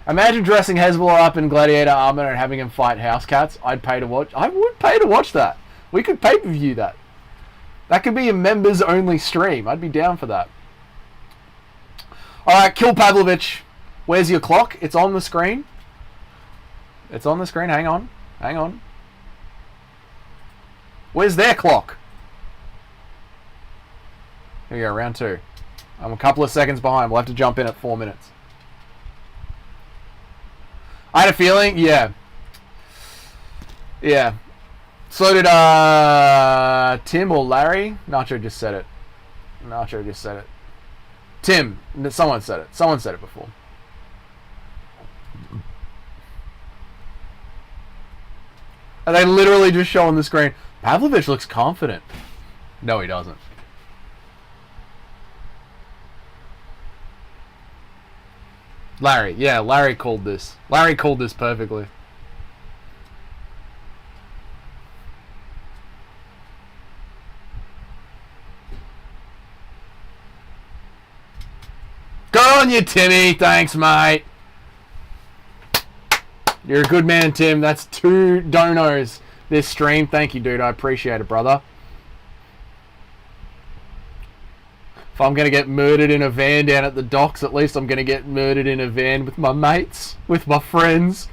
Imagine dressing Hezbollah up in gladiator armor and having him fight house cats. I'd pay to watch. I would pay to watch that. We could pay-per-view that. That could be a members-only stream. I'd be down for that. Alright, kill Pavlovich. Where's your clock? It's on the screen. It's on the screen. Hang on. Hang on. Where's their clock? Here we go, round 2. I'm a couple of seconds behind. We'll have to jump in at 4 minutes. I had a feeling, yeah. Yeah. So did Tim or Larry? Nacho just said it. Nacho just said it. Tim. Someone said it. Someone said it before. And they literally just show on the screen, Pavlovich looks confident. No, he doesn't. Larry, yeah, Larry called this. Larry called this perfectly. Go on you, Timmy. Thanks, mate. You're a good man, Tim. That's 2 donos this stream. Thank you, dude. I appreciate it, brother. If I'm going to get murdered in a van down at the docks, at least I'm going to get murdered in a van with my mates, with my friends.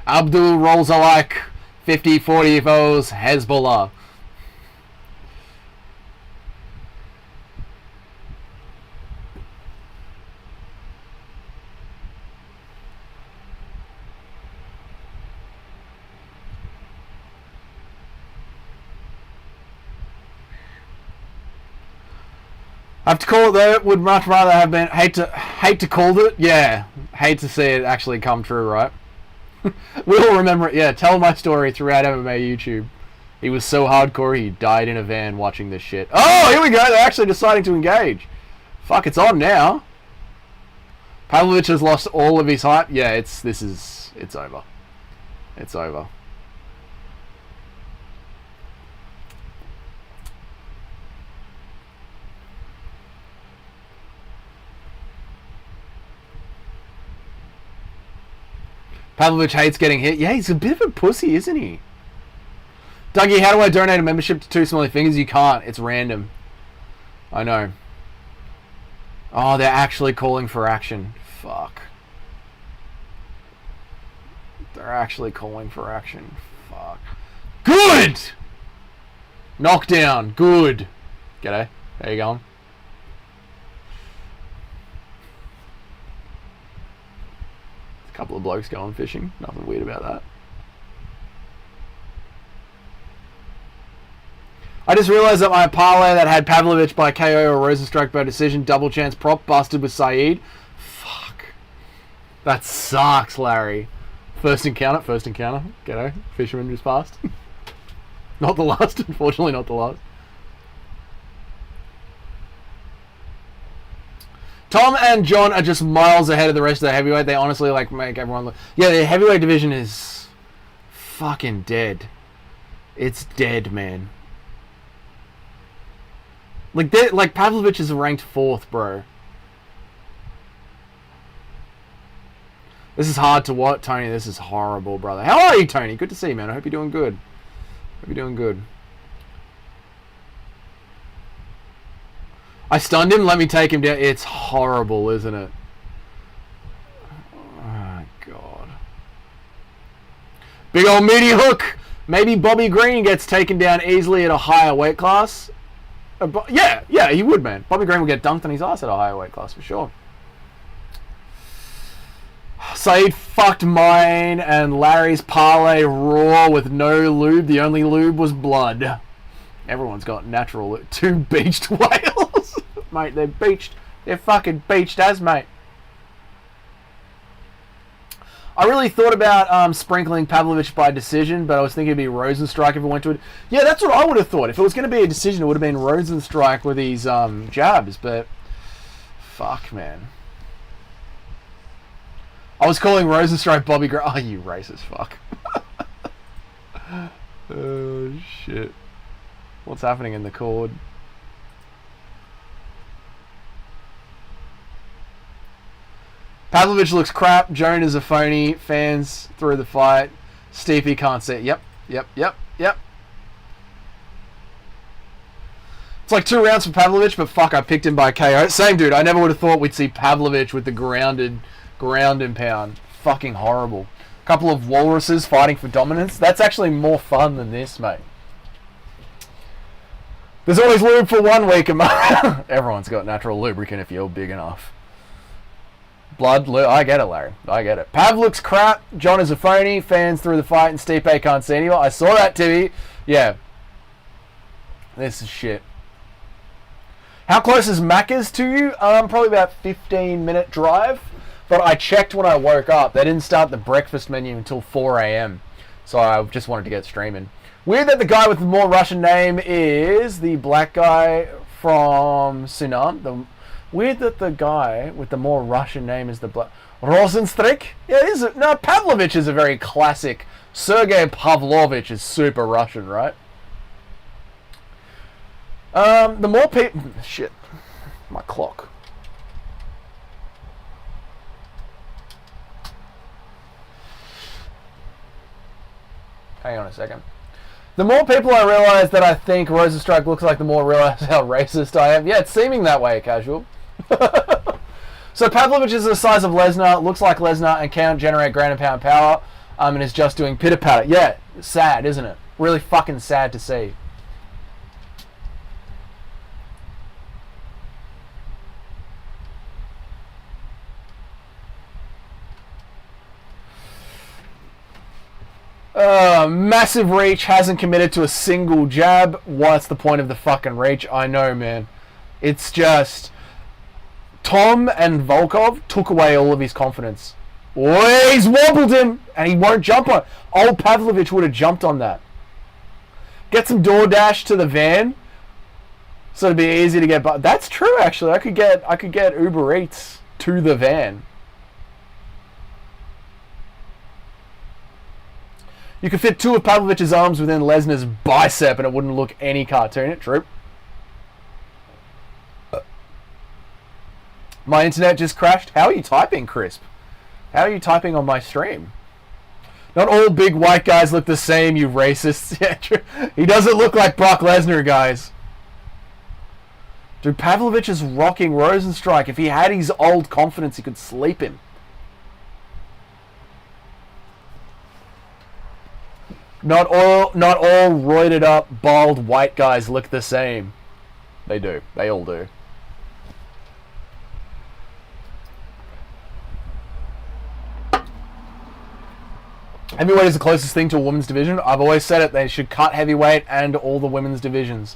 Abdul rolls alike 50-40 foes Hezbollah. I have to call it though. Would much rather have been hate to call it. Yeah, hate to see it actually come true. Right? We'll remember it. Yeah, tell my story throughout MMA YouTube. He was so hardcore he died in a van watching this shit. Oh, here we go. They're actually deciding to engage. Fuck, it's on now. Pavlovich has lost all of his hype. Yeah, it's over. It's over. Pavlovich hates getting hit. Yeah, he's a bit of a pussy, isn't he? Dougie, how do I donate a membership to Two Smelly Fingers? You can't. It's random. I know. Oh, they're actually calling for action. Fuck. They're actually calling for action. Fuck. Good! Knockdown. Good. G'day. How you going? A couple of blokes going fishing. Nothing weird about that. I just realised that my parlay that had Pavlovich by KO or Rosenstrike by decision, double chance prop, busted with Saeed. Fuck. That sucks, Larry. First encounter. G'day. Fisherman just passed. Not the last, unfortunately not the last. Tom and John are just miles ahead of the rest of the heavyweight. They honestly like make everyone look... Yeah, the heavyweight division is fucking dead. It's dead, man. Like Pavlovich is ranked 4th, bro. This is hard to watch, Tony. This is horrible, brother. How are you, Tony? Good to see you, man. I hope you're doing good. Hope you're doing good. I stunned him. Let me take him down. It's horrible, isn't it? Oh, God. Big old meaty hook. Maybe Bobby Green gets taken down easily at a higher weight class. Yeah, he would, man. Bobby Green will get dunked on his ass at a higher weight class, for sure. Saeed fucked mine and Larry's parlay raw with no lube. The only lube was blood. Everyone's got natural lube. 2 beached whales. Mate, they're beached. They're fucking beached as, mate. I really thought about sprinkling Pavlovich by decision, but I was thinking it'd be Rosenstrike if it went to it. Yeah, that's what I would have thought. If it was going to be a decision, it would have been Rosenstrike with his jabs, but fuck, man. I was calling Rosenstrike Bobby Green. Oh, you racist fuck. Oh, shit. What's happening in the cord? Pavlovich looks crap. Joan is a phony. Fans through the fight. Steepy can't see it. Yep. It's like 2 rounds for Pavlovich, but fuck, I picked him by KO. Same dude. I never would have thought we'd see Pavlovich with the ground and pound. Fucking horrible. Couple of walruses fighting for dominance. That's actually more fun than this, mate. There's always lube for 1 week a month. Everyone's got natural lubricant if you're big enough. Blood, I get it, Larry. I get it. Pav looks crap. John is a phony. Fans through the fight and Stipe can't see anyone. I saw that, Timmy. Yeah. This is shit. How close is Macca's to you? Probably about 15-minute drive. But I checked when I woke up. They didn't start the breakfast menu until 4 a.m. So I just wanted to get streaming. Weird that the guy with the more Russian name is the black guy from Sinan. Weird that the guy with the more Russian name is the black... Rosenstrik? Yeah, it is. No, Pavlovich is a very classic. Sergei Pavlovich is super Russian, right? The more people... Shit. My clock. Hang on a second. The more people I realise that I think Rosenstrike looks like, the more I realise how racist I am. Yeah, it's seeming that way, casual. So Pavlovich is the size of Lesnar, looks like Lesnar, and can't generate ground and pound power, and is just doing pitter patter. Yeah, sad, isn't it? Really fucking sad to see. Massive reach, hasn't committed to a single jab. What's the point of the fucking reach? I know, man. It's just... Tom and Volkov took away all of his confidence. Oh, he's wobbled him, and he won't jump on. Old Pavlovich would have jumped on that. Get some DoorDash to the van, so it'd be easy to get. But that's true, actually. I could get Uber Eats to the van. You could fit 2 of Pavlovich's arms within Lesnar's bicep, and it wouldn't look any cartoon. True. My internet just crashed. How are you typing, Crisp? How are you typing on my stream? Not all big white guys look the same, you racists. Yeah, true. He doesn't look like Brock Lesnar, guys. Dude, Pavlovich is rocking Rosenstrike. If he had his old confidence, he could sleep him. Not all roided up, bald white guys look the same. They do. They all do. Heavyweight is the closest thing to a women's division. I've always said it. They should cut heavyweight and all the women's divisions.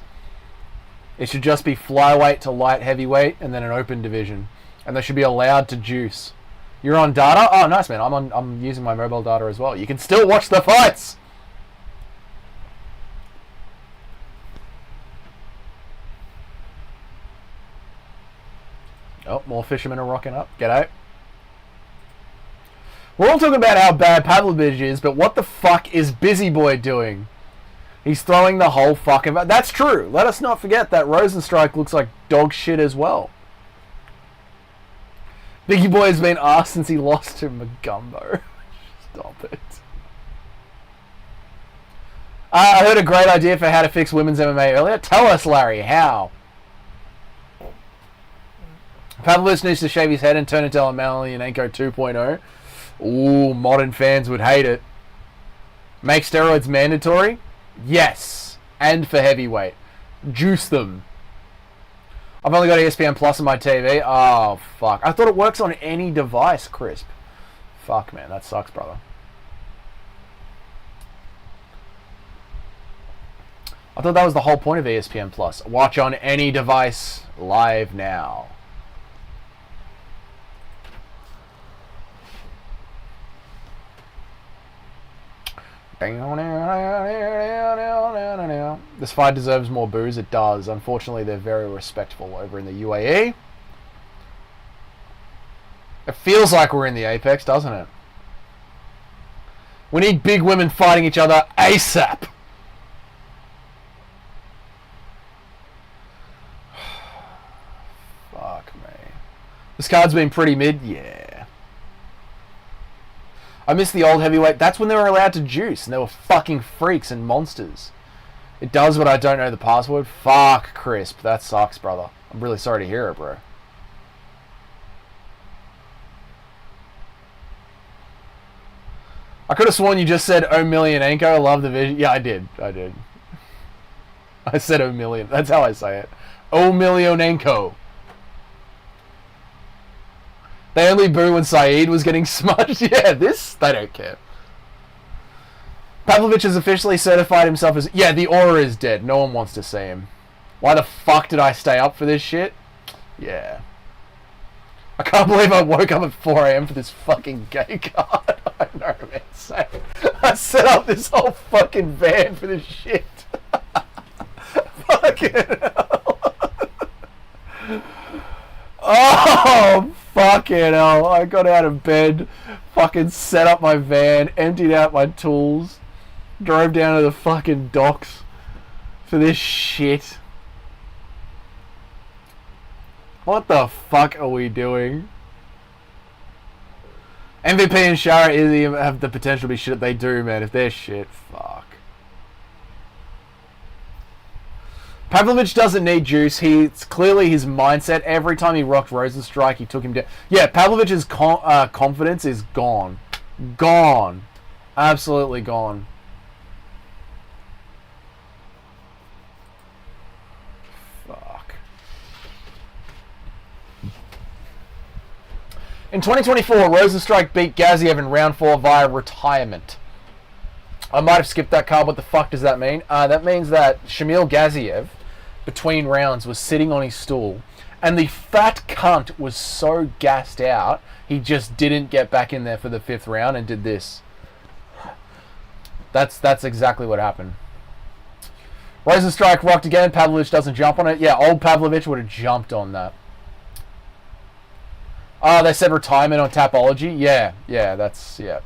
It should just be flyweight to light heavyweight and then an open division. And they should be allowed to juice. You're on data? Oh, nice, man. I'm using my mobile data as well. You can still watch the fights. Oh, more fishermen are rocking up. G'day. We're all talking about how bad Pavlovich is, but what the fuck is Busy Boy doing? He's throwing the whole fucking... That's true. Let us not forget that Rosenstrike looks like dog shit as well. Biggie Boy has been asked since he lost to Magumbo. Stop it. I heard a great idea for how to fix women's MMA earlier. Tell us, Larry, how? Pavlovich needs to shave his head and turn into Emelianenko 2.0. Ooh, modern fans would hate it. Make steroids mandatory? Yes. And for heavyweight. Juice them. I've only got ESPN Plus on my TV. Oh, fuck. I thought it works on any device, Crisp. Fuck, man. That sucks, brother. I thought that was the whole point of ESPN Plus. Watch on any device live now. This fight deserves more boos. It does. Unfortunately, they're very respectful over in the UAE. It feels like we're in the Apex, doesn't it? We need big women fighting each other ASAP. Fuck me. This card's been pretty mid. Yeah. I miss the old heavyweight. That's when they were allowed to juice, and they were fucking freaks and monsters. It does, but I don't know the password. Fuck, Crisp. That sucks, brother. I'm really sorry to hear it, bro. I could have sworn you just said Emelianenko. I love the vision. Yeah, I did. I said Emelian. That's how I say it. Emelianenko. They only boo when Saeed was getting smudged. Yeah, this, they don't care. Pavlovich has officially certified himself as... Yeah, the aura is dead. No one wants to see him. Why the fuck did I stay up for this shit? Yeah. I can't believe I woke up at 4 AM for this fucking gay card. I know, man. Same. I set up this whole fucking van for this shit. Fucking hell. Oh, fucking hell. I got out of bed, fucking set up my van, emptied out my tools, drove down to the fucking docks for this shit. What the fuck are we doing? MVP and Shara Izzy have the potential to be shit. They do, man. If they're shit, fuck. Pavlovich doesn't need juice. It's clearly his mindset. Every time he rocked Rosenstrike, he took him down. Yeah, Pavlovich's confidence is gone. Gone. Absolutely gone. Fuck. In 2024, Rosenstrike beat Gaziev in round 4 via retirement. I might have skipped that card. What the fuck does that mean? That means that Shamil Gaziev, between rounds, was sitting on his stool, and the fat cunt was so gassed out, he just didn't get back in there for the 5th round and did this. That's exactly what happened. Rosenstrike rocked again. Pavlovich doesn't jump on it. Yeah, old Pavlovich would have jumped on that. Oh, they said retirement on Tapology? Yeah, that's... yeah.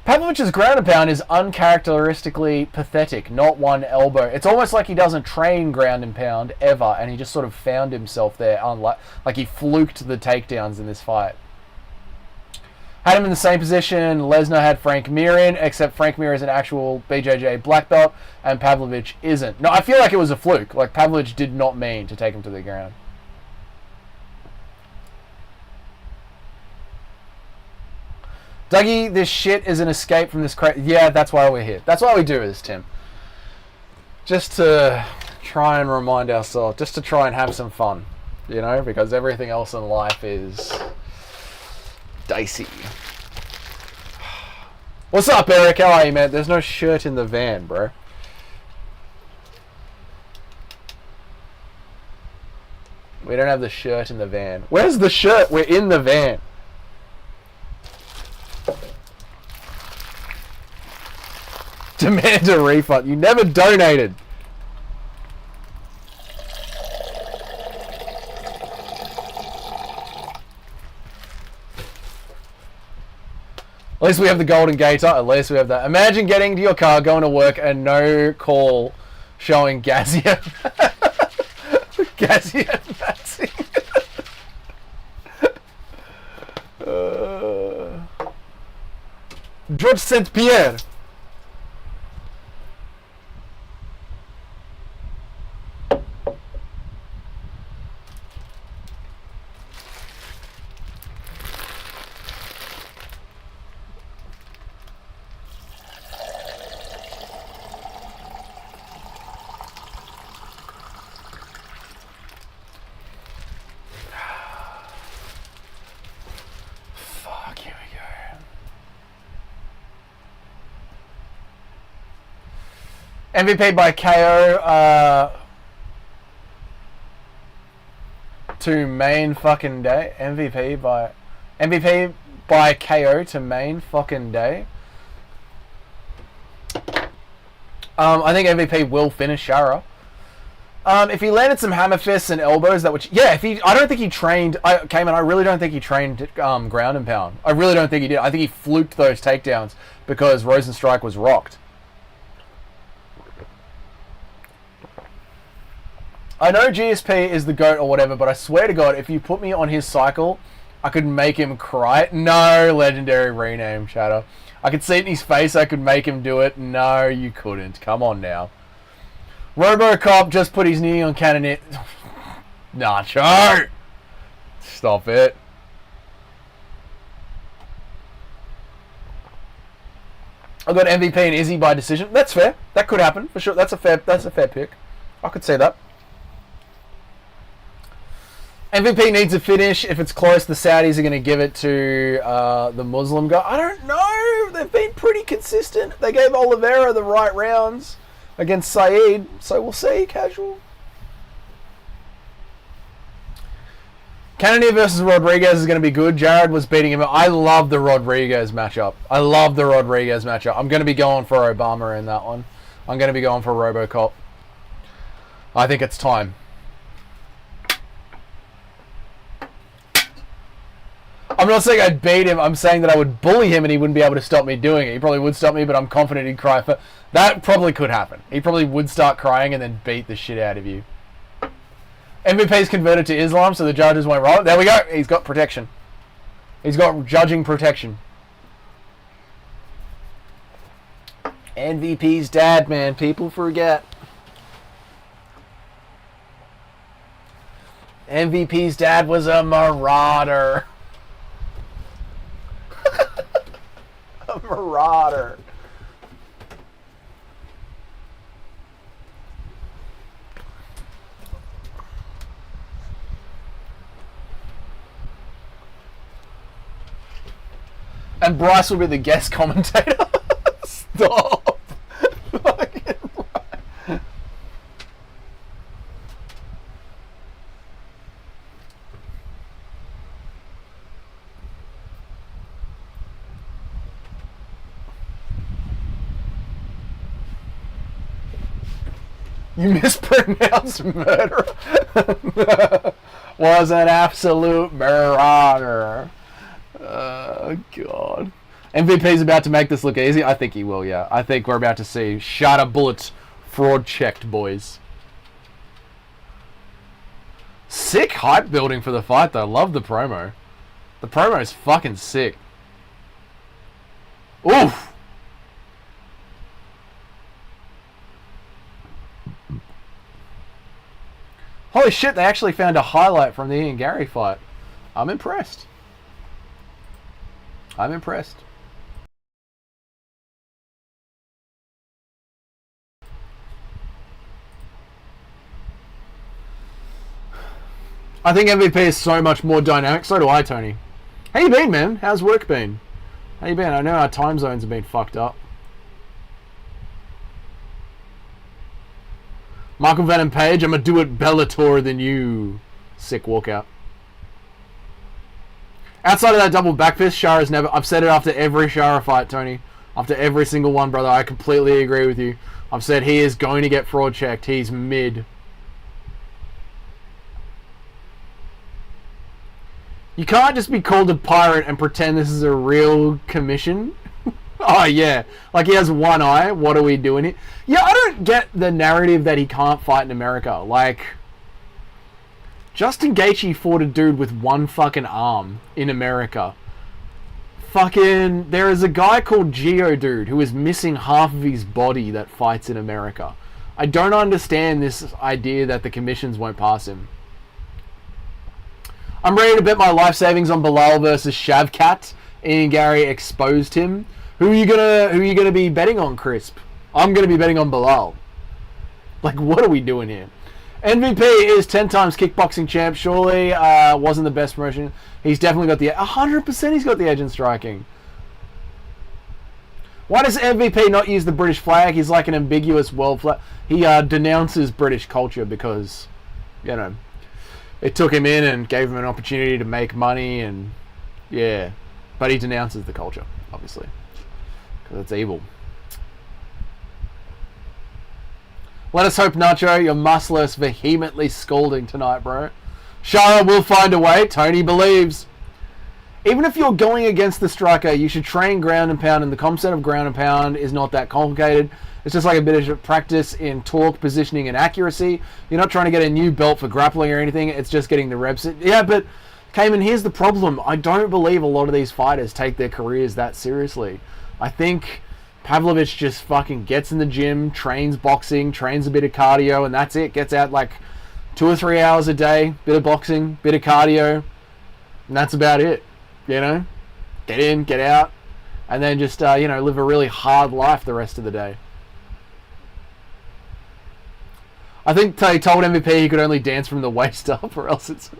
Pavlovich's ground and pound is uncharacteristically pathetic, not one elbow. It's almost like he doesn't train ground and pound ever, and he just sort of found himself there, like he fluked the takedowns in this fight. Had him in the same position Lesnar had Frank Mir in, except Frank Mir is an actual BJJ black belt, and Pavlovich isn't. No, I feel like it was a fluke. Like, Pavlovich did not mean to take him to the ground. Dougie, this shit is an escape from this Yeah, that's why we're here. That's why we do this, Tim. Just to try and remind ourselves, just to try and have some fun, you know, because everything else in life is dicey. What's up, Eric? How are you, man? There's no shirt in the van, bro. We don't have the shirt in the van. Where's the shirt? We're in the van. Demand a refund. You never donated. At least we have the golden gator. At least we have that. Imagine getting to your car, going to work, and no call showing Gazia. Gazia Maxi. George St. Pierre. MVP by KO to main fucking day. MVP by KO to main fucking day. I think MVP will finish Shara. If he landed some hammer fists and elbows, that would... Yeah, I don't think he trained... I really don't think he trained ground and pound. I really don't think he did. I think he fluked those takedowns because Rosenstrike was rocked. I know GSP is the GOAT or whatever, but I swear to God, if you put me on his cycle, I could make him cry. No, legendary rename, Shadow. I could see it in his face, I could make him do it. No, you couldn't. Come on now. RoboCop just put his knee on Cannoneer. Nacho! Stop it. I got MVP and Izzy by decision. That's fair. That could happen, for sure. That's a fair pick. I could see that. MVP needs a finish. If it's close, the Saudis are going to give it to the Muslim guy. I don't know. They've been pretty consistent. They gave Oliveira the right rounds against Saeed, so we'll see. Casual. Cannonier versus Rodriguez is going to be good. Jared was beating him. I love the Rodriguez matchup. I'm going to be going for Obama in that one. I'm going to be going for RoboCop. I think it's time. I'm not saying I'd beat him. I'm saying that I would bully him and he wouldn't be able to stop me doing it. He probably would stop me, but I'm confident he'd cry. That probably could happen. He probably would start crying and then beat the shit out of you. MVP's converted to Islam, so the judges won't roll it. There we go. He's got protection. He's got judging protection. MVP's dad, man. People forget. MVP's dad was a marauder. A marauder. And Bryce will be the guest commentator. Stop. Fucking right. You mispronounced murderer. Was an absolute marauder. Oh, God. MVP's about to make this look easy. I think he will, yeah. I think we're about to see Shatter Bullets fraud checked, boys. Sick hype building for the fight, though. Love the promo. The promo is fucking sick. Oof. Holy shit, they actually found a highlight from the Ian Gary fight. I'm impressed. I'm impressed. I think MVP is so much more dynamic. So do I, Tony. How you been, man? How's work been? How you been? I know our time zones have been fucked up. Michael Venom Page, I'm gonna do it Bellator than you. Sick walkout. Outside of that double back fist, Shara's never... I've said it after every Shara fight, Tony. After every single one, brother. I completely agree with you. I've said he is going to get fraud checked. He's mid. You can't just be called a pirate and pretend this is a real commission. Oh, yeah. Like, he has one eye. What are we doing here? Yeah, I don't get the narrative that he can't fight in America. Like, Justin Gaethje fought a dude with one fucking arm in America. Fucking... There is a guy called Geodude who is missing half of his body that fights in America. I don't understand this idea that the commissions won't pass him. I'm ready to bet my life savings on Bilal versus Shavkat. Ian Gary exposed him. Who are you gonna be betting on, Crisp? I'm gonna be betting on Bilal. Like, what are we doing here? MVP is 10 times kickboxing champ. Surely wasn't the best promotion. He's definitely got the 100%. He's got the edge in striking. Why does MVP not use the British flag? He's like an ambiguous world flag. He denounces British culture because, you know, it took him in and gave him an opportunity to make money, and yeah, but he denounces the culture, obviously, because it's evil. Let us hope, Nacho, you're muscless, vehemently scolding tonight, bro. Shara will find a way. Tony believes. Even if you're going against the striker, you should train ground and pound, and the concept of ground and pound is not that complicated. It's just like a bit of practice in torque, positioning, and accuracy. You're not trying to get a new belt for grappling or anything. It's just getting the reps. Yeah, but, Cayman, here's the problem. I don't believe a lot of these fighters take their careers that seriously. I think Pavlovich just fucking gets in the gym, trains boxing, trains a bit of cardio, and that's it. Gets out like 2 or 3 hours a day, bit of boxing, bit of cardio, and that's about it. You know? Get in, get out, and then just, you know, live a really hard life the rest of the day. I think they told MVP he could only dance from the waist up, or else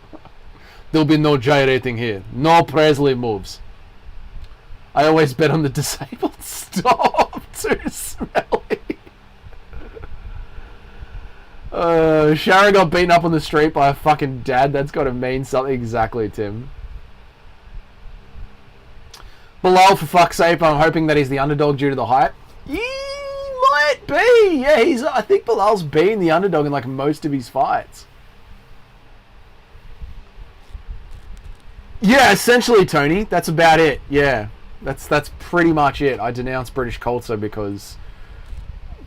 there'll be no gyrating here. No Presley moves. I always bet on the disabled. Stop! Too smelly. Shara got beaten up on the street by a fucking dad. That's got to mean something. Exactly, Tim. Bilal, for fuck's sake, I'm hoping that he's the underdog due to the hype. He might be. Yeah, I think Bilal's been the underdog in like most of his fights. Yeah, essentially, Tony. That's about it. Yeah, that's pretty much it. I denounce British culture because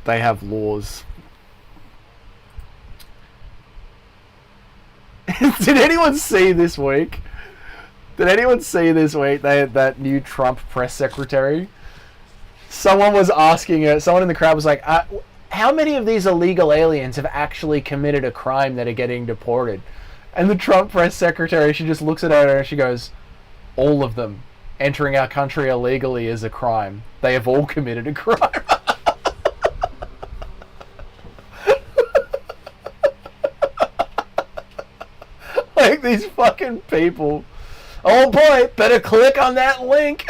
they have laws. Did anyone see this week? Did anyone see this week that new Trump press secretary? Someone was asking her, someone in the crowd was like, how many of these illegal aliens have actually committed a crime that are getting deported? And the Trump press secretary, she just looks at her and she goes, all of them. Entering our country illegally is a crime. They have all committed a crime. Like these fucking people. Oh boy, better click on that link.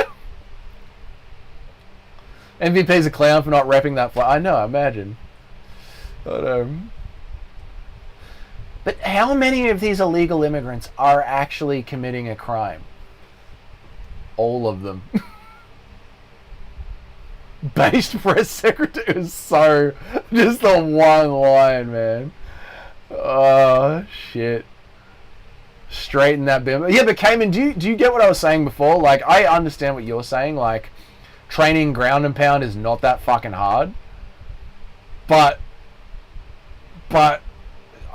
MVP's a clown for not repping that flag. I know, imagine. But how many of these illegal immigrants are actually committing a crime? All of them. Based press secretary is so... Just the one line, man. Oh, shit. Straighten that bit. Yeah, but Cayman, do you get what I was saying before? Like, I understand what you're saying. Like, training ground and pound is not that fucking hard. But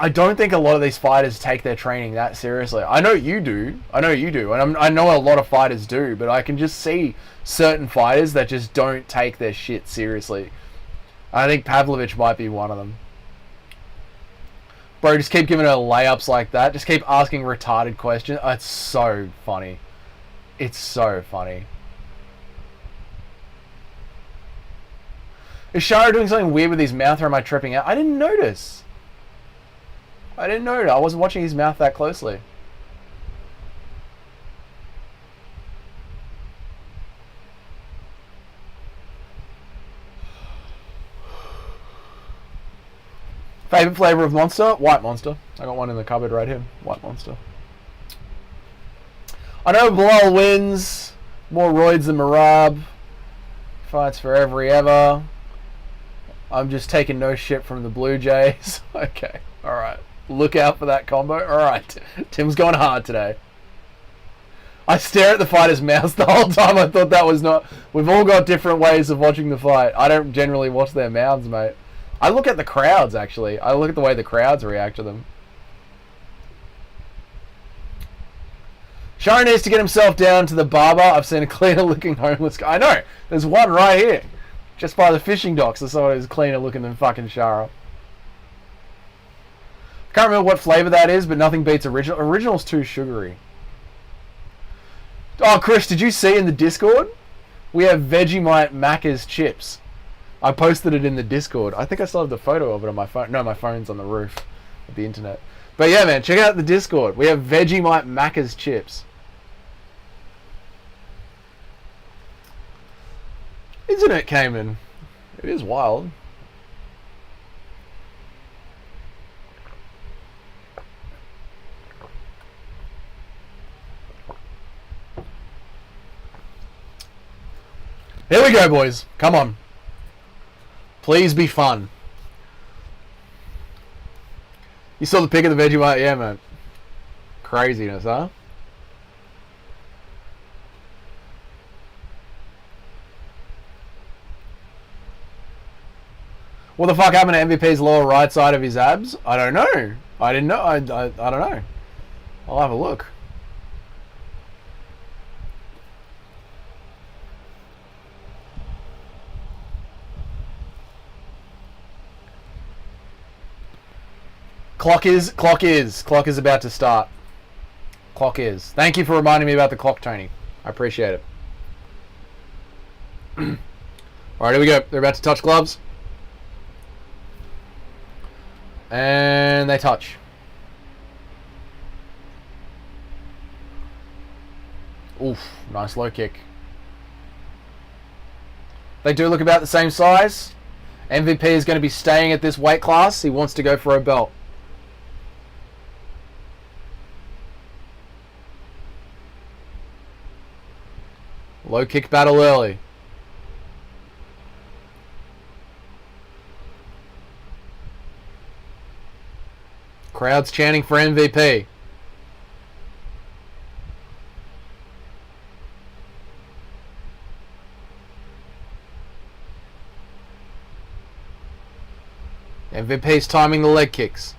I don't think a lot of these fighters take their training that seriously. I know you do. I know a lot of fighters do, but I can just see certain fighters that just don't take their shit seriously. I think Pavlovich might be one of them. Bro, just keep giving her layups like that. Just keep asking retarded questions. Oh, it's so funny. It's so funny. Is Shara doing something weird with his mouth, or am I tripping out? I didn't notice. I wasn't watching his mouth that closely. Favorite flavor of Monster? White Monster. I got one in the cupboard right here. White Monster. I know Bilal wins. More roids than Marab. Fights forever ever. I'm just taking no shit from the Blue Jays. Okay. Alright. Look out for that combo. Alright. Tim's going hard today. I stare at the fighter's mouths the whole time. I thought that was not... We've all got different ways of watching the fight. I don't generally watch their mouths, mate. I look at the crowds, actually. I look at the way the crowds react to them. Sharon needs to get himself down to the barber. I've seen a cleaner looking homeless guy. I know. There's one right here. Just by the fishing docks. There's someone who's cleaner looking than fucking Shara. I can't remember what flavour that is, but nothing beats original. Original's too sugary. Oh, Chris, did you see in the Discord? We have Vegemite Macca's chips. I posted it in the Discord. I think I still have the photo of it on my phone. No, my phone's on the roof of the internet. But yeah, man, check out the Discord. We have Vegemite Macca's chips. Isn't it, Cayman? It is wild. Here we go, boys. Come on. Please be fun. You saw the pic of the Vegemite? Yeah, man. Craziness, huh? What the fuck happened to MVP's lower right side of his abs? I don't know. I didn't know. I don't know. I'll have a look. Clock is about to start. Clock is. Thank you for reminding me about the clock, Tony. I appreciate it. Alright, here we go. They're about to touch gloves. And they touch. Oof, nice low kick. They do look about the same size. MVP is going to be staying at this weight class. He wants to go for a belt. Low kick battle early. Crowd's chanting for MVP. MVP's timing the leg kicks.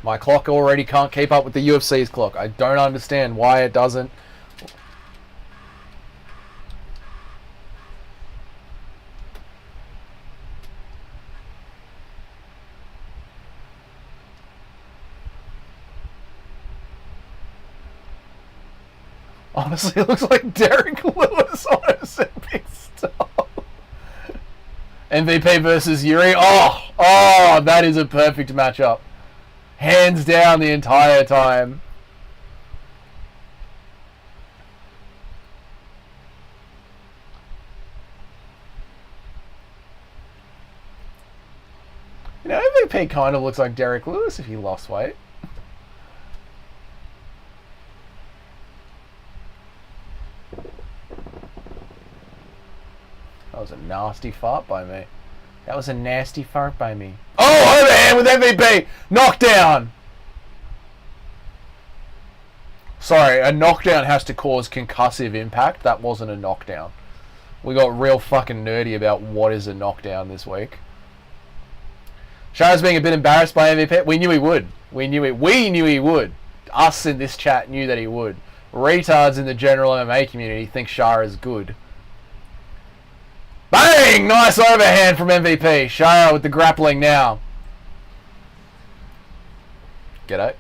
My clock already can't keep up with the UFC's clock. I don't understand why it doesn't. Honestly, it looks like Derek Lewis on Ozempic style. MVP versus Yuri. Oh, that is a perfect matchup. Hands down the entire time. You know, MVP kind of looks like Derek Lewis if he lost weight. That was a nasty fart by me. That was a nasty fart by me. Oh, overhand with MVP! Knockdown! Sorry, a knockdown has to cause concussive impact. That wasn't a knockdown. We got real fucking nerdy about what is a knockdown this week. Shara's being a bit embarrassed by MVP. We knew he would. We knew he would. Us in this chat knew that he would. Retards in the general MMA community think Shara's good. Bang! Nice overhand from MVP. Shara with the grappling now. G'day.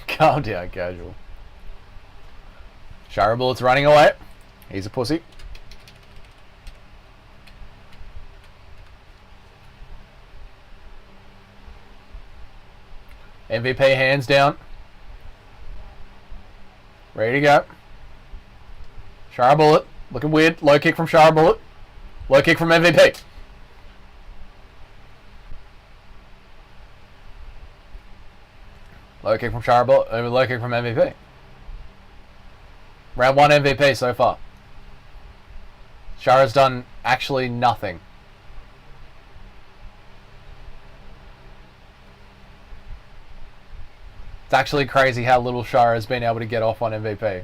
Calm down, casual. Shara Bullet's running away. He's a pussy. MVP hands down. Ready to go. Shara Bullet. Looking weird. Low kick from Shara Bullet. Low kick from MVP. Low kick from Shara Bullet. Low kick from MVP. Round 1 MVP so far. Shara's done actually nothing. It's actually crazy how little Shara has been able to get off on MVP.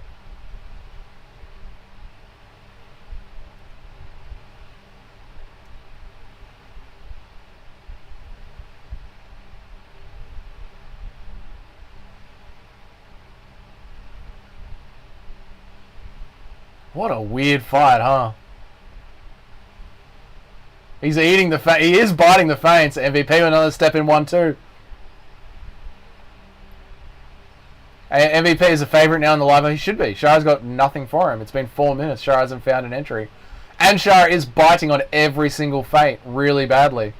What a weird fight, huh? He's eating the he is biting the feints. MVP with another step in 1-2. MVP is a favourite now in the live. He should be. Shara's got nothing for him. It's been 4 minutes. Shara hasn't found an entry. And Shara is biting on every single feint really badly.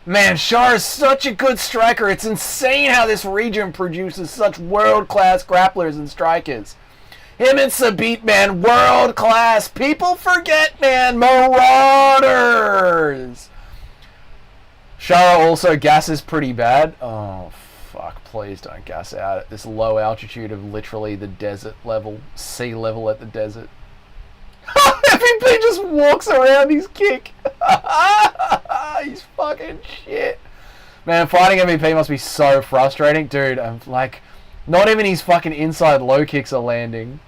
Man, Shara is such a good striker. It's insane how this region produces such world-class grapplers and strikers. Him and Sabit, man, world-class. People forget, man, marauders. Shara also gasses pretty bad. Oh, fuck, please don't gas out at this low altitude of literally the desert level, sea level at the desert. MVP just walks around his kick. He's fucking shit. Man, fighting MVP must be so frustrating. Dude, I'm like, not even his fucking inside low kicks are landing.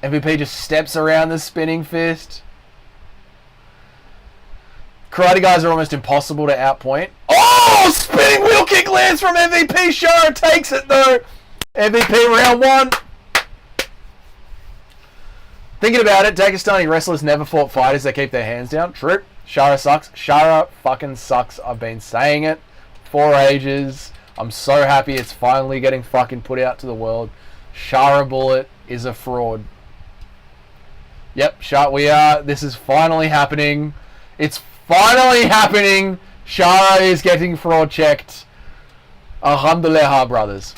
MVP just steps around the spinning fist. Karate guys are almost impossible to outpoint. Oh! Spinning wheel kick lands from MVP. Shara takes it though. MVP round 1. Thinking about it, Dagestani wrestlers never fought fighters that keep their hands down. True. Shara sucks. Shara fucking sucks. I've been saying it for ages. I'm so happy it's finally getting fucking put out to the world. Shara Bullet is a fraud. Yep, this is finally happening. It's finally happening. Shara is getting fraud checked. Alhamdulillah, brothers.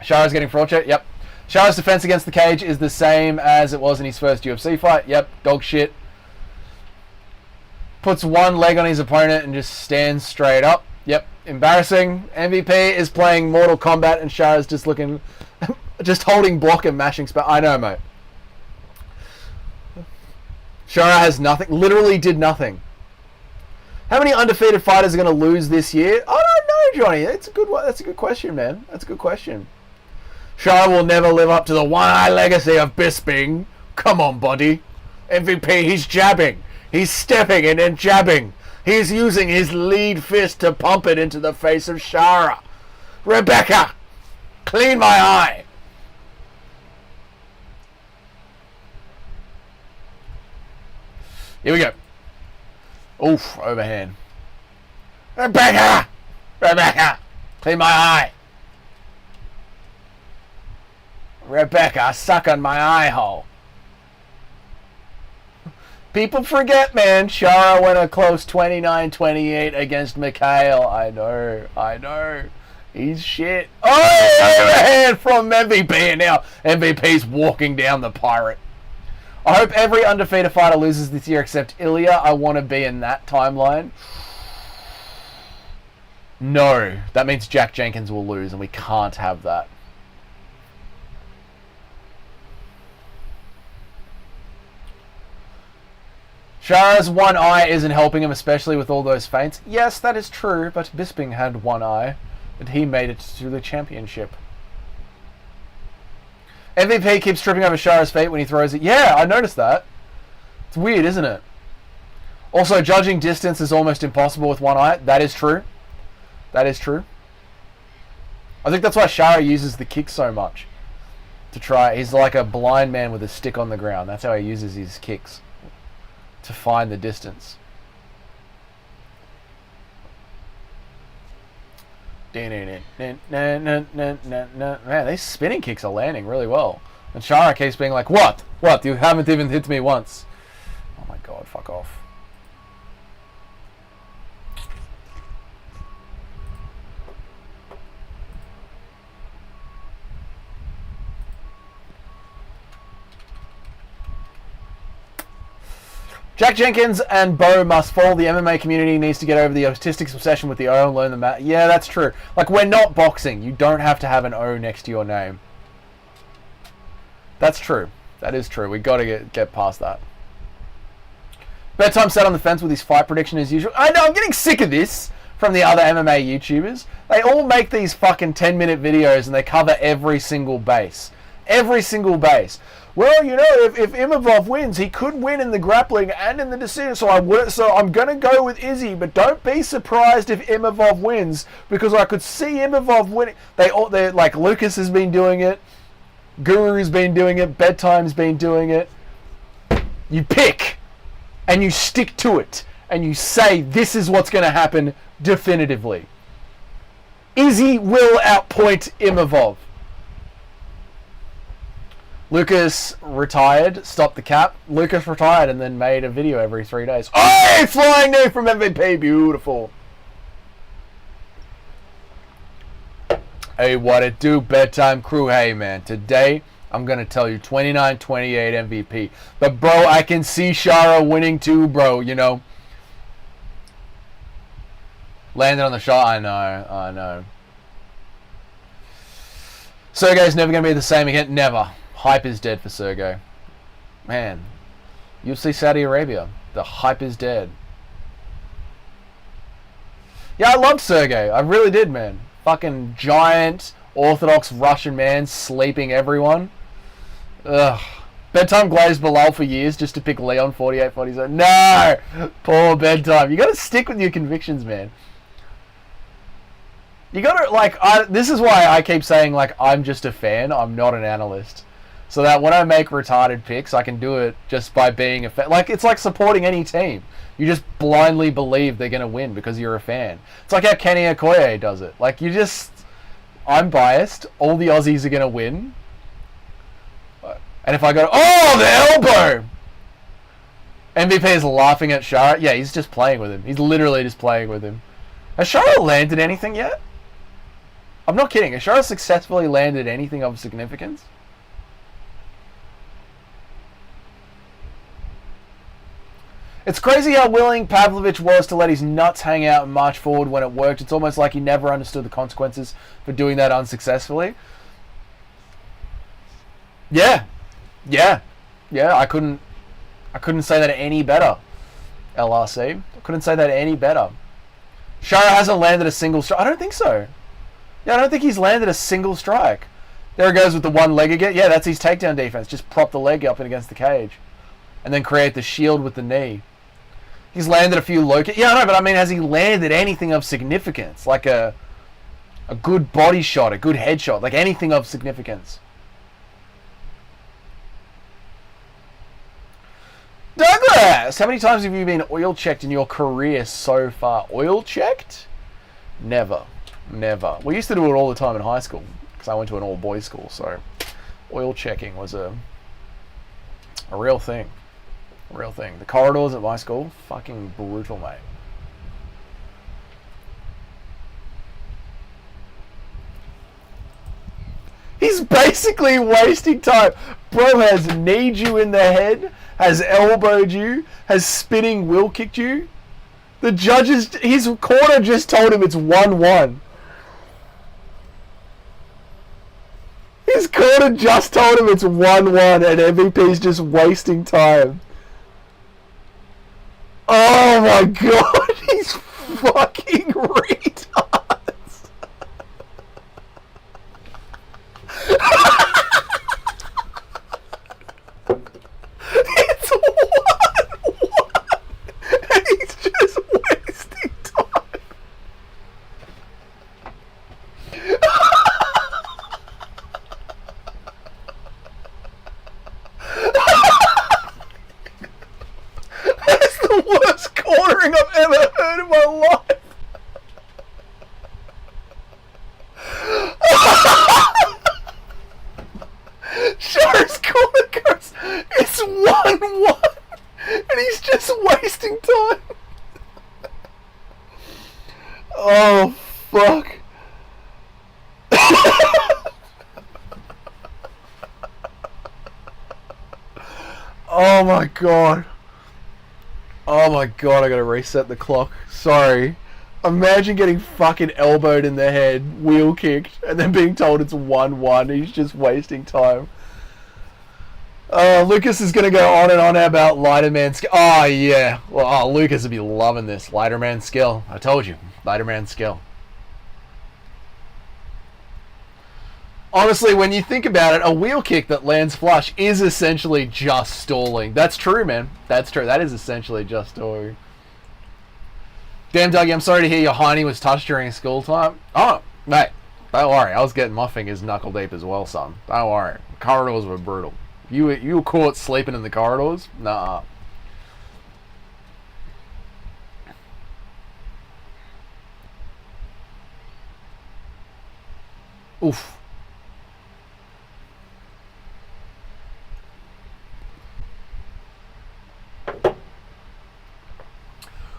Shara's getting fraud checked. Yep. Shara's defense against the cage is the same as it was in his first UFC fight. Yep, dog shit. Puts one leg on his opponent and just stands straight up. Yep, embarrassing. MVP is playing Mortal Kombat and Shara's just looking, just holding block and mashing spell. I know, mate. Shara has nothing, literally did nothing. How many undefeated fighters are going to lose this year? I don't know, Johnny. That's a good question, man. That's a good question. Shara will never live up to the one-eye legacy of Bisping. Come on, buddy. MVP, he's jabbing. He's stepping and then jabbing. He's using his lead fist to pump it into the face of Shara. Rebecca, clean my eye. Here we go. Oof, overhand. Rebecca, clean my eye. Rebecca, suck on my eye hole. People forget, man. Shara went a close 29-28 against Mikhail. I know. He's shit. Oh, overhand from MVP, and now MVP's walking down the pirate. I hope every undefeated fighter loses this year except Ilya. I want to be in that timeline. No, that means Jack Jenkins will lose, and we can't have that. Shara's one eye isn't helping him, especially with all those feints. Yes, that is true, but Bisping had one eye, and he made it to the championship. MVP keeps tripping over Shara's feet when he throws it. Yeah, I noticed that. It's weird, isn't it? Also, judging distance is almost impossible with one eye. That is true. That is true. I think that's why Shara uses the kick so much. To try, he's like a blind man with a stick on the ground. That's how he uses his kicks. To find the distance. Man, these spinning kicks are landing really well. And Shara keeps being like, what? What? You haven't even hit me once. Oh my god, fuck off. Jack Jenkins and Bo must fall. The MMA community needs to get over the autistic obsession with the O and learn the mat. Yeah, that's true. Like, we're not boxing. You don't have to have an O next to your name. That's true. That is true. We got to get past that. Bedtime sat on the fence with his fight prediction as usual. I know, I'm getting sick of this from the other MMA YouTubers. They all make these fucking 10-minute videos and they cover every single base. Every single base. Well, you know, if Imavov wins, he could win in the grappling and in the decision. So I'm going to go with Izzy, but don't be surprised if Imavov wins, because I could see Imavov winning. They like, Lucas has been doing it, Guru's been doing it, Bedtime's been doing it. You pick and you stick to it and you say this is what's going to happen definitively. Izzy will outpoint Imavov. Lucas retired, stopped the cap. Lucas retired and then made a video every 3 days. Oh, flying knee from MVP, beautiful. Hey, what it do, Bedtime crew? Hey, man, today I'm going to tell you 29-28 MVP. But, bro, I can see Shara winning too, bro, you know. Landed on the shot, I know. Sergey's never going to be the same again, never. Hype is dead for Sergey. Man, UFC Saudi Arabia. The hype is dead. Yeah, I loved Sergey. I really did, man. Fucking giant, orthodox Russian man sleeping everyone. Ugh. Bedtime glazed Bilal for years just to pick Leon 48-47. No! Poor Bedtime. You gotta stick with your convictions, man. You gotta, like, this is why I keep saying, like, I'm just a fan. I'm not an analyst. So that when I make retarded picks, I can do it just by being a fan. Like, it's like supporting any team. You just blindly believe they're going to win because you're a fan. It's like how Kenny Okoye does it. Like, I'm biased. All the Aussies are going to win. And if I go, oh, the elbow! MVP is laughing at Shara. Yeah, he's just playing with him. He's literally just playing with him. Has Shara landed anything yet? I'm not kidding. Has Shara successfully landed anything of significance? It's crazy how willing Pavlovich was to let his nuts hang out and march forward when it worked. It's almost like he never understood the consequences for doing that unsuccessfully. Yeah. I couldn't say that any better. LRC. I couldn't say that any better. Shara hasn't landed a single strike. I don't think so. Yeah, I don't think he's landed a single strike. There he goes with the one leg again. Yeah, that's his takedown defense. Just prop the leg up and against the cage. And then create the shield with the knee. He's landed a few low kicks. Yeah, I know, but I mean, has he landed anything of significance? Like a good body shot, a good headshot, like anything of significance? Douglas! How many times have you been oil checked in your career so far? Oil checked? Never. We used to do it all the time in high school because I went to an all-boys school, so oil checking was a real thing. Real thing. The corridors at my school, fucking brutal, mate. He's basically wasting time. Bro has kneed you in the head, has elbowed you, has spinning wheel kicked you. The judges, his corner just told him it's 1-1. His corner just told him it's 1-1 and MVP's just wasting time. Oh my god, he's fucking retards. It's one. And he's just wasting time. That's the worst cornering I've ever heard in my life. Shara's corner goes, it's 1-1, and he's just wasting time. Oh, fuck. Oh my god. Oh my god, I gotta reset the clock. Sorry. Imagine getting fucking elbowed in the head, wheel kicked, and then being told it's 1-1. He's just wasting time. Lucas is gonna go on and on about Lighterman skill. Oh yeah. Well, Lucas would be loving this. Lighterman skill. I told you. Lighterman skill. Honestly, when you think about it, a wheel kick that lands flush is essentially just stalling. That's true, man. That's true. That is essentially just stalling. Damn, Dougie, I'm sorry to hear your hiney was touched during school time. Oh, mate, don't worry. I was getting my fingers knuckle deep as well, son. Don't worry. Corridors were brutal. You were caught sleeping in the corridors? Nah. Oof.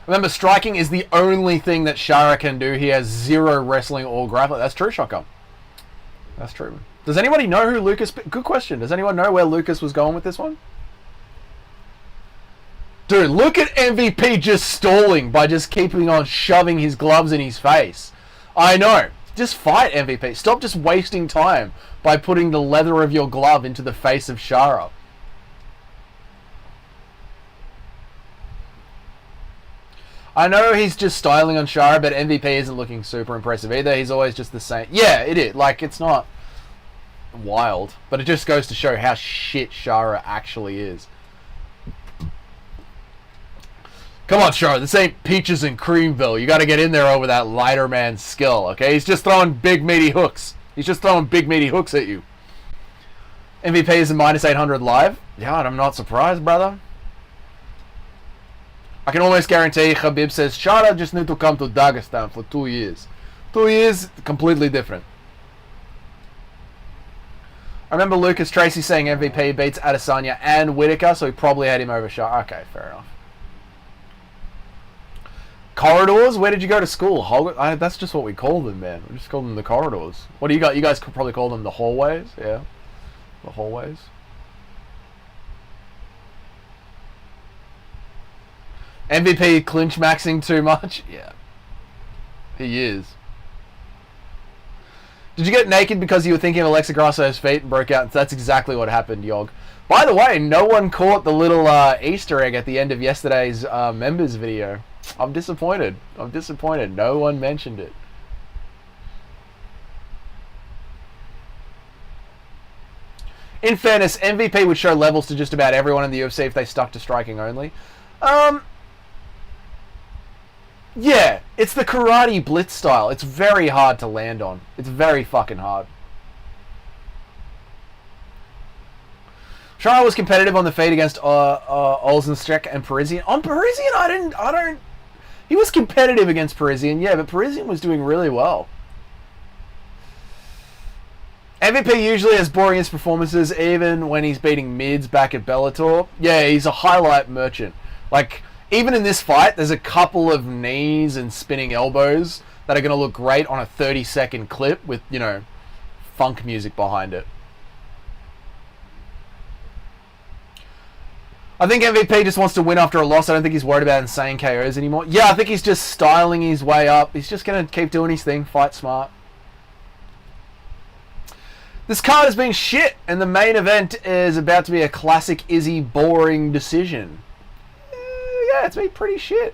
Remember, striking is the only thing that Shara can do. He has zero wrestling or grappling. That's true, Shotgun. That's true. Does anybody know who Lucas... Good question. Does anyone know where Lucas was going with this one? Dude, look at MVP just stalling by just keeping on shoving his gloves in his face. I know. Just fight, MVP. Stop just wasting time by putting the leather of your glove into the face of Shara. I know he's just styling on Shara, but MVP isn't looking super impressive either. He's always just the same. Yeah, it is. Like, it's not wild, but it just goes to show how shit Shara actually is. Come on, Shara. This ain't Peaches and Creamville. You got to get in there over that lighter man's skill, okay? He's just throwing big, meaty hooks. He's just throwing big, meaty hooks at you. MVP is a minus 800 live. Yeah, I'm not surprised, brother. I can almost guarantee Khabib says, Shara just need to come to Dagestan for 2 years. 2 years, completely different. I remember Lucas Tracy saying MVP beats Adesanya and Whitaker, so he probably had him over Shara. Okay, fair enough. Corridors? Where did you go to school? That's just what we call them, man. We just call them the corridors. What do you got? You guys could probably call them the hallways? Yeah. The hallways. MVP clinch maxing too much? Yeah. He is. Did you get naked because you were thinking of Alexa Grasso's feet and broke out? That's exactly what happened, Yog. By the way, no one caught the little Easter egg at the end of yesterday's members video. I'm disappointed. I'm disappointed. No one mentioned it. In fairness, MVP would show levels to just about everyone in the UFC if they stuck to striking only. Yeah, it's the karate blitz style. It's very hard to land on. It's very fucking hard. Shara was competitive on the feet against Olsenstreck and Parisian. On Parisian, I don't... He was competitive against Parisian, yeah, but Parisian was doing really well. MVP usually has boring performances, even when he's beating mids back at Bellator. Yeah, he's a highlight merchant. Like, even in this fight, there's a couple of knees and spinning elbows that are going to look great on a 30-second clip with, you know, funk music behind it. I think MVP just wants to win after a loss. I don't think he's worried about insane KOs anymore. Yeah, I think he's just styling his way up. He's just going to keep doing his thing, fight smart. This card has been shit, and the main event is about to be a classic Izzy boring decision. yeah, it's been pretty shit.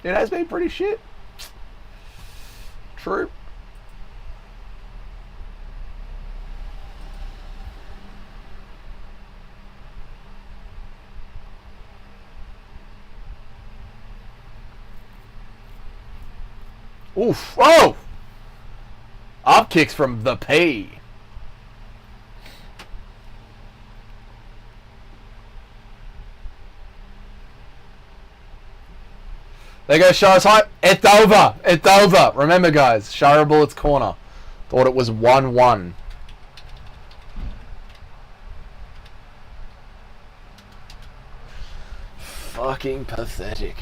It has been pretty shit. True. Oof. Oh! Up kicks from the P. There goes Shara's hype. It's over. It's over. Remember, guys, Shara Bullet's corner. Thought it was 1-1. Fucking pathetic.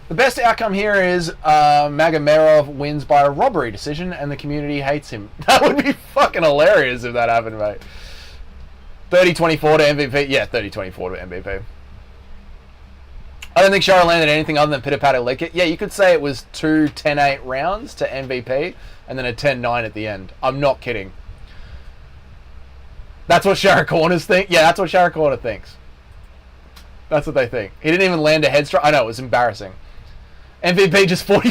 The best outcome here is Magomedov wins by a robbery decision and the community hates him. That would be fucking hilarious if that happened, mate. 30-24 to MVP. Yeah, 30-24 to MVP. I don't think Shara landed anything other than pitter-patter lick it. Yeah, you could say it was 2 10-8 rounds to MVP and then a 10-9 at the end. I'm not kidding. That's what Shara Corners think? Yeah, that's what Shara Corner thinks. That's what they think. He didn't even land a head strike. I know, it was embarrassing. MVP just 45-70.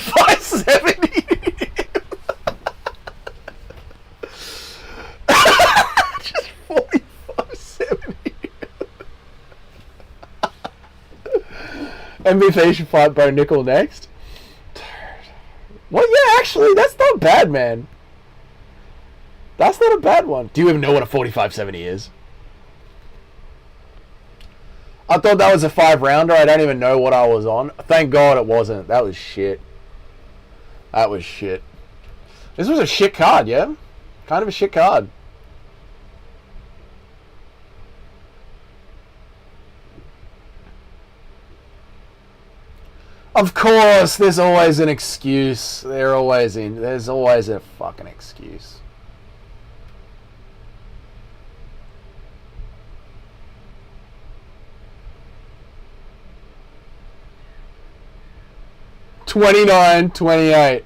Just 45-70. MVP should fight Bo Nickel next. Well, yeah, actually, that's not bad, man. That's not a bad one. Do you even know what a 45-70 is? I thought that was a 5-rounder. I don't even know what I was on. Thank God it wasn't. That was shit. That was shit. This was a shit card, yeah? Kind of a shit card. Of course, there's always an excuse. There's always a fucking excuse. $29-28.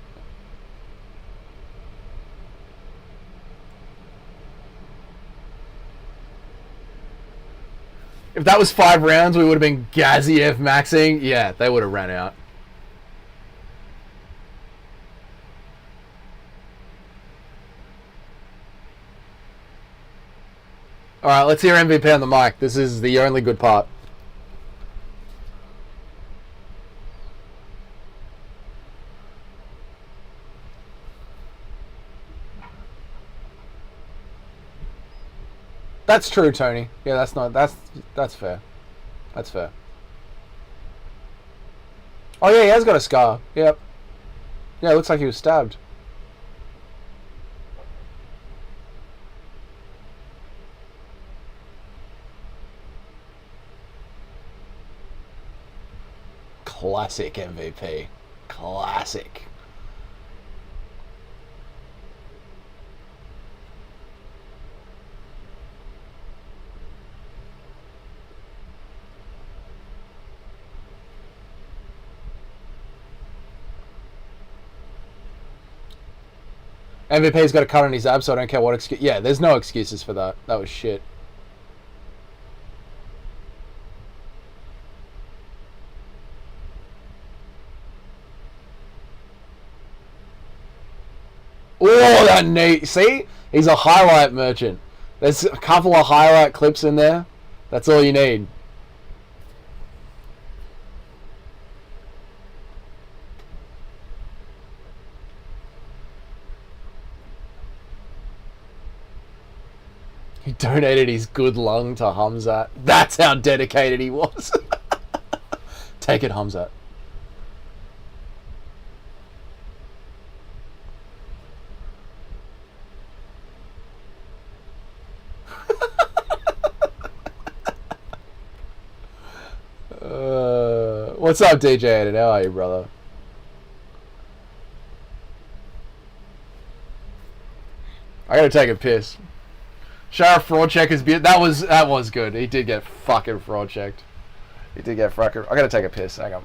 If that was 5 rounds, we would have been Gaziev maxing. Yeah, they would have ran out. Alright, let's hear MVP on the mic. This is the only good part. That's true, Tony. Yeah, that's fair. That's fair. Oh yeah, he has got a scar. Yep. Yeah, it looks like he was stabbed. Classic MVP. Classic. MVP's got a cut on his ab, so I don't care what excuse. Yeah, there's no excuses for that. That was shit. Oh, that knee. See? He's a highlight merchant. There's a couple of highlight clips in there. That's all you need. He donated his good lung to Hamzat. That's how dedicated he was. Take it, Hamzat. What's up, DJ Aiden? How are you, brother? I gotta take a piss. Shara fraud check is that was good. He did get fucking fraud checked. He did get fucking. I gotta take a piss. Hang on.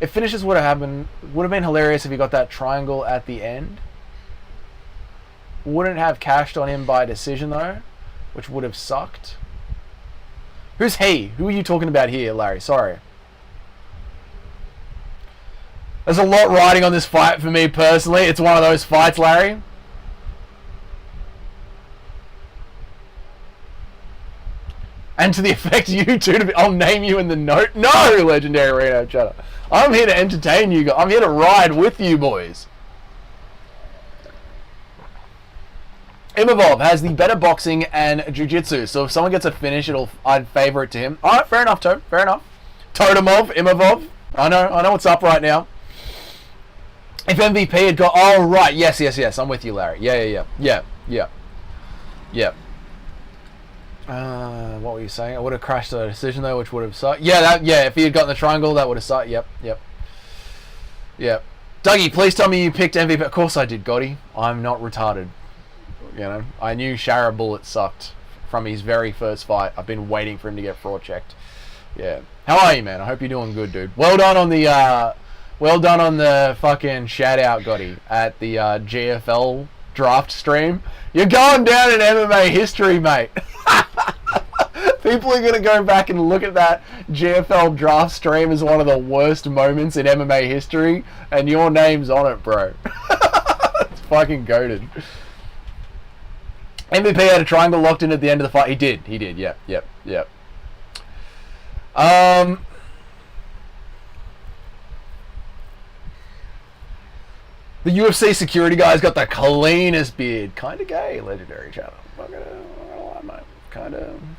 If finishes would have happened, would have been hilarious if he got that triangle at the end. Wouldn't have cashed on him by decision though, which would have sucked. Who's he? Who are you talking about here, Larry? Sorry. There's a lot riding on this fight for me personally. It's one of those fights, Larry. And to the effect you two to be, I'll name you in the note. No, Legendary Reno Chatter. I'm here to entertain you guys. I'm here to ride with you boys. Imavov has the better boxing and jiu-jitsu, so if someone gets a finish, I'd favor it to him. Alright, fair enough, Toad. Fair enough. Totemov, Imavov. I know what's up right now. If MVP had got... Oh, right. Yes. I'm with you, Larry. Yeah. What were you saying? I would have crashed the decision, though, which would have sucked. Yeah, if he had gotten the triangle, that would have sucked. Yep. Dougie, please tell me you picked MVP. Of course I did, Gotti. I'm not retarded. You know, I knew Shara Bullet sucked from his very first fight. I've been waiting for him to get fraud checked. Yeah. How are you, man? I hope you're doing good, dude. Well done on the fucking shout out, Gotti, at the GFL draft stream. You're going down in MMA history, mate. People are going to go back and look at that GFL draft stream as one of the worst moments in MMA history, and your name's on it, bro. It's fucking goated. MVP had a triangle locked in at the end of the fight. He did. Yep. The UFC security guy's got the cleanest beard. Kinda gay, Legendary Channel. I'm not gonna lie, mate.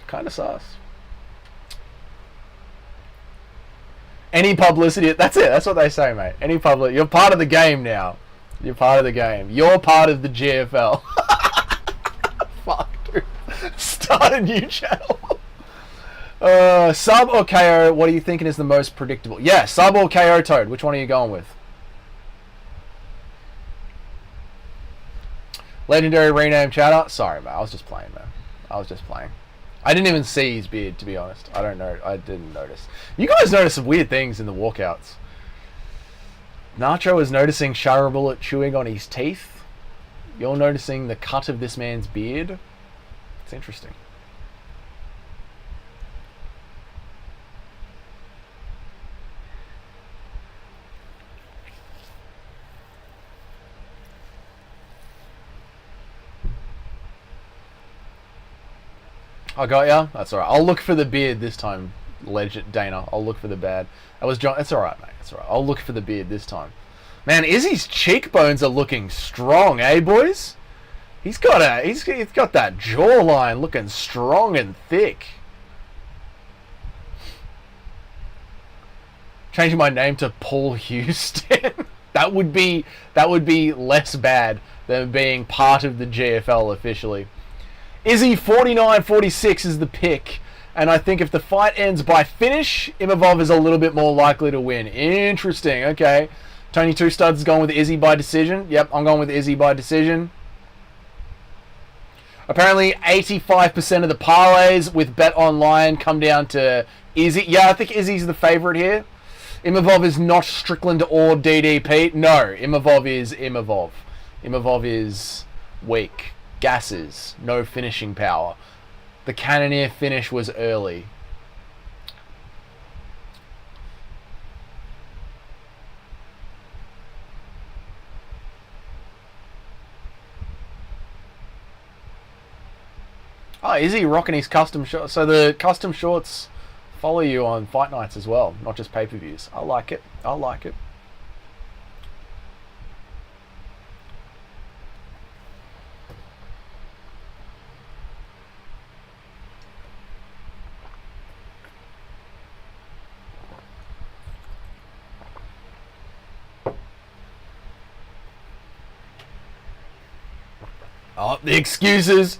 Kinda sus. Any publicity, that's it. That's what they say, mate. Any public, you're part of the game now. You're part of the game. You're part of the GFL. Fuck, dude. Start a new channel. Sub or KO, what are you thinking is the most predictable? Yeah, sub or KO, Toad. Which one are you going with? Legendary rename chatter. Sorry, man. I was just playing, man. I didn't even see his beard, to be honest. I don't know. I didn't notice. You guys notice some weird things in the walkouts. Nacho is noticing Shara Bullet chewing on his teeth. You're noticing the cut of this man's beard. It's interesting. I got ya. That's alright. I'll look for the beard this time, Legend Dana. I'll look for the bad. That was John. It's alright, mate. It's alright. I'll look for the beard this time. Man, Izzy's cheekbones are looking strong, eh, boys? He's got that jawline looking strong and thick. Changing my name to Paul Houston. that would be less bad than being part of the GFL officially. Izzy 49-46 is the pick, and I think if the fight ends by finish, Imavov is a little bit more likely to win. Interesting. Okay. Tony Two Studs is going with Izzy by decision. Yep, I'm going with Izzy by decision. Apparently, 85% of the parlays with Bet Online come down to Izzy. Yeah, I think Izzy's the favourite here. Imavov is not Strickland or DDP. No, Imavov is Imavov. Imavov is weak. Gases. No finishing power. The Cannoneer finish was early. Oh, is he rocking his custom shorts? So the custom shorts follow you on fight nights as well, not just pay-per-views. I like it. Oh, the excuses.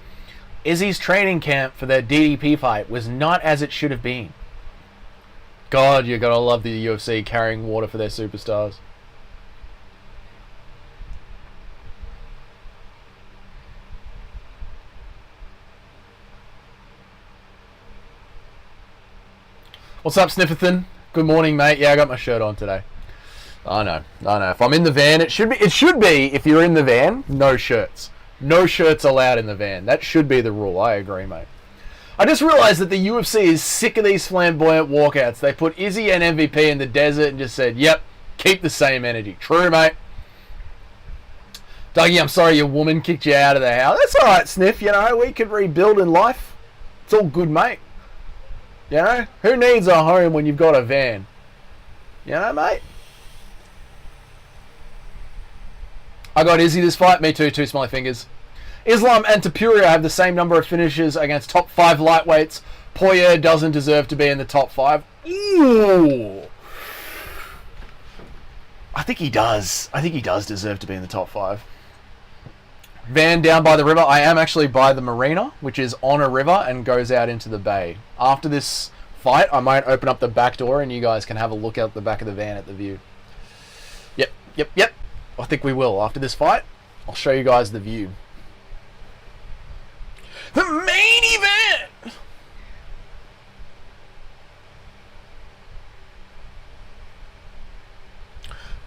Izzy's training camp for their DDP fight was not as it should have been. God, you gotta love the UFC carrying water for their superstars. What's up, Snifferton? Good morning, mate. Yeah, I got my shirt on today. I know. If I'm in the van, it should be. If you're in the van, no shirts. No shirts allowed in the van. That should be the rule. I agree, mate. I just realised that the UFC is sick of these flamboyant walkouts. They put Izzy and MVP in the desert and just said, "Yep, keep the same energy." True, mate. Dougie, I'm sorry your woman kicked you out of the house. That's all right, Sniff. You know, we could rebuild in life. It's all good, mate. You know, who needs a home when you've got a van? You know, mate. I got Izzy this fight. Me too. 2 smiley fingers. Islam and Tapuria have the same number of finishes against top 5 lightweights. Poirier doesn't deserve to be in the top 5. Ooh. I think he does. I think he does deserve to be in the top 5. Van down by the river. I am actually by the marina, which is on a river and goes out into the bay. After this fight, I might open up the back door and you guys can have a look out the back of the van at the view. Yep. I think we will. After this fight, I'll show you guys the view. The main event!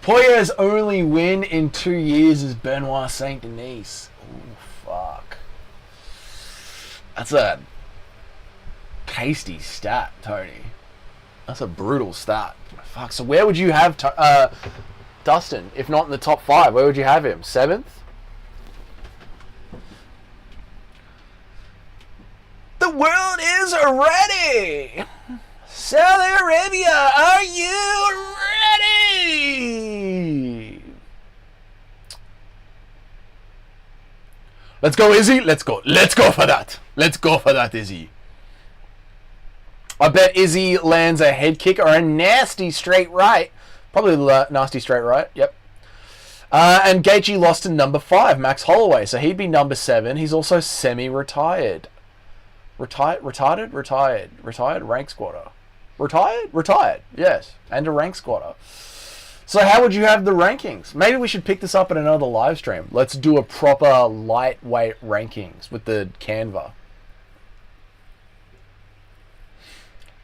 Poirier's only win in 2 years is Benoit Saint Denis. Oh, fuck. That's a tasty stat, Tony. That's a brutal stat. Fuck, so where would you have Dustin, if not in the top 5? Where would you have him? 7th? The world is ready! Saudi Arabia, are you ready? Let's go, Izzy. Let's go for that. Let's go for that, Izzy. I bet Izzy lands a head kick or a nasty straight right. Probably nasty straight right, yep. And Gaethje lost to number 5, Max Holloway, so he'd be number 7. He's also semi-retired. Retired, rank squatter. Retired, yes, and a rank squatter. So how would you have the rankings? Maybe we should pick this up in another live stream. Let's do a proper lightweight rankings with the Canva.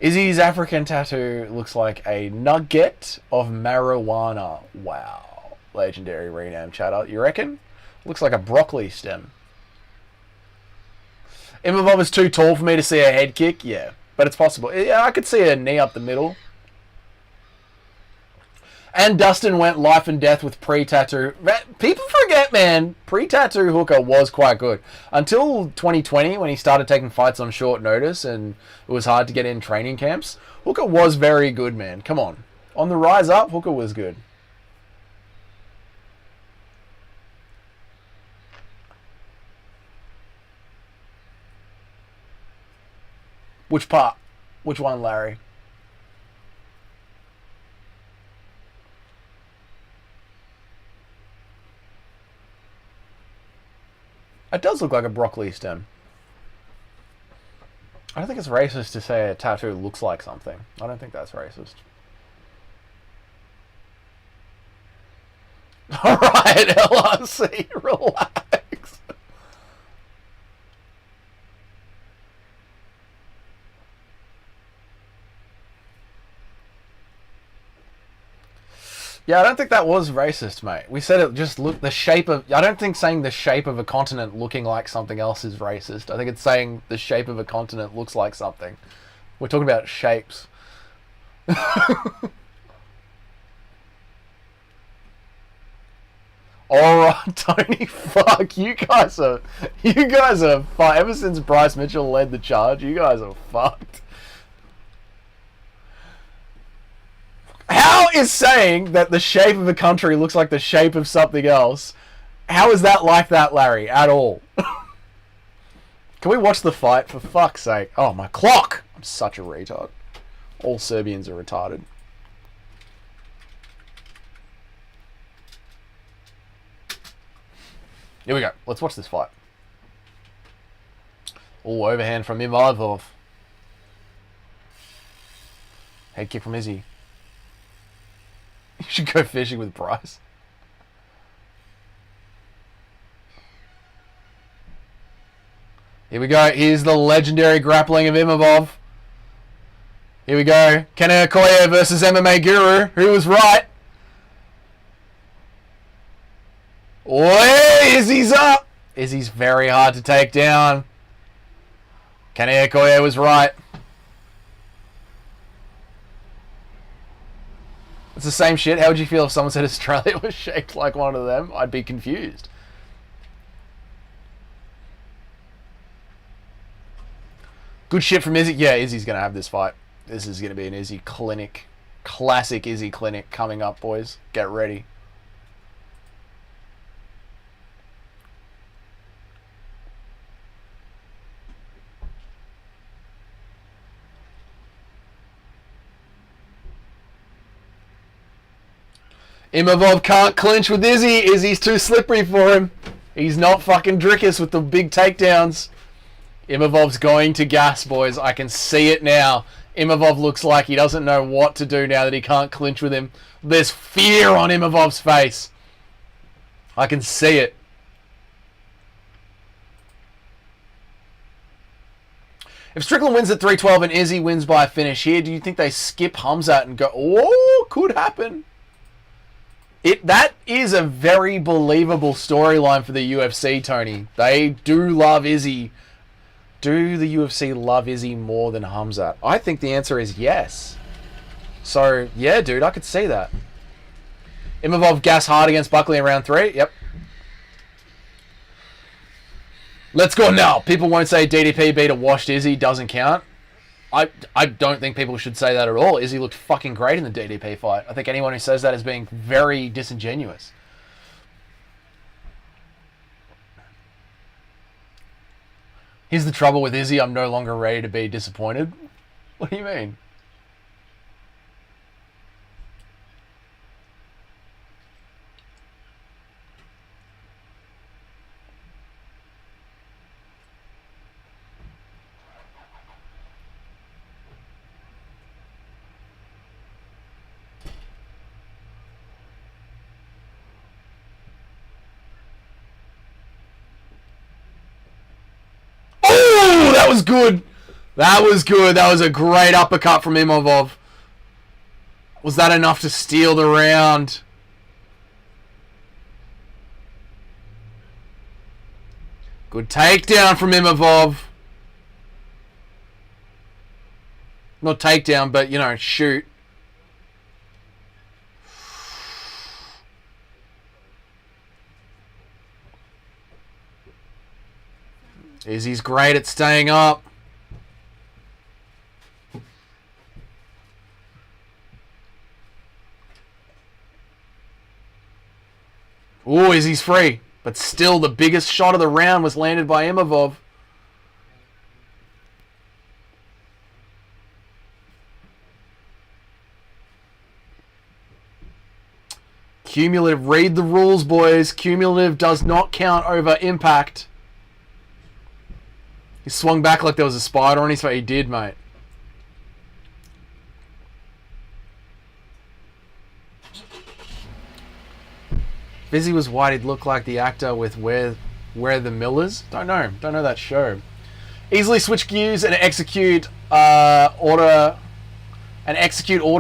Izzy's African tattoo looks like a nugget of marijuana. Wow. Legendary rename chatter. You reckon? Looks like a broccoli stem. Imavov is too tall for me to see a head kick? Yeah, but it's possible. Yeah, I could see a knee up the middle. And Dustin went life and death with pre-tattoo. People forget, man, pre-tattoo Hooker was quite good. Until 2020, when he started taking fights on short notice and it was hard to get in training camps, Hooker was very good, man. Come on. On the rise up, Hooker was good. Which part? Which one, Larry? It does look like a broccoli stem. I don't think it's racist to say a tattoo looks like something. I don't think that's racist. Alright, LRC, relax. Yeah, I don't think that was racist, mate. We said it just looked the shape of... I don't think saying the shape of a continent looking like something else is racist. I think it's saying the shape of a continent looks like something. We're talking about shapes. Alright, Tony, fuck. You guys are fucked. Ever since Bryce Mitchell led the charge, you guys are fucked. How is saying that the shape of a country looks like the shape of something else? How is that like that, Larry? At all? Can we watch the fight, for fuck's sake? Oh, my clock! I'm such a retard. All Serbians are retarded. Here we go. Let's watch this fight. Oh, overhand from Imavov. Head kick from Izzy. You should go fishing with Bryce. Here we go. Here's the legendary grappling of Imavov. Here we go. Kenny Okoye versus MMA Guru. Who was right? Oi, Izzy's up. Izzy's very hard to take down. Kenny Okoye was right. It's the same shit. How would you feel if someone said Australia was shaped like one of them? I'd be confused. Good shit from Izzy. Yeah, Izzy's going to have this fight. This is going to be an Izzy clinic. Classic Izzy clinic coming up, boys. Get ready. Imavov can't clinch with Izzy. Izzy's too slippery for him. He's not fucking Drickus with the big takedowns. Imavov's going to gas, boys. I can see it now. Imavov looks like he doesn't know what to do now that he can't clinch with him. There's fear on Imavov's face. I can see it. If Strickland wins at 312 and Izzy wins by a finish here, do you think they skip Hamzat and go, oh, could happen? That is a very believable storyline for the UFC, Tony. They do love Izzy. Do the UFC love Izzy more than Hamzat? I think the answer is yes. So, yeah, dude, I could see that. Imavov gas hard against Buckley in round 3. Yep. Let's go now. People won't say DDP beat a washed Izzy. Doesn't count. I don't think people should say that at all. Izzy looked fucking great in the DDP fight. I think anyone who says that is being very disingenuous. Here's the trouble with Izzy. I'm no longer ready to be disappointed. What do you mean? That was good. That was good. That was a great uppercut from Imavov. Was that enough to steal the round? Good takedown from Imavov. Not takedown, but, you know, shoot. Izzy's great at staying up. Ooh, Izzy's free. But still, the biggest shot of the round was landed by Imavov. Cumulative. Read the rules, boys. Cumulative does not count over impact. He swung back like there was a spider on his face. He did, mate. If Izzy was white, he'd look like the actor with Where the Millers. Don't know. Don't know that show. Easily switch gears and execute order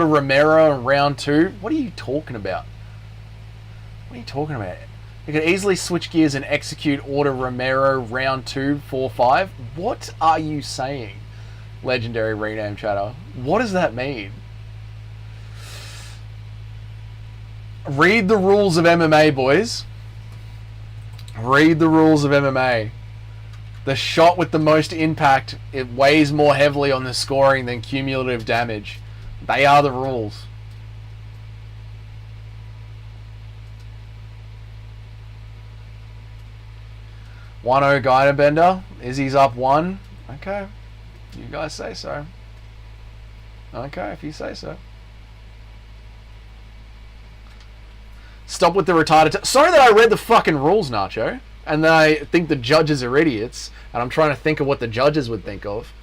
Romero in round 2. What are you talking about? What are you talking about? You can easily switch gears and execute order Romero round 2, 4, 5. What are you saying? Legendary rename chatter. What does that mean? Read the rules of MMA, boys. Read the rules of MMA. The shot with the most impact, it weighs more heavily on the scoring than cumulative damage. They are the rules. One-0 Guider Bender. Izzy's up 1. Okay. You guys say so. Okay, if you say so. Stop with the retarded... Sorry that I read the fucking rules, Nacho. And then I think the judges are idiots. And I'm trying to think of what the judges would think of.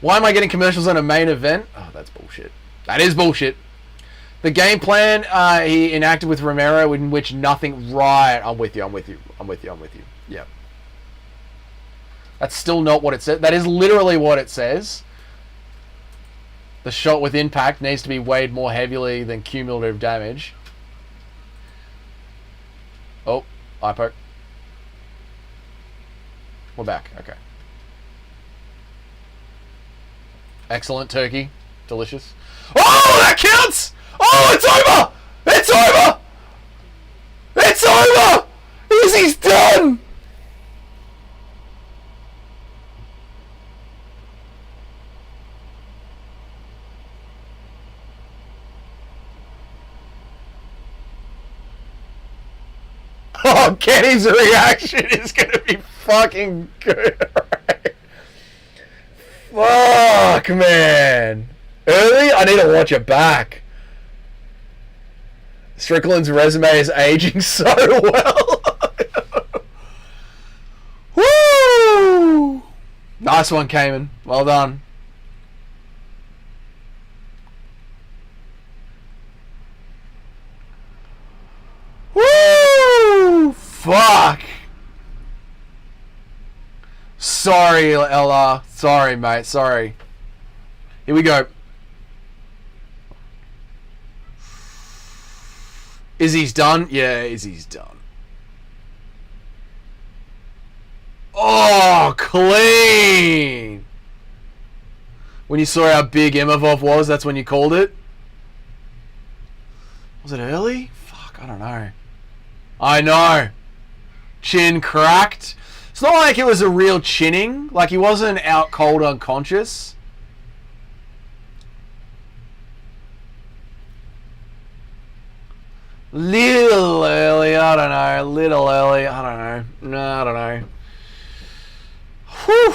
Why am I getting commercials on a main event? Oh, that's bullshit. That is bullshit. The game plan he enacted with Romero, in which nothing... Right. I'm with you. Yeah. That's still not what it says. That is literally what it says. The shot with impact needs to be weighed more heavily than cumulative damage. Eye poke. We're back. Okay. Excellent turkey. Delicious. Oh, that counts! Oh, it's over! It's over! It's over! Izzy's done! Oh, Kenny's reaction is gonna be fucking good. Fuck, man. Early? I need to watch it back. Strickland's resume is aging so well. Woo! Nice one, Cayman. Well done. Woo! Fuck. Sorry, Ella. Sorry, mate. Sorry. Here we go. Izzy's done? Yeah, Izzy's done. Oh, clean! When you saw how big Imavov was, that's when you called it? Was it early? Fuck, I don't know. I know. Chin cracked. It's not like it was a real chinning. Like, he wasn't out cold unconscious. Little early, I don't know. Little early, I don't know. No, I don't know. Whew.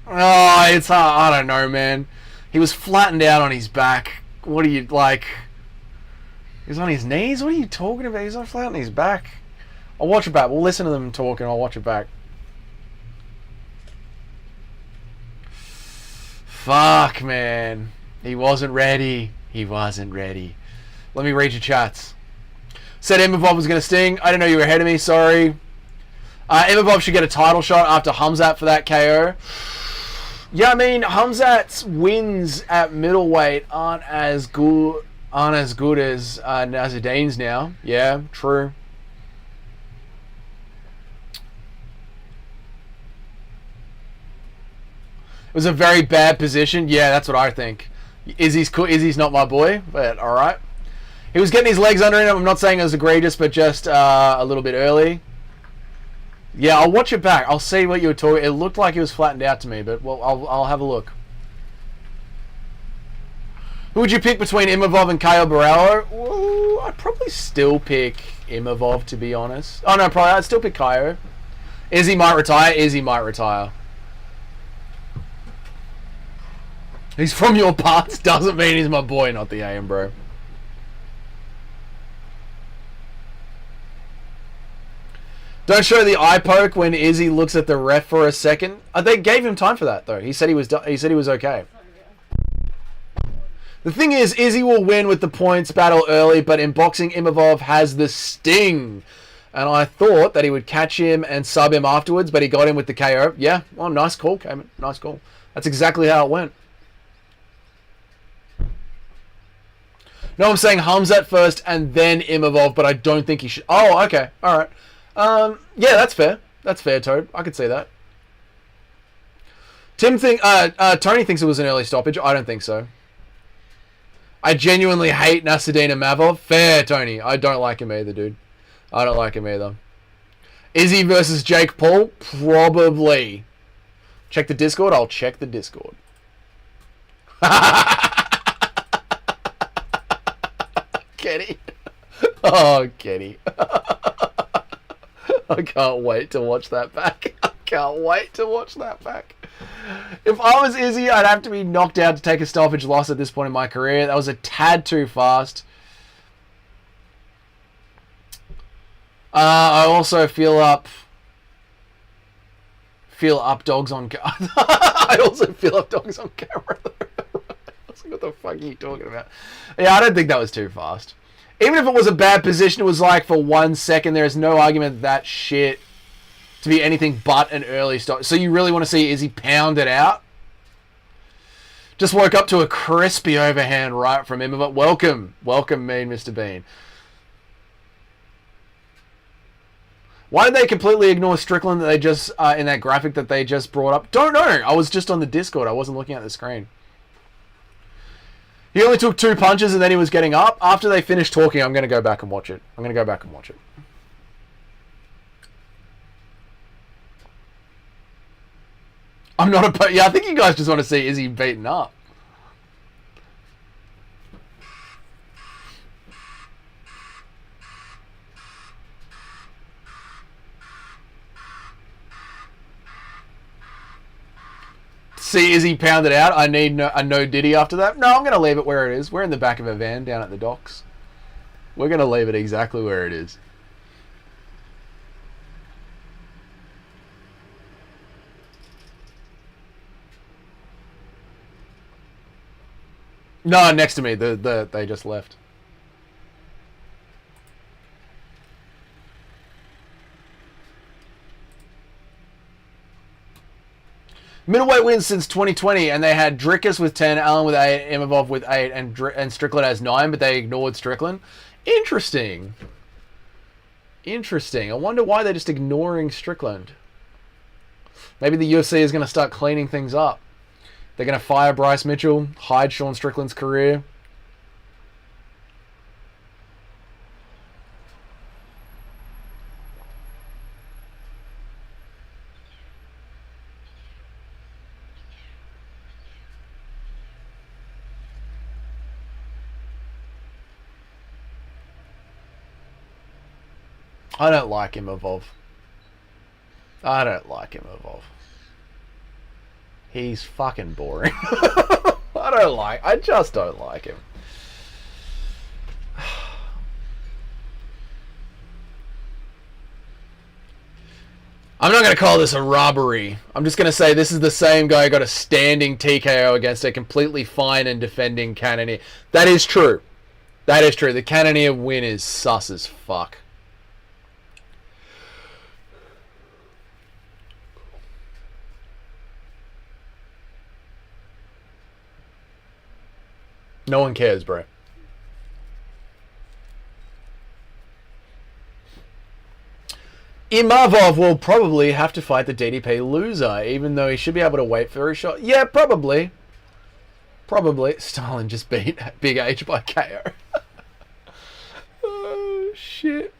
Oh, it's hard. I don't know, man. He was flattened out on his back. What are you, like... He was on his knees? What are you talking about? He's not flat on his back. I'll watch it back. We'll listen to them talk and I'll watch it back. Fuck, man. He wasn't ready. He wasn't ready. Let me read your chats. Said Imavov was going to sting. I didn't know you were ahead of me. Sorry. Imavov should get a title shot after Hamzat for that KO. Yeah, I mean, Hamzat's wins at middleweight aren't as good as Nazadene's now. Yeah, true. It was a very bad position. Yeah, that's what I think. Izzy's cool. Izzy's not my boy, but all right. He was getting his legs under him. I'm not saying it was egregious, but just a little bit early. Yeah, I'll watch it back. I'll see what you were talking. It looked like he was flattened out to me, but well, I'll have a look. Who would you pick between Imavov and Caio Borralho? Well, I'd probably still pick Imavov, to be honest. Oh no, probably I'd still pick Caio. Izzy might retire. Izzy might retire. He's from your parts. Doesn't mean he's my boy, not the AM, bro. Don't show the eye poke when Izzy looks at the ref for a second. They gave him time for that though. He said he was okay. The thing is, Izzy will win with the points battle early, but in boxing, Imavov has the sting. And I thought that he would catch him and sub him afterwards, but he got him with the KO. Yeah, well, nice call, Cayman. Nice call. That's exactly how it went. No, I'm saying Hamzat first and then Imavov, but I don't think he should. Oh, okay. All right. Yeah, that's fair. That's fair, Toad. I could see that. Tony thinks it was an early stoppage. I don't think so. I genuinely hate Nasruddin Imavov. Fair, Tony. I don't like him either, dude. I don't like him either. Izzy versus Jake Paul? Probably. Check the Discord? I'll check the Discord. Kenny. Oh, Kenny. I can't wait to watch that back. I can't wait to watch that back. If I was Izzy, I'd have to be knocked out to take a stoppage loss at this point in my career. That was a tad too fast. I also feel up dogs on camera. I also feel up dogs on camera. What the fuck are you talking about? Yeah, I don't think that was too fast. Even if it was a bad position, it was like for 1 second. There is no argument that shit to be anything but an early stop. So you really want to see Izzy pound it out? Just woke up to a crispy overhand right from Imavov. Welcome, Mean Mr. Bean. Why did they completely ignore Strickland that they just in that graphic that they just brought up? Don't know. I was just on the Discord. I wasn't looking at the screen. He only took 2 punches and then he was getting up. After they finished talking, I'm going to go back and watch it. I'm not a... Yeah, I think you guys just want to see Izzy beaten up. See Izzy pound it out. I need a no diddy after that. No, I'm going to leave it where it is. We're in the back of a van down at the docks. We're going to leave it exactly where it is. No, next to me. They just left. Middleweight wins since 2020, and they had Drickus with 10, Allen with 8, Imavov with 8, and Strickland has 9, but they ignored Strickland. Interesting. I wonder why they're just ignoring Strickland. Maybe the UFC is going to start cleaning things up. They're going to fire Bryce Mitchell, hide Sean Strickland's career. I don't like Imavov. He's fucking boring. I just don't like him. I'm not going to call this a robbery. I'm just going to say this is the same guy who got a standing TKO against a completely fine and defending Cannonier. That is true. The Cannonier win is sus as fuck. No one cares, bro. Imavov will probably have to fight the DDP loser, even though he should be able to wait for a shot. Yeah, probably. Stalin just beat Big H by KO. Oh, shit.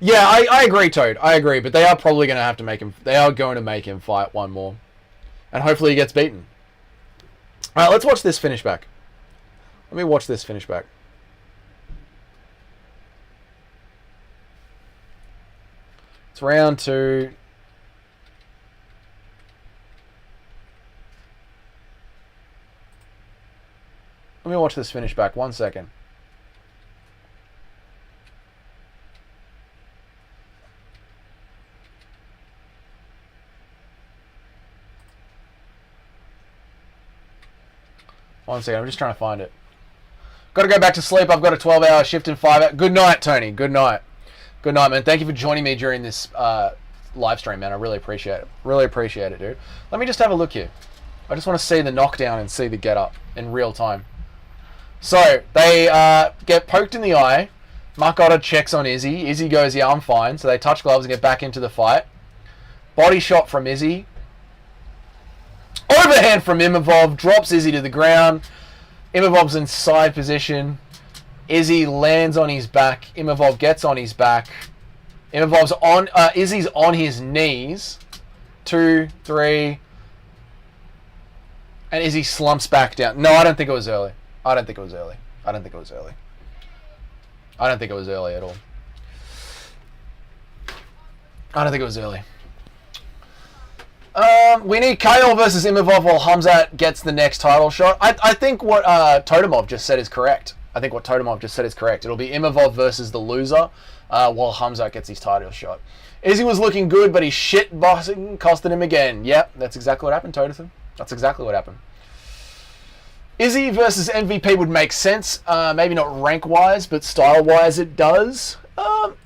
Yeah, I agree, Toad. I agree, but they are probably going to have to make him... They are going to make him fight one more. And hopefully he gets beaten. Alright, let's watch this finish back. Let me watch this finish back. It's round 2. Let me watch this finish back. 1 second. I'm just trying to find it. Got to go back to sleep. I've got a 12-hour shift in 5 hours. Good night, Tony. Good night, man. Thank you for joining me during this live stream, man. I really appreciate it. Really appreciate it, dude. Let me just have a look here. I just want to see the knockdown and see the get-up in real time. So, they get poked in the eye. Mark Goddard checks on Izzy. Izzy goes, yeah, I'm fine. So they touch gloves and get back into the fight. Body shot from Izzy. Overhand from Imavov. Drops Izzy to the ground. Imavov's in side position. Izzy lands on his back. Imavov gets on his back. Imavov's on... Izzy's on his knees. 2, 3... And Izzy slumps back down. No, I don't think it was early. I don't think it was early at all. I don't think it was early. We need Kyle versus Imavov while Hamzat gets the next title shot. I think what Totemov just said is correct. It'll be Imavov versus the loser while Hamzat gets his title shot. Izzy was looking good, but his shit boxing costed him again. Yep, that's exactly what happened, Totem. That's exactly what happened. Izzy versus MVP would make sense. Maybe not rank-wise, but style-wise it does.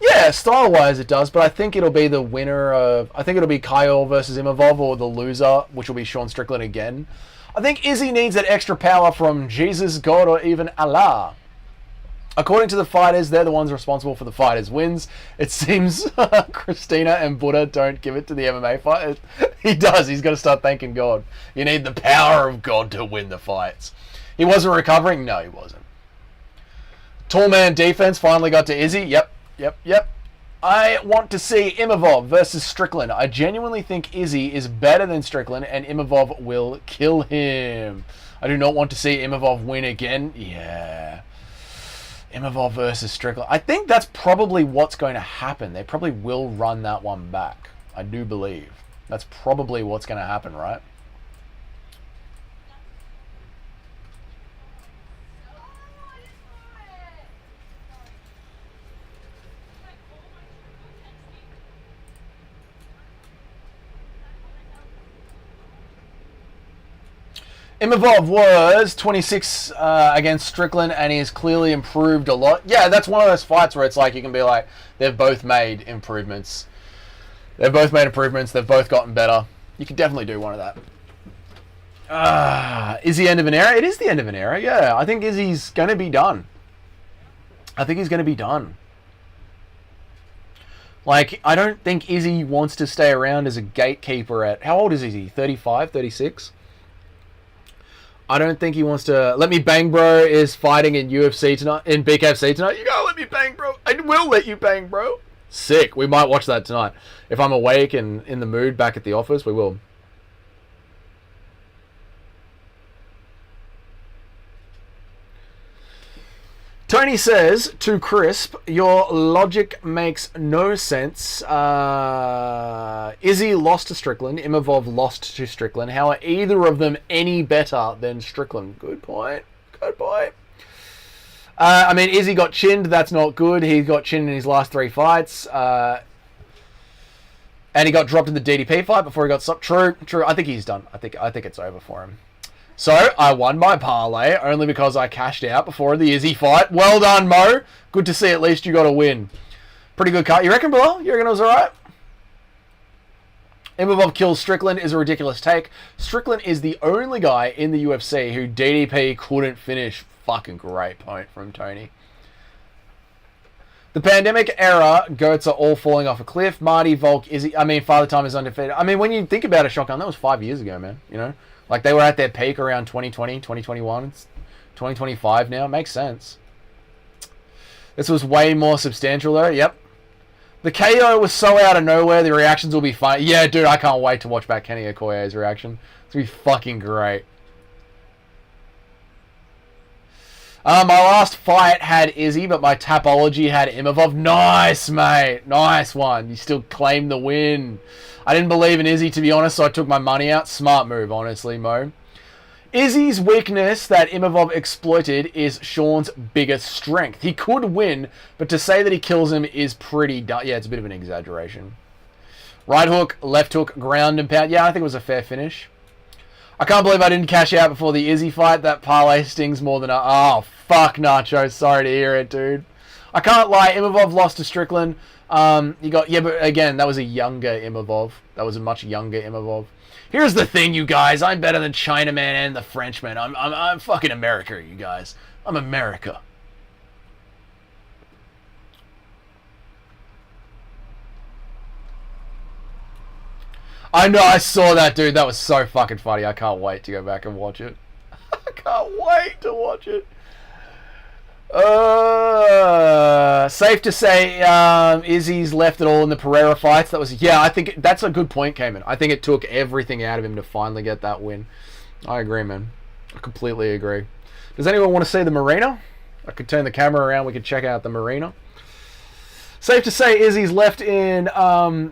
Yeah, style-wise it does, but I think it'll be the winner of... I think it'll be Kyle versus Imavov or the loser, which will be Sean Strickland again. I think Izzy needs that extra power from Jesus, God, or even Allah. According to the fighters, they're the ones responsible for the fighters' wins. It seems Christina and Buddha don't give it to the MMA fight. He does. He's got to start thanking God. You need the power of God to win the fights. He wasn't recovering? No, he wasn't. Tall man defense finally got to Izzy. Yep. I want to see Imavov versus Strickland. I genuinely think Izzy is better than Strickland and Imavov will kill him. I do not want to see Imavov win again. Yeah. Imavov versus Strickland. I think that's probably what's going to happen. They probably will run that one back. I do believe. That's probably what's going to happen, right? Imavov was 26 against Strickland, and he's clearly improved a lot. Yeah, that's one of those fights where it's like you can be like, they've both made improvements. They've both gotten better. You could definitely do one of that. Is the end of an era? It is the end of an era, yeah. I think Izzy's going to be done. Like, I don't think Izzy wants to stay around as a gatekeeper at... How old is Izzy? 35, 36? I don't think he wants to... Let Me Bang Bro is fighting in UFC tonight, in BKFC tonight. You gotta let me bang, bro. I will let you bang, bro. Sick. We might watch that tonight. If I'm awake and in the mood back at the office, we will. Tony says, to Crisp, your logic makes no sense. Izzy lost to Strickland. Imavov lost to Strickland. How are either of them any better than Strickland? Good point. I mean, Izzy got chinned. That's not good. He got chinned in his last 3 fights. And he got dropped in the DDP fight before he got stopped. True. I think he's done. I think it's over for him. So, I won my parlay only because I cashed out before the Izzy fight. Well done, Mo. Good to see at least you got a win. Pretty good cut. You reckon, Bill? You reckon it was alright? Imavov kills Strickland is a ridiculous take. Strickland is the only guy in the UFC who DDP couldn't finish. Fucking great point from Tony. The pandemic era, goats are all falling off a cliff. Marty, Volk, Izzy... I mean, Father Time is undefeated. I mean, when you think about it, Shotgun, that was 5 years ago, man. You know? Like, they were at their peak around 2020, 2021. It's 2025 now. Makes sense. This was way more substantial, though. Yep. The KO was so out of nowhere, the reactions will be fun. Yeah, dude, I can't wait to watch back Kenny Okoye's reaction. It's going to be fucking great. My last fight had Izzy, but my Tapology had Imavov. Nice, mate. Nice one. You still claim the win. I didn't believe in Izzy, to be honest, so I took my money out. Smart move, honestly, Mo. Izzy's weakness that Imavov exploited is Sean's biggest strength. He could win, but to say that he kills him is pretty... Yeah, it's a bit of an exaggeration. Right hook, left hook, ground and pound. Yeah, I think it was a fair finish. I can't believe I didn't cash out before the Izzy fight. That parlay stings more than a... Oh, fuck, Nacho. Sorry to hear it, dude. I can't lie. Imavov lost to Strickland. Yeah, but again, that was a younger Imavov. That was a much younger Imavov. Here's the thing, you guys. I'm better than Chinaman and the Frenchman. I'm fucking America, you guys. I'm America. I know, I saw that, dude. That was so fucking funny. I can't wait to go back and watch it. I can't wait to watch it. Safe to say, Izzy's left it all in the Pereira fights. That was, yeah, I think that's a good point, Cayman. I think it took everything out of him to finally get that win. I agree, man. I completely agree. Does anyone want to see the marina? I could turn the camera around. We could check out the marina. Safe to say, Izzy's left in.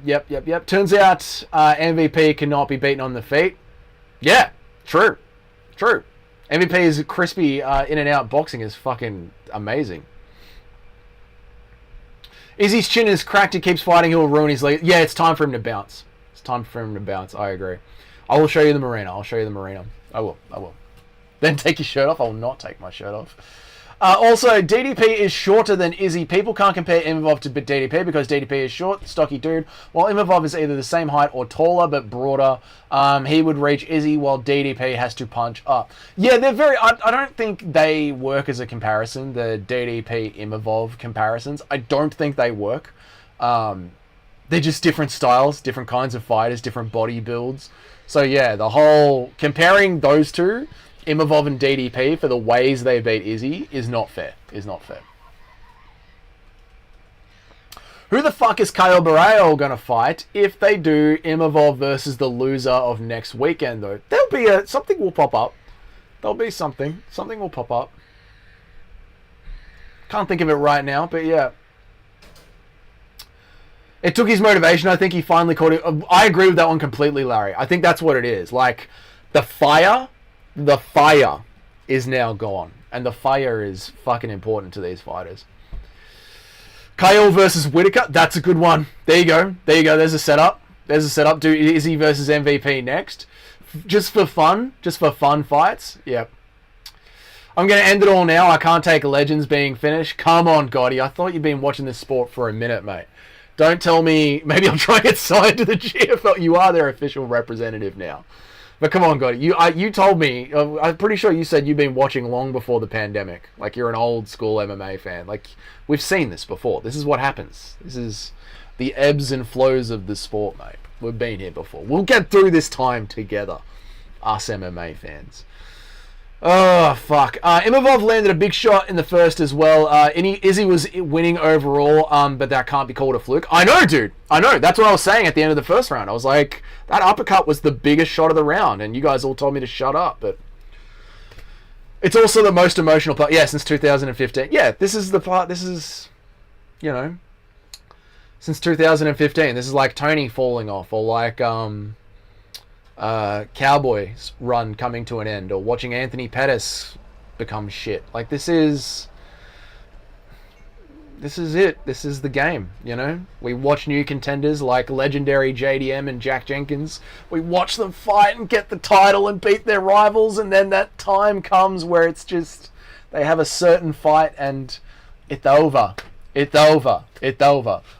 Yep. Turns out MVP cannot be beaten on the feet. Yeah, true. MVP's crispy in and out boxing is fucking amazing. Izzy's chin is cracked. He keeps fighting. He'll ruin his leg. Yeah, it's time for him to bounce. I agree. I will show you the marina. I will. Then take your shirt off. I will not take my shirt off. Also, DDP is shorter than Izzy. People can't compare Imavov to DDP because DDP is short, stocky dude, while Imavov is either the same height or taller but broader. He would reach Izzy while DDP has to punch up. Yeah, they're very... I don't think they work as a comparison, the DDP-Imavov comparisons. I don't think they work. They're just different styles, different kinds of fighters, different body builds. So yeah, the whole... Comparing those two... Imavov and DDP for the ways they beat Izzy is not fair. Who the fuck is Kyle Barreal going to fight? If they do, Imavov versus the loser of next weekend, though. There'll be something will pop up. There'll be something. Something will pop up. Can't think of it right now, but yeah. It took his motivation. I think he finally caught it. I agree with that one completely, Larry. I think that's what it is. Like, the fire is now gone. And the fire is fucking important to these fighters. Kyle versus Whitaker. That's a good one. There you go. There's a setup. Do Izzy versus MVP next. Just for fun. Just for fun fights. Yep. I'm going to end it all now. I can't take Legends being finished. Come on, Gotti. I thought you'd been watching this sport for a minute, mate. Don't tell me... Maybe I'll try and get signed to the GFL. You are their official representative now. But come on, God, you told me, I'm pretty sure you said you've been watching long before the pandemic. Like, you're an old school MMA fan. Like, we've seen this before. This is what happens. This is the ebbs and flows of the sport, mate. We've been here before. We'll get through this time together, us MMA fans. Oh, fuck. Imavov landed a big shot in the first as well. Izzy was winning overall, but that can't be called a fluke. I know, dude. I know. That's what I was saying at the end of the first round. I was like, that uppercut was the biggest shot of the round, and you guys all told me to shut up, but... It's also the most emotional part. Yeah, since 2015. Yeah, this is the part... This is, you know... Since 2015. This is like Tony falling off, or like, Cowboys run coming to an end, or watching Anthony Pettis become shit. Like, this is it. This is the game, you know? We watch new contenders like legendary JDM and Jack Jenkins. We watch them fight and get the title and beat their rivals, and then that time comes where it's just they have a certain fight and it's over. It's over.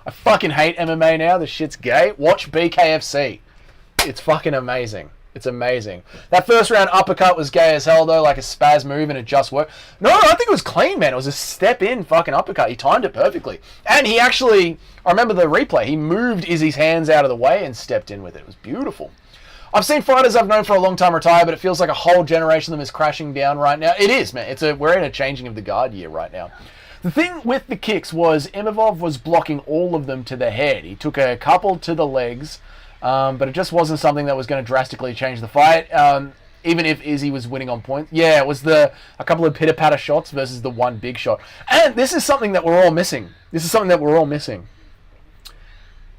I fucking hate MMA now. This shit's gay. Watch BKFC. It's fucking amazing. It's amazing. That first round uppercut was gay as hell, though, like a spaz move, and it just worked. No, I think it was clean, man. It was a step-in fucking uppercut. He timed it perfectly. And he actually, I remember the replay, he moved Izzy's hands out of the way and stepped in with it. It was beautiful. I've seen fighters I've known for a long time retire, but it feels like a whole generation of them is crashing down right now. It is, man. We're in a changing of the guard year right now. The thing with the kicks was Imavov was blocking all of them to the head. He took a couple to the legs, but it just wasn't something that was going to drastically change the fight, even if Izzy was winning on points. Yeah, it was a couple of pitter-patter shots versus the one big shot. And this is something that we're all missing.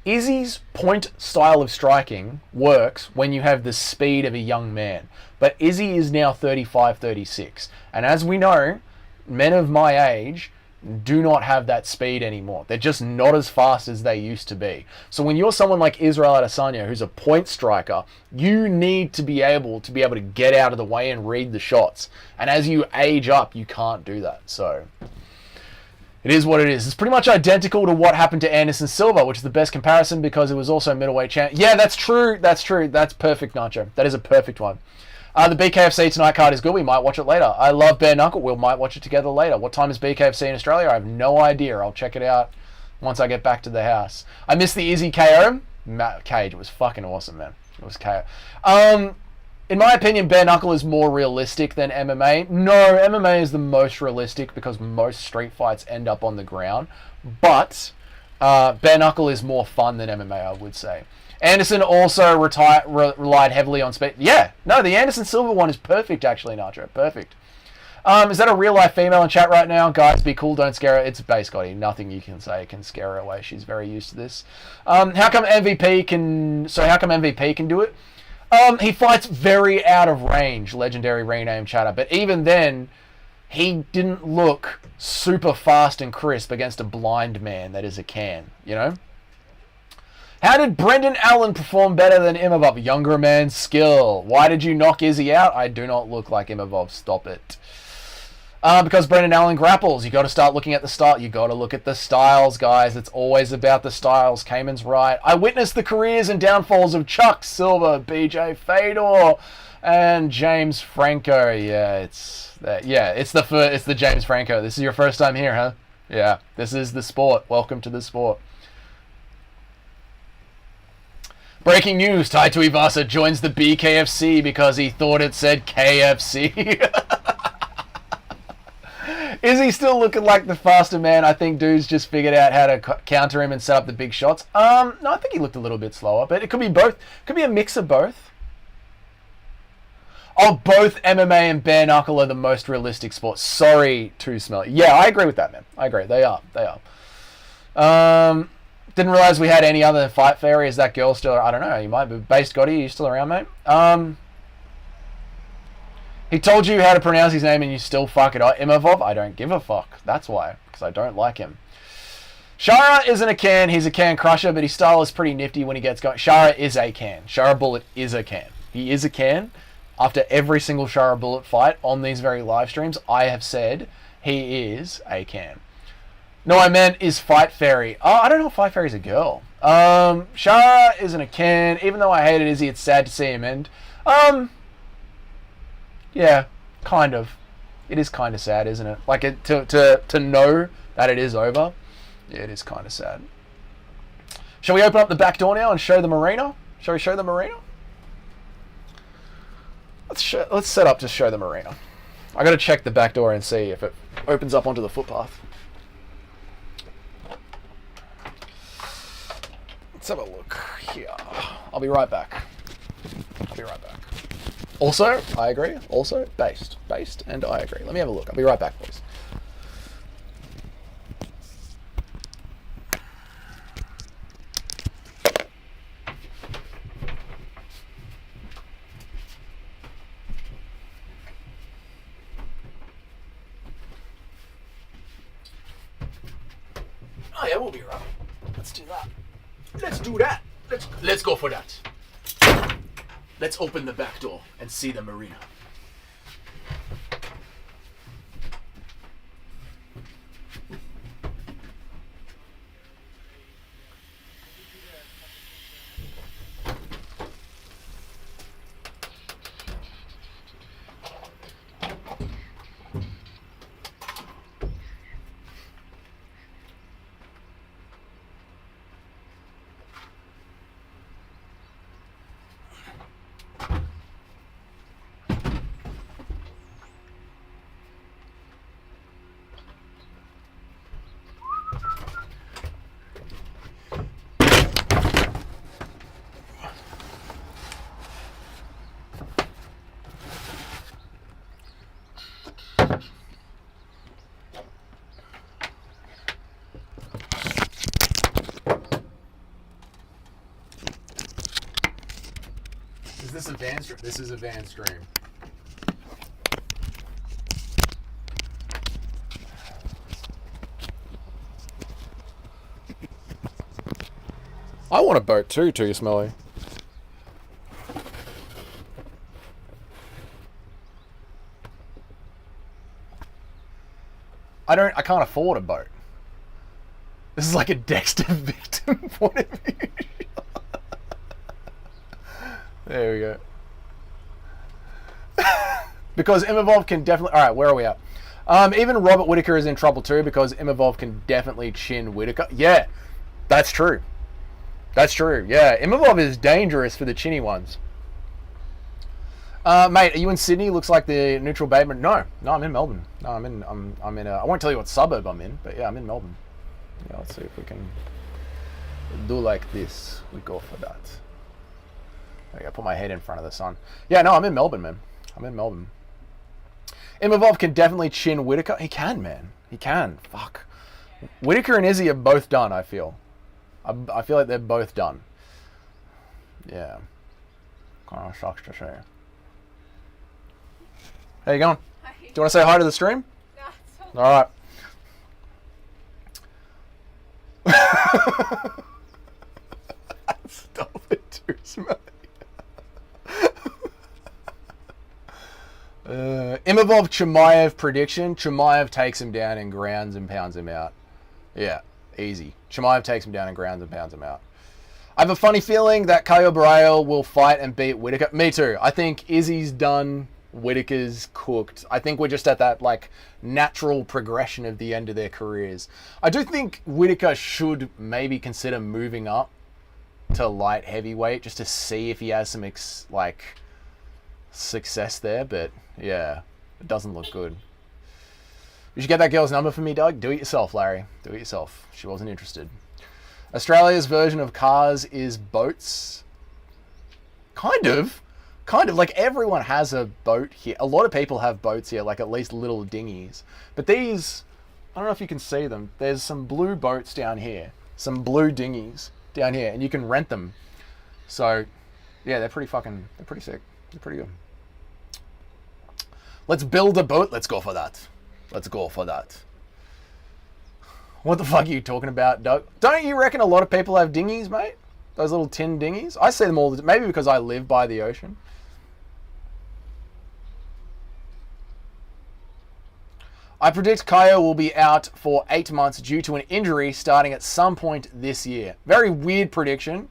Izzy's point style of striking works when you have the speed of a young man. But Izzy is now 35, 36. And as we know, men of my age do not have that speed anymore. They're just not as fast as they used to be. So when you're someone like Israel Adesanya, who's a point striker, you need to be able to get out of the way and read the shots. And as you age up, you can't do that. So it is what it is. It's pretty much identical to what happened to Anderson Silva, which is the best comparison because it was also middleweight champ. Yeah, that's true. That's perfect, Nacho. That is a perfect one. The BKFC tonight card is good. We might watch it later. I love Bare Knuckle. We might watch it together later. What time is BKFC in Australia? I have no idea. I'll check it out once I get back to the house. I missed the Izzy KO. Cage. It was fucking awesome, man. It was KO. In my opinion, Bare Knuckle is more realistic than MMA. No, MMA is the most realistic because most street fights end up on the ground. But Bare Knuckle is more fun than MMA, I would say. Anderson also relied heavily on speed. Yeah, no, the Anderson Silva one is perfect, actually, Nacho. Perfect. Is that a real-life female in chat right now? Guys, be cool, don't scare her. It's base, Scotty. Nothing you can say can scare her away. She's very used to this. How come MVP can do it? He fights very out of range, legendary rename chatter. But even then, he didn't look super fast and crisp against a blind man that is a can, you know? How did Brendan Allen perform better than Imavov? Younger man's skill. Why did you knock Izzy out? I do not look like Imavov. Stop it. Because Brendan Allen grapples. You got to start looking at the style. You got to look at the styles, guys. It's always about the styles. Cayman's right. I witnessed the careers and downfalls of Chuck Silver, BJ Fedor, and James Franco. Yeah, it's the James Franco. This is your first time here, huh? Yeah, this is the sport. Welcome to the sport. Breaking news: Tai Tuivasa joins the BKFC because he thought it said KFC. Is he still looking like the faster man? I think dude's just figured out how to counter him and set up the big shots. No, I think he looked a little bit slower, but it could be both. Could be a mix of both. Oh, both MMA and bare knuckle are the most realistic sports. Sorry, too smelly. Yeah, I agree with that, man. I agree. They are. Didn't realize we had any other than Fight Fairy. Is that girl still? I don't know. You might be. Based Gotti, are you still around, mate? He told you how to pronounce his name and you still fuck it up. Imavov? I don't give a fuck. That's why. Because I don't like him. Shara isn't a can. He's a can crusher, but his style is pretty nifty when he gets going. Shara is a can. Shara Bullet is a can. He is a can. After every single Shara Bullet fight on these very live streams, I have said he is a can. No, I meant is Fight Fairy. Oh, I don't know if Fight Fairy's a girl. Shara isn't a can. Even though I hated Izzy, it's sad to see him end. Yeah, kind of. It is kind of sad, isn't it? Like to know that it is over. Yeah, it is kind of sad. Shall we open up the back door now and show the marina? Shall we show the marina? Let's set up to show the marina. I got to check the back door and see if it opens up onto the footpath. Let's have a look here. I'll be right back. Also, I agree. Also, based, and I agree. Let me have a look. I'll be right back, please. Oh yeah, we'll be right. Let's do that. Let's go for that. Let's open the back door and see the marina. Is this a van stream? This is a van stream. I want a boat too, Smelly. I can't afford a boat. This is like a Dexter victim point of view. There we go. Because Imavov can definitely... Alright, where are we at? Even Robert Whittaker is in trouble too because Imavov can definitely chin Whittaker. Yeah, that's true. That's true. Yeah, Imavov is dangerous for the chinny ones. Mate, are you in Sydney? Looks like the neutral pavement. No, I'm in Melbourne. No, I'm in. I won't tell you what suburb I'm in, but yeah, I'm in Melbourne. Yeah, let's see if we can do like this. We go for that. I gotta put my head in front of the sun. Yeah, no, I'm in Melbourne, man. I'm in Melbourne. Imavov can definitely chin Whittaker. He can, man. He can. Fuck. Whittaker and Izzy are both done, I feel. I feel like they're both done. Yeah. Kind of sucks to say. How you going? Hi. Do you want to say hi to the stream? No, it's all right. Stop it, too smelly. Imavov Chimaev prediction. Chimaev takes him down and grounds and pounds him out. Yeah, easy. Chimaev takes him down and grounds and pounds him out. I have a funny feeling that Caio Borrell will fight and beat Whittaker. Me too. I think Izzy's done. Whittaker's cooked. I think we're just at that like natural progression of the end of their careers. I do think Whittaker should maybe consider moving up to light heavyweight just to see if he has some success there. But yeah, it doesn't look good. You should get that girl's number for me, Doug. Do it yourself, Larry. Do it yourself. She wasn't interested. Australia's version of cars is boats. Kind of. Like everyone has a boat here. A lot of people have boats here, like at least little dinghies. But these, I don't know if you can see them. There's some blue boats down here. Some blue dinghies down here. And you can rent them. So, yeah, they're pretty sick. They're pretty good. Let's build a boat. Let's go for that. What the fuck are you talking about, Doug? Don't you reckon a lot of people have dinghies, mate? Those little tin dinghies? I see them all the time. Maybe because I live by the ocean. I predict Caio will be out for 8 months due to an injury starting at some point this year. Very weird prediction.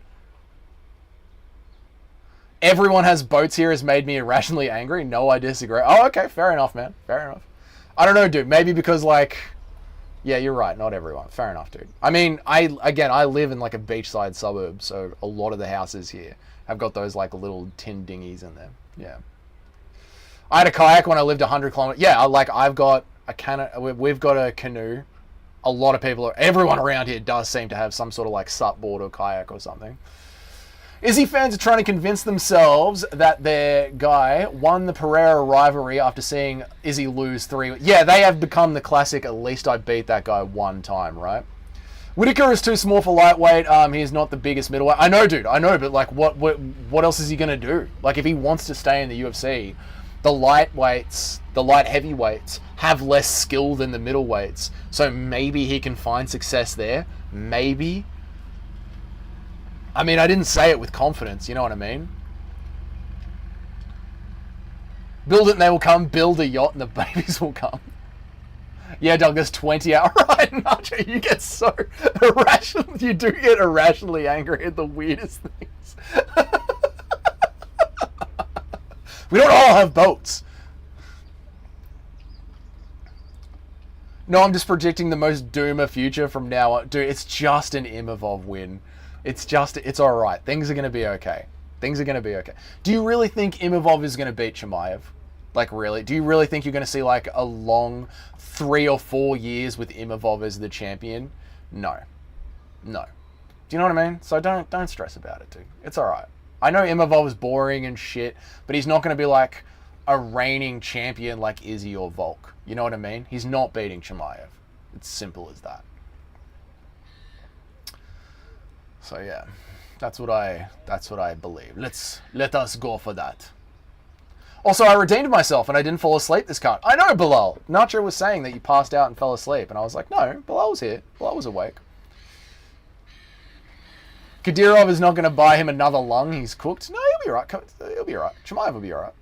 Everyone has boats here has made me irrationally angry. No, I disagree. Oh, okay. Fair enough, man. Fair enough. I don't know, dude. Maybe because, like... Yeah, you're right. Not everyone. Fair enough, dude. I mean, I live in, like, a beachside suburb, so a lot of the houses here have got those, like, little tin dinghies in them. Yeah. I had a kayak when I lived 100 kilometers. Yeah, I've got we've got a canoe. A lot of people, everyone around here does seem to have some sort of, like, sup board or kayak or something. Izzy fans are trying to convince themselves that their guy won the Pereira rivalry after seeing Izzy lose 3. Yeah, they have become the classic, at least I beat that guy one time, right? Whittaker is too small for lightweight. He's not the biggest middleweight. I know, dude. I know, but like, what else is he gonna do? Like, if he wants to stay in the UFC, the light heavyweights have less skill than the middleweights. So maybe he can find success there. Maybe. I mean, I didn't say it with confidence, you know what I mean? Build it and they will come. Build a yacht and the babies will come. Yeah, Doug, there's 20 out. Right, Nacho, you get so irrational. You do get irrationally angry at the weirdest things. We don't all have boats. No, I'm just predicting the most doomer future from now on. Dude, it's just an Imavov win. It's all right. Things are going to be okay. Do you really think Imavov is going to beat Chimaev? Like, really? Do you really think you're going to see, like, a long 3 or 4 years with Imavov as the champion? No. Do you know what I mean? So don't stress about it, dude. It's all right. I know Imavov is boring and shit, but he's not going to be, like, a reigning champion like Izzy or Volk. You know what I mean? He's not beating Chimaev. It's simple as that. So yeah, that's what I believe. Let us go for that. Also, I redeemed myself and I didn't fall asleep this card. I know, Bilal. Nacho was saying that you passed out and fell asleep, and I was like, no, Bilal was here. Bilal was awake. Kadyrov is not going to buy him another lung. He's cooked. No, he'll be right. He'll be right. Chimaev will be all right.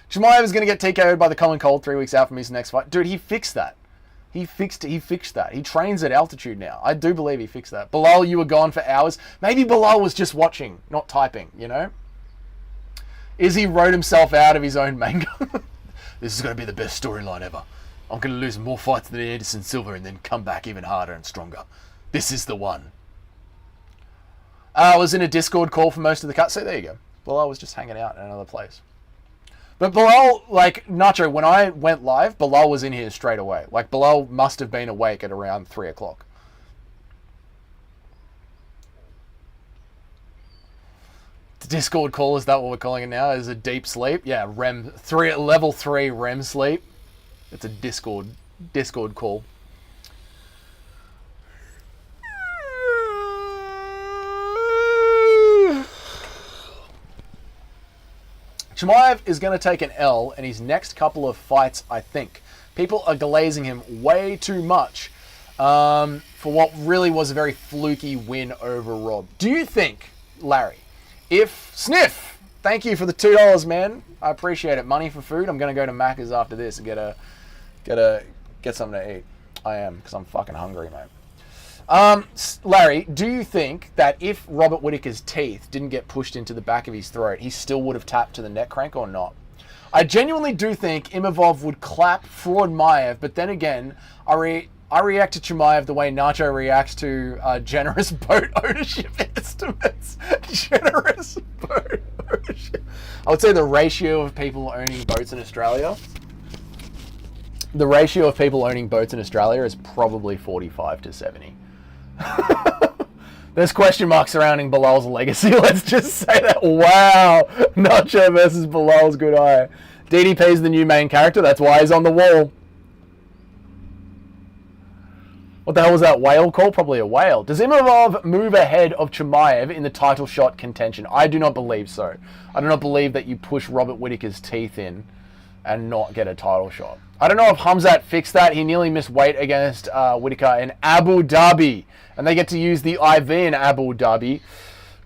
Chimaev is going to get TKO'd by the Common Cold 3 weeks out from his next fight. Dude, he fixed that. He fixed that. He trains at altitude now. I do believe he fixed that. Bilal, you were gone for hours. Maybe Bilal was just watching, not typing, you know? Izzy wrote himself out of his own manga. This is going to be the best storyline ever. I'm going to lose more fights than Anderson Silva and then come back even harder and stronger. This is the one. I was in a Discord call for most of the cut. So there you go. Bilal was just hanging out in another place. But Bilal, like, Nacho, when I went live, Bilal was in here straight away. Like, Bilal must have been awake at around 3 o'clock. The Discord call, is that what we're calling it now? Is a deep sleep? Yeah, level 3 REM sleep. It's a Discord call. Chimaev is going to take an L in his next couple of fights, I think. People are glazing him way too much for what really was a very fluky win over Rob. Do you think, Larry, if Sniff, Thank you for the $2, man. I appreciate it. Money for food. I'm gonna go to Macca's after this and get something to eat. I am, because I'm fucking hungry, mate. Larry, do you think that if Robert Whittaker's teeth didn't get pushed into the back of his throat, he still would have tapped to the neck crank or not? I genuinely do think Imavov would clap Fraud Maiev, but then again, I react to Chimaev the way Nacho reacts to generous boat ownership estimates. Generous boat ownership. I would say the ratio of people owning boats in Australia. The ratio of people owning boats in Australia is probably 45 to 70. There's question marks surrounding Bilal's legacy. Let's just say that. Wow. Nacho versus Bilal's good eye. DDP's the new main character. That's why he's on the wall. What the hell was that whale call? Probably a whale. Does Imavov move ahead of Chimaev in the title shot contention? I do not believe so. I do not believe that you push Robert Whittaker's teeth in and not get a title shot. I don't know if Khamzat fixed that. He nearly missed weight against Whittaker in Abu Dhabi. And they get to use the IV in Abu Dhabi.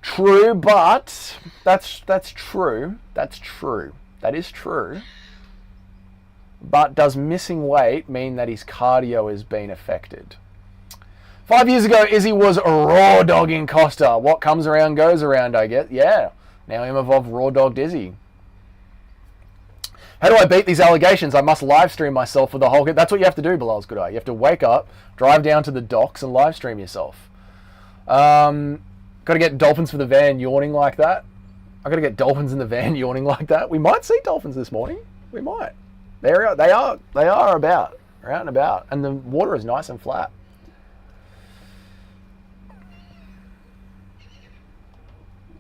True, but that's true. That's true. That is true. But does missing weight mean that his cardio has been affected? 5 years ago, Izzy was raw dogging Costa. What comes around goes around, I guess. Yeah. Now Imavov raw dogged Izzy. How do I beat these allegations? I must live stream myself for the whole... That's what you have to do, Bilal's good eye. You have to wake up, drive down to the docks and live stream yourself. Got to get dolphins for the van yawning like that. I got to get dolphins in the van yawning like that. We might see dolphins this morning. We might. They are about. They're out and about. And the water is nice and flat.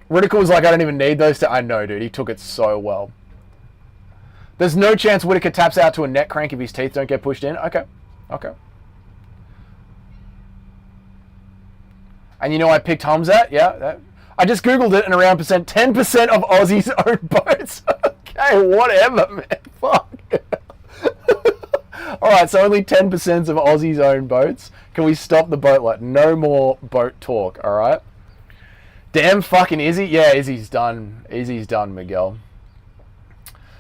Ridicule was like, I don't even need those I know, dude. He took it so well. There's no chance Whittaker taps out to a neck crank if his teeth don't get pushed in. Okay. And you know I picked Khamzat? Yeah. I just Googled it and around 10% of Aussies own boats. Okay, whatever, man. Fuck. Alright, so only 10% of Aussies own boats. Can we stop the boat light? No more boat talk, alright? Damn fucking Izzy. Yeah, Izzy's done. Izzy's done, Miguel.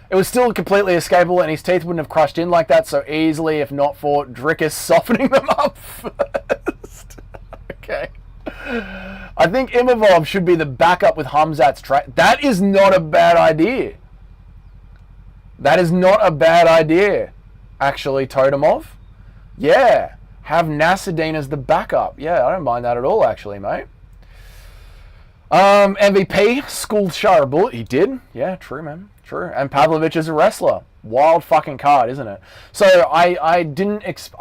It was still completely escapable and his teeth wouldn't have crushed in like that so easily if not for Drickus softening them up first. Okay. I think Imavov should be the backup with Khamzat's track. That is not a bad idea. That is not a bad idea, actually, Totemov. Yeah. Have Nasruddin as the backup. Yeah, I don't mind that at all, actually, mate. MVP, schooled Sharabullet. He did. Yeah, true, man. True. And Pavlovich is a wrestler. Wild fucking card, isn't it? So I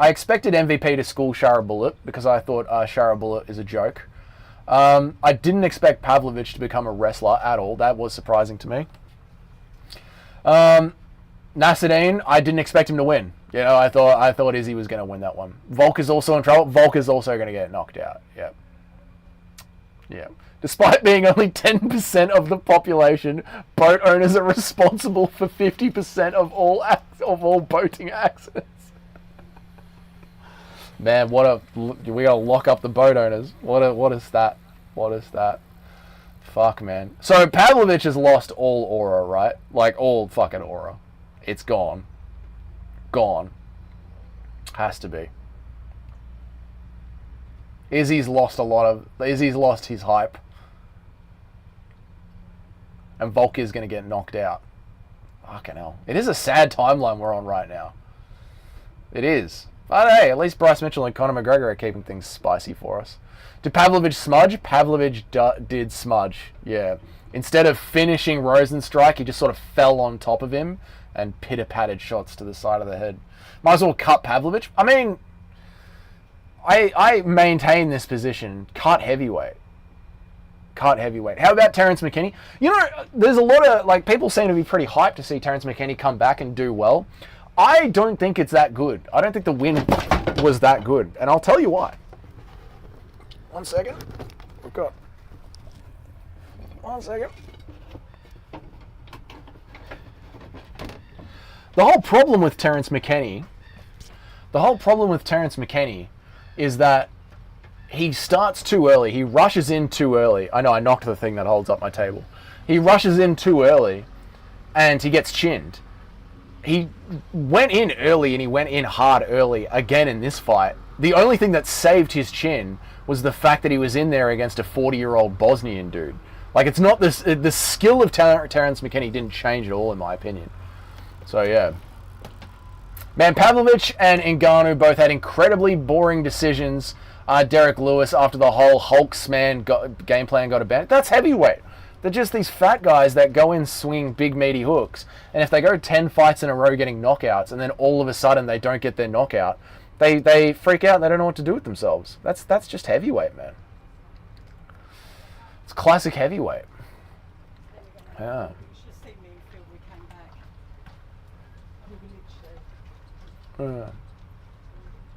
expected MVP to school Sharabullet because I thought Sharabullet is a joke. I didn't expect Pavlovich to become a wrestler at all. That was surprising to me. Nasruddin, I didn't expect him to win. You know, I thought Izzy was going to win that one. Volk is also in trouble. Volk is also going to get knocked out. Yeah. Yeah. Despite being only 10% of the population, boat owners are responsible for 50% of all boating accidents. Man, we gotta lock up the boat owners. What is that? What is that? Fuck, man. So Pavlovich has lost all aura, right? Like all fucking aura. It's gone. Gone. Has to be. Izzy's lost his hype. And Volk is going to get knocked out. Fucking hell. It is a sad timeline we're on right now. It is. But hey, at least Bryce Mitchell and Conor McGregor are keeping things spicy for us. Did Pavlovich smudge? Pavlovich did smudge, yeah. Instead of finishing Rosenstrike, he just sort of fell on top of him and pitter-patted shots to the side of the head. Might as well cut Pavlovich. I mean, I maintain this position. Cut heavyweight. Cut heavyweight. How about Terrence McKinney? You know, there's a lot of, like, people seem to be pretty hyped to see Terrence McKinney come back and do well. I don't think it's that good. I don't think the win was that good. And I'll tell you why. 1 second. We've got... 1 second. The whole problem with Terrence McKinney is that he starts too early. He rushes in too early. I know I knocked the thing that holds up my table. He rushes in too early, and he gets chinned. He went in early, and he went in hard early again in this fight. The only thing that saved his chin was the fact that he was in there against a 40-year-old Bosnian dude. Like, it's not this. The skill of Terrence McKinney didn't change at all, in my opinion. So, yeah. Man, Pavlovich and Ngannou both had incredibly boring decisions. Derek Lewis, after the whole Hulksman game plan got abandoned. That's heavyweight. They're just these fat guys that go in, swing big meaty hooks. And if they go 10 fights in a row getting knockouts, and then all of a sudden they don't get their knockout, they freak out and they don't know what to do with themselves. That's just heavyweight, man. It's classic heavyweight. Yeah. Anyway,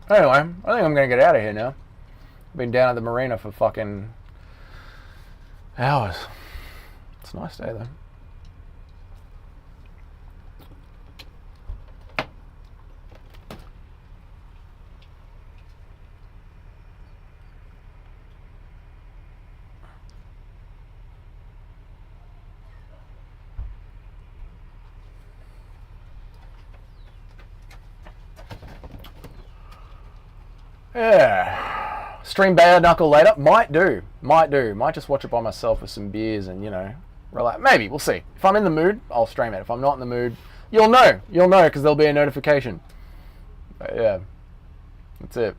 I think I'm going to get out of here now. I've been down at the marina for fucking hours. It's a nice day, though. Yeah. Stream bare knuckle later. Might do. Might just watch it by myself with some beers and, relax. Maybe. We'll see. If I'm in the mood, I'll stream it. If I'm not in the mood, you'll know. You'll know because there'll be a notification. But yeah. That's it.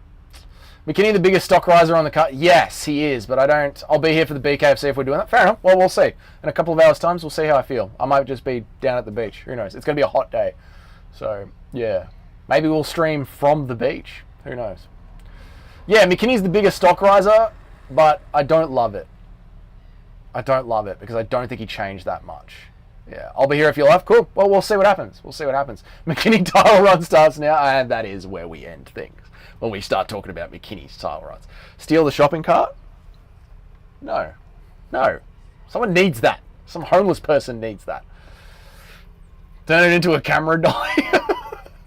McKinney, the biggest stock riser on the card? Yes, he is, but I'll be here for the BKFC if we're doing that. Fair enough. Well, we'll see. In a couple of hours' time, we'll see how I feel. I might just be down at the beach. Who knows? It's going to be a hot day. So, yeah. Maybe we'll stream from the beach. Who knows? Yeah, McKinney's the biggest stock riser, but I don't love it. I don't love it because I don't think he changed that much. Yeah, I'll be here if you love. Cool. Well, we'll see what happens. McKinney title run starts now, and that is where we end things. When we start talking about McKinney's title runs. Steal the shopping cart? No. Someone needs that. Some homeless person needs that. Turn it into a camera dolly.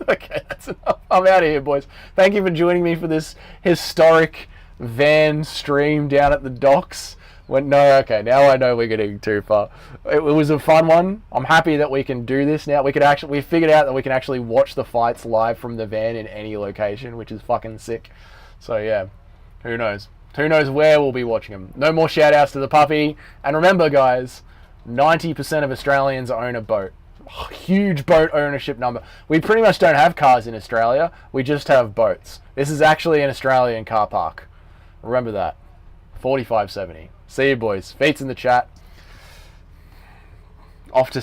Okay, that's enough. I'm out of here, boys. Thank you for joining me for this historic van stream down at the docks. Now I know we're getting too far. It was a fun one. I'm happy that we can do this now. We figured out that we can actually watch the fights live from the van in any location, which is fucking sick. So yeah, who knows? Who knows where we'll be watching them? No more shout outs to the puppy. And remember, guys, 90% of Australians own a boat. Huge boat ownership number. We pretty much don't have cars in Australia. We just have boats. This is actually an Australian car park. Remember that. 4570. See you, boys. Feet's in the chat. Off to